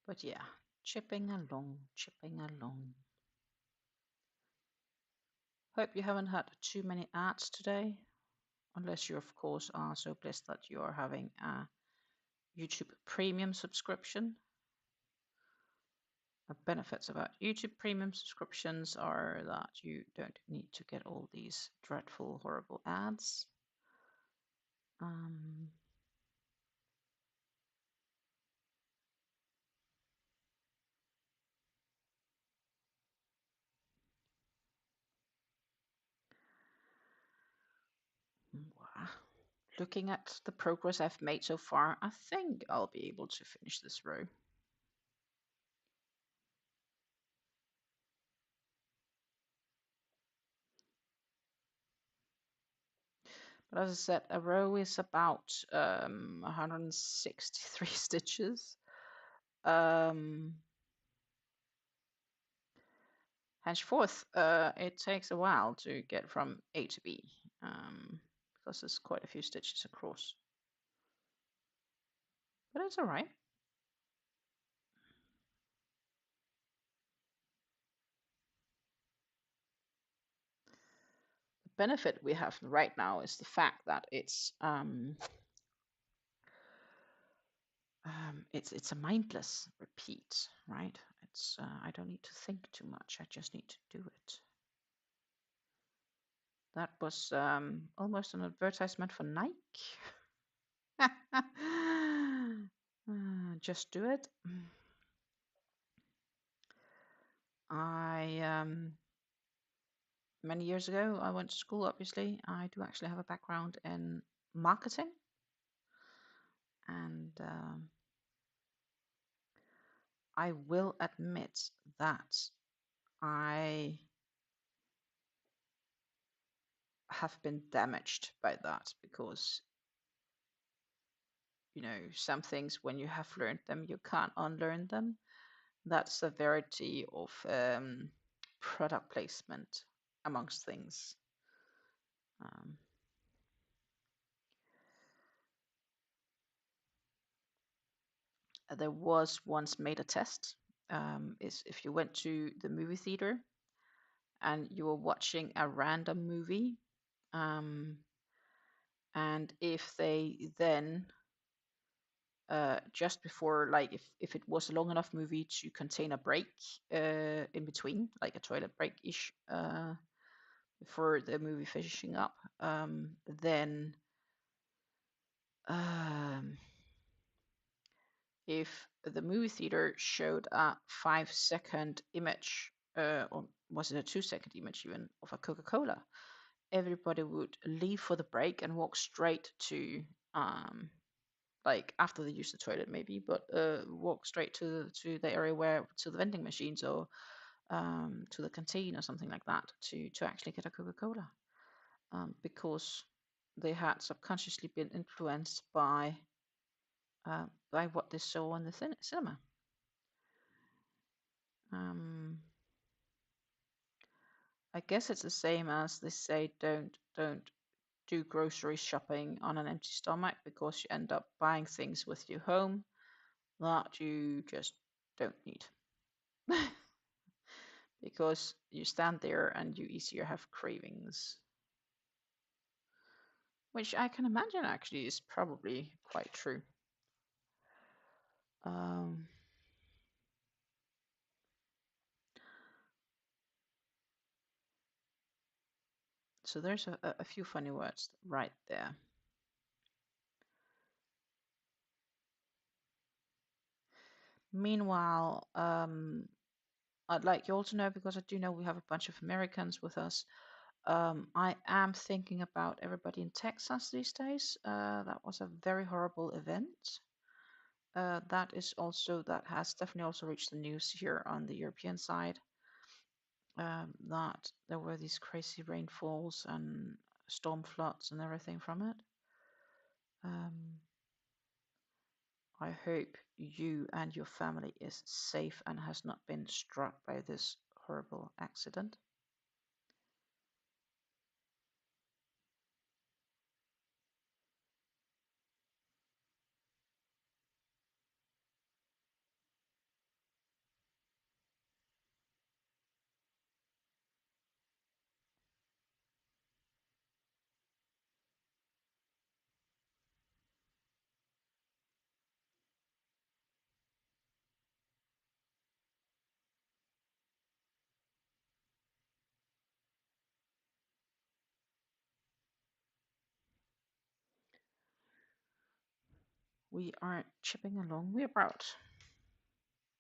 [SPEAKER 2] But yeah, chipping along, chipping along. Hope you haven't had too many ads today, unless you, of course, are so blessed that you are having a YouTube Premium subscription. The benefits about YouTube Premium subscriptions are that you don't need to get all these dreadful, horrible ads. Looking at the progress I've made so far, I think I'll be able to finish this row. But as I said, a row is about 163 stitches. Henceforth, it takes a while to get from A to B, because there's quite a few stitches across. But it's all right. The benefit we have right now is the fact that it's a mindless repeat, right? It's I don't need to think too much. I just need to do it. That was almost an advertisement for Nike. Just do it. I many years ago I went to school. Obviously, I do actually have a background in marketing, and I will admit that I have been damaged by that, because you know, some things when you have learned them you can't unlearn them. That severity of product placement amongst things. There was once made a test, is if you went to the movie theater and you were watching a random movie, and if they then just before, like if it was a long enough movie to contain a break in between, like a toilet break ish, before the movie finishing up, then if the movie theater showed a 5-second image, or was it a 2-second image even, of a Coca-Cola, everybody would leave for the break and walk straight to like after they use the toilet maybe, but walk straight to the area where, to the vending machines, or to the canteen or something like that, to actually get a Coca-Cola, because they had subconsciously been influenced by what they saw in the cinema. I guess it's the same as they say, don't do grocery shopping on an empty stomach, because you end up buying things with you home that you just don't need. Because you stand there and you easier have cravings. Which I can imagine actually is probably quite true. So there's a few funny words right there. Meanwhile, I'd like you all to know, because I do know we have a bunch of Americans with us, I am thinking about everybody in Texas these days. That was a very horrible event. that has definitely also reached the news here on the European side, that there were these crazy rainfalls and storm floods and everything from it. I hope you and your family is safe and has not been struck by this horrible accident. We are chipping along. We're about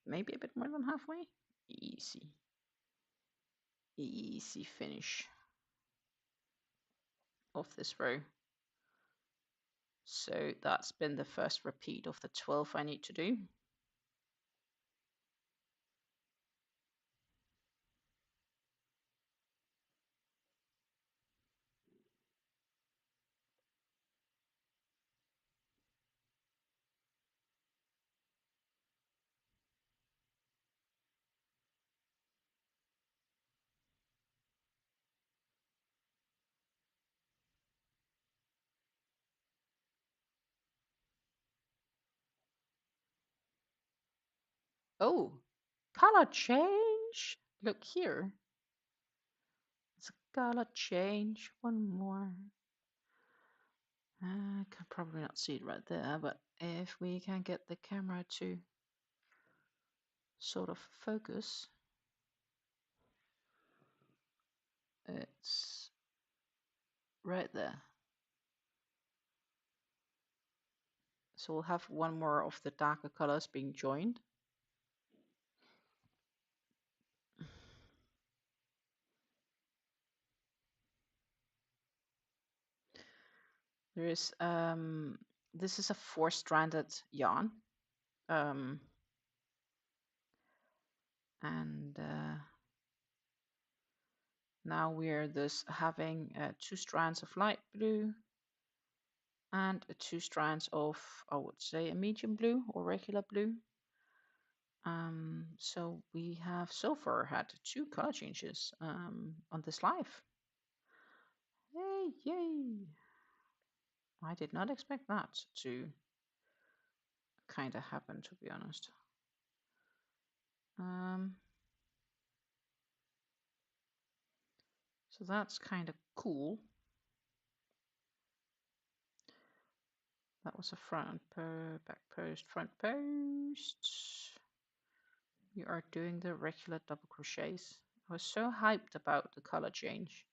[SPEAKER 2] maybe a bit more than halfway. Easy. Easy finish of this row. So that's been the first repeat of the 12 I need to do. Oh, color change. Look here. It's a color change. One more. I can probably not see it right there, but if we can get the camera to sort of focus, it's right there. So we'll have one more of the darker colors being joined. There is this is a 4-stranded yarn, and now we're thus having 2 strands of light blue and 2 strands of, I would say, a medium blue or regular blue. So we have so far had 2 color changes on this live. Yay, yay! I did not expect that to kind of happen, to be honest. So that's kind of cool. That was a front back post, front post. We are doing the regular double crochets. I was so hyped about the color change.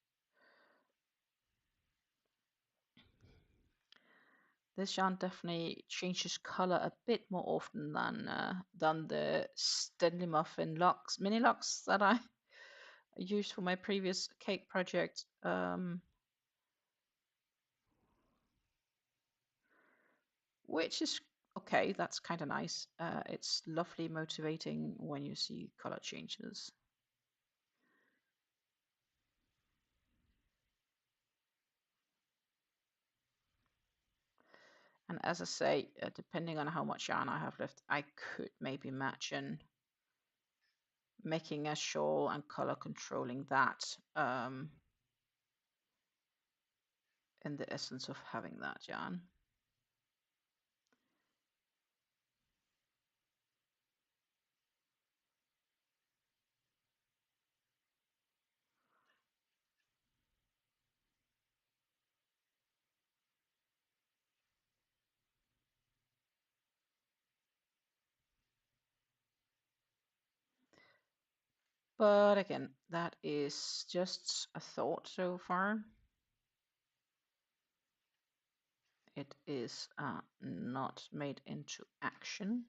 [SPEAKER 2] This yarn definitely changes color a bit more often than the Stanley Muffin locks, mini locks that I used for my previous cake project. Which is okay. That's kind of nice. It's lovely, motivating when you see color changes. And as I say, depending on how much yarn I have left, I could maybe imagine making a shawl and color controlling that in the essence of having that yarn. But again, that is just a thought so far. It is not made into action.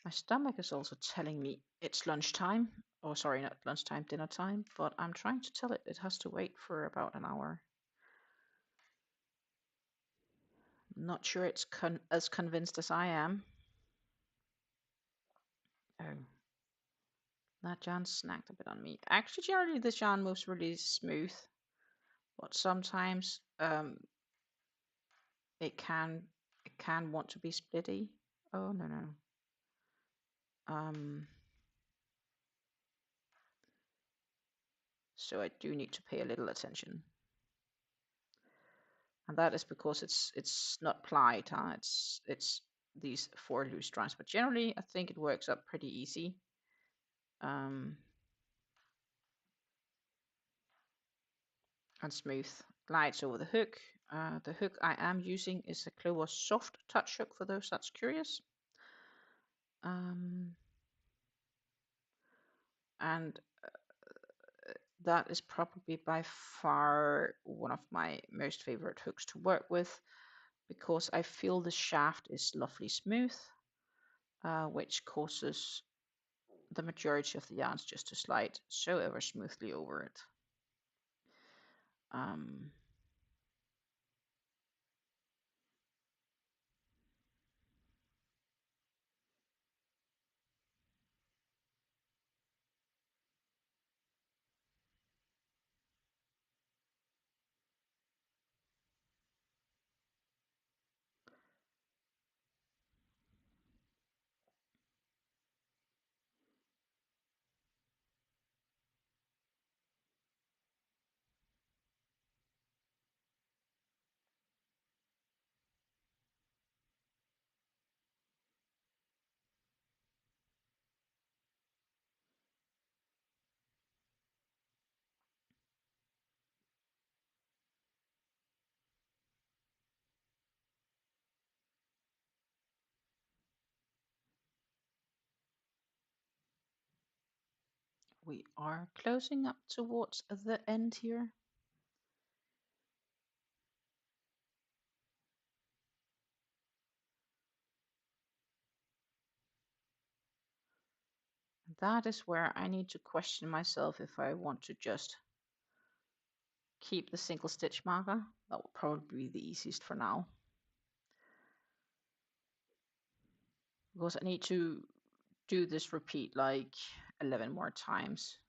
[SPEAKER 2] My stomach is also telling me it's lunchtime. Oh, sorry, not lunchtime, dinner time, but I'm trying to tell it it has to wait for about an hour. Not sure it's as convinced as I am. Oh, that yarn snagged a bit on me. Actually, generally this yarn moves really smooth, but sometimes it can want to be splitty. Oh no. So I do need to pay a little attention, and that is because it's not plied, huh? It's these 4 loose strands, but generally I think it works up pretty easy. And smooth. Glides over the hook. The hook I am using is a Clover soft touch hook for those that's curious. And that is probably by far one of my most favorite hooks to work with, because I feel the shaft is lovely smooth, which causes the majority of the yarns just to slide so ever smoothly over it. We are closing up towards the end here. That is where I need to question myself if I want to just keep the single stitch marker. That will probably be the easiest for now, because I need to do this repeat like 11 more times.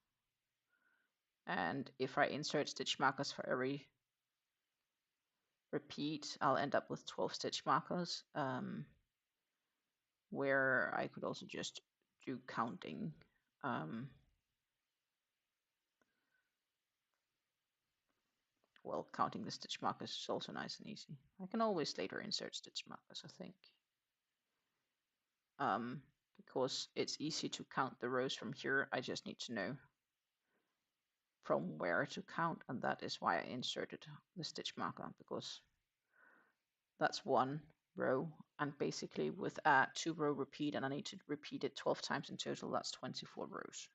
[SPEAKER 2] And if I insert stitch markers for every repeat, I'll end up with 12 stitch markers, where I could also just do counting. Well, counting the stitch markers is also nice and easy. I can always later insert stitch markers, I think. Because it's easy to count the rows from here. I just need to know from where to count, and that is why I inserted the stitch marker, because that's 1 row, and basically with a 2-row repeat, and I need to repeat it 12 times in total, that's 24 rows.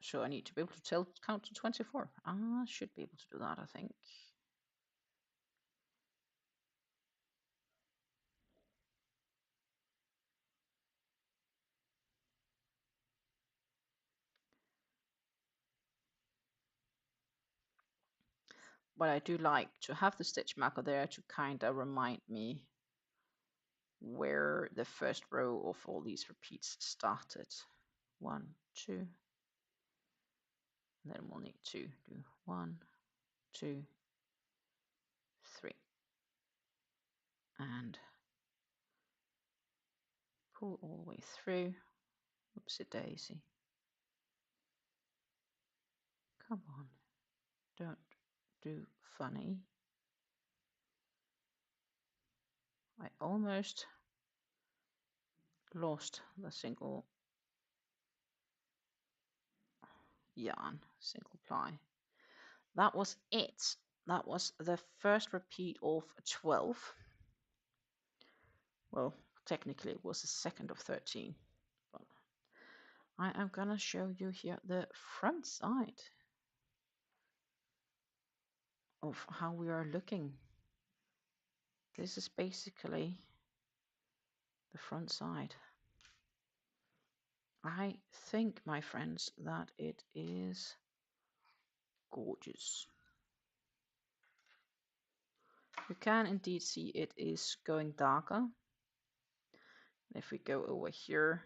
[SPEAKER 2] So I need to be able to count to 24. I should be able to do that, I think. But I do like to have the stitch marker there to kind of remind me where the first row of all these repeats started. 1, 2, and then we'll need to do 1, 2, 3, and pull all the way through. Oopsie daisy. Come on, don't do funny. I almost lost the single yarn, single ply. That was it. That was the first repeat of 12. Well, technically it was the second of 13, but I am gonna show you here the front side of how we are looking. This is basically the front side. I think, my friends, that it is gorgeous. You can indeed see it is going darker. If we go over here,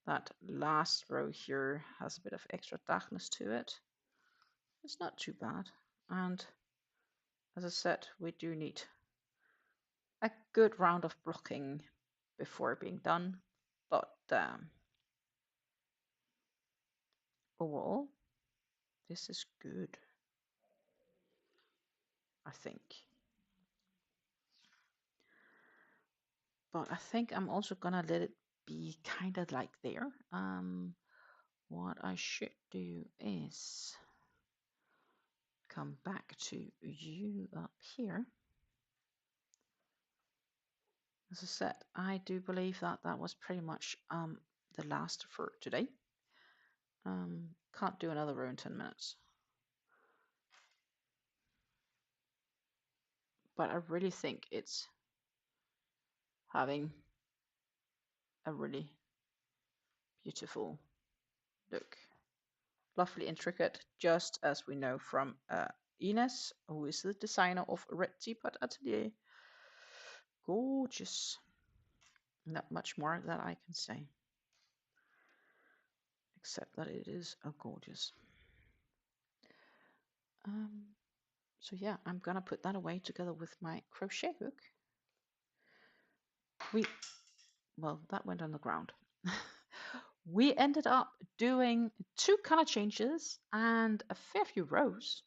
[SPEAKER 2] that last row here has a bit of extra darkness to it. It's not too bad. And as I said, we do need a good round of blocking before being done. But overall, this is good, I think. But I think I'm also gonna let it be kind of like there. What I should do is come back to you up here. As I said, I do believe that that was pretty much the last for today. Can't do another row in 10 minutes. But I really think it's having a really beautiful look. Lovely intricate, just as we know from Ines, who is the designer of Red Teapot Atelier. Gorgeous. Not much more that I can say, except that it is a gorgeous. So yeah, I'm gonna put that away together with my crochet hook. Well, that went on the ground. We ended up doing 2 color changes and a fair few rows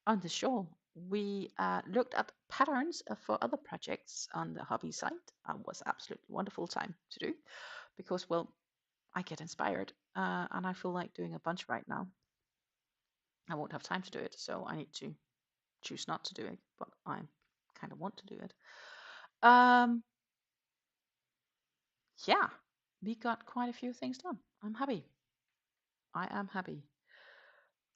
[SPEAKER 2] on the shawl. We looked at patterns for other projects on the hobby site. It was absolutely wonderful time to do because, well, I get inspired and I feel like doing a bunch right now. I won't have time to do it, so I need to choose not to do it, but I kind of want to do it. Yeah, we got quite a few things done. I'm happy. I am happy.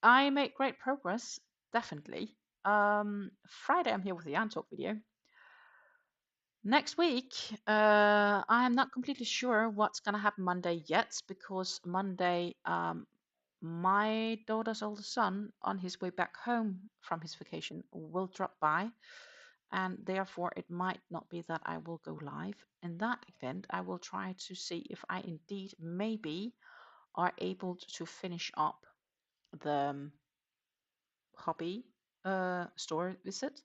[SPEAKER 2] I made great progress, definitely. Friday, I'm here with the yarn talk video. Next week, I am not completely sure what's going to happen Monday yet, because Monday, my daughter's older son, on his way back home from his vacation, will drop by, and therefore it might not be that I will go live. In that event, I will try to see if I indeed maybe are able to finish up the hobby store visit.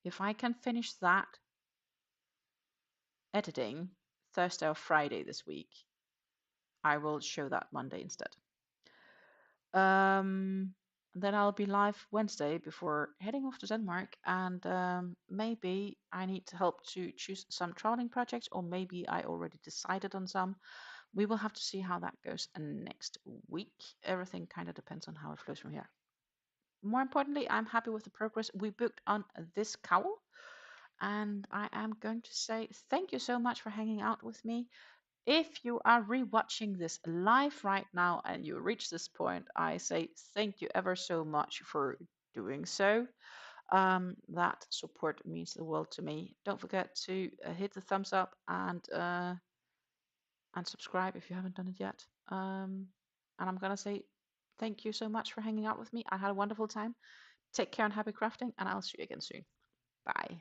[SPEAKER 2] If I can finish that editing Thursday or Friday this week, I will show that Monday instead. Then I'll be live Wednesday before heading off to Denmark, and maybe I need help to choose some traveling projects, or maybe I already decided on some. We will have to see how that goes next week. Everything kind of depends on how it flows from here. More importantly, I'm happy with the progress we booked on this cowl. And I am going to say thank you so much for hanging out with me. If you are rewatching this live right now and you reach this point, I say thank you ever so much for doing so. That support means the world to me. Don't forget to hit the thumbs up and subscribe if you haven't done it yet. And I'm gonna say thank you so much for hanging out with me. I had a wonderful time. Take care and happy crafting, and I'll see you again soon. Bye.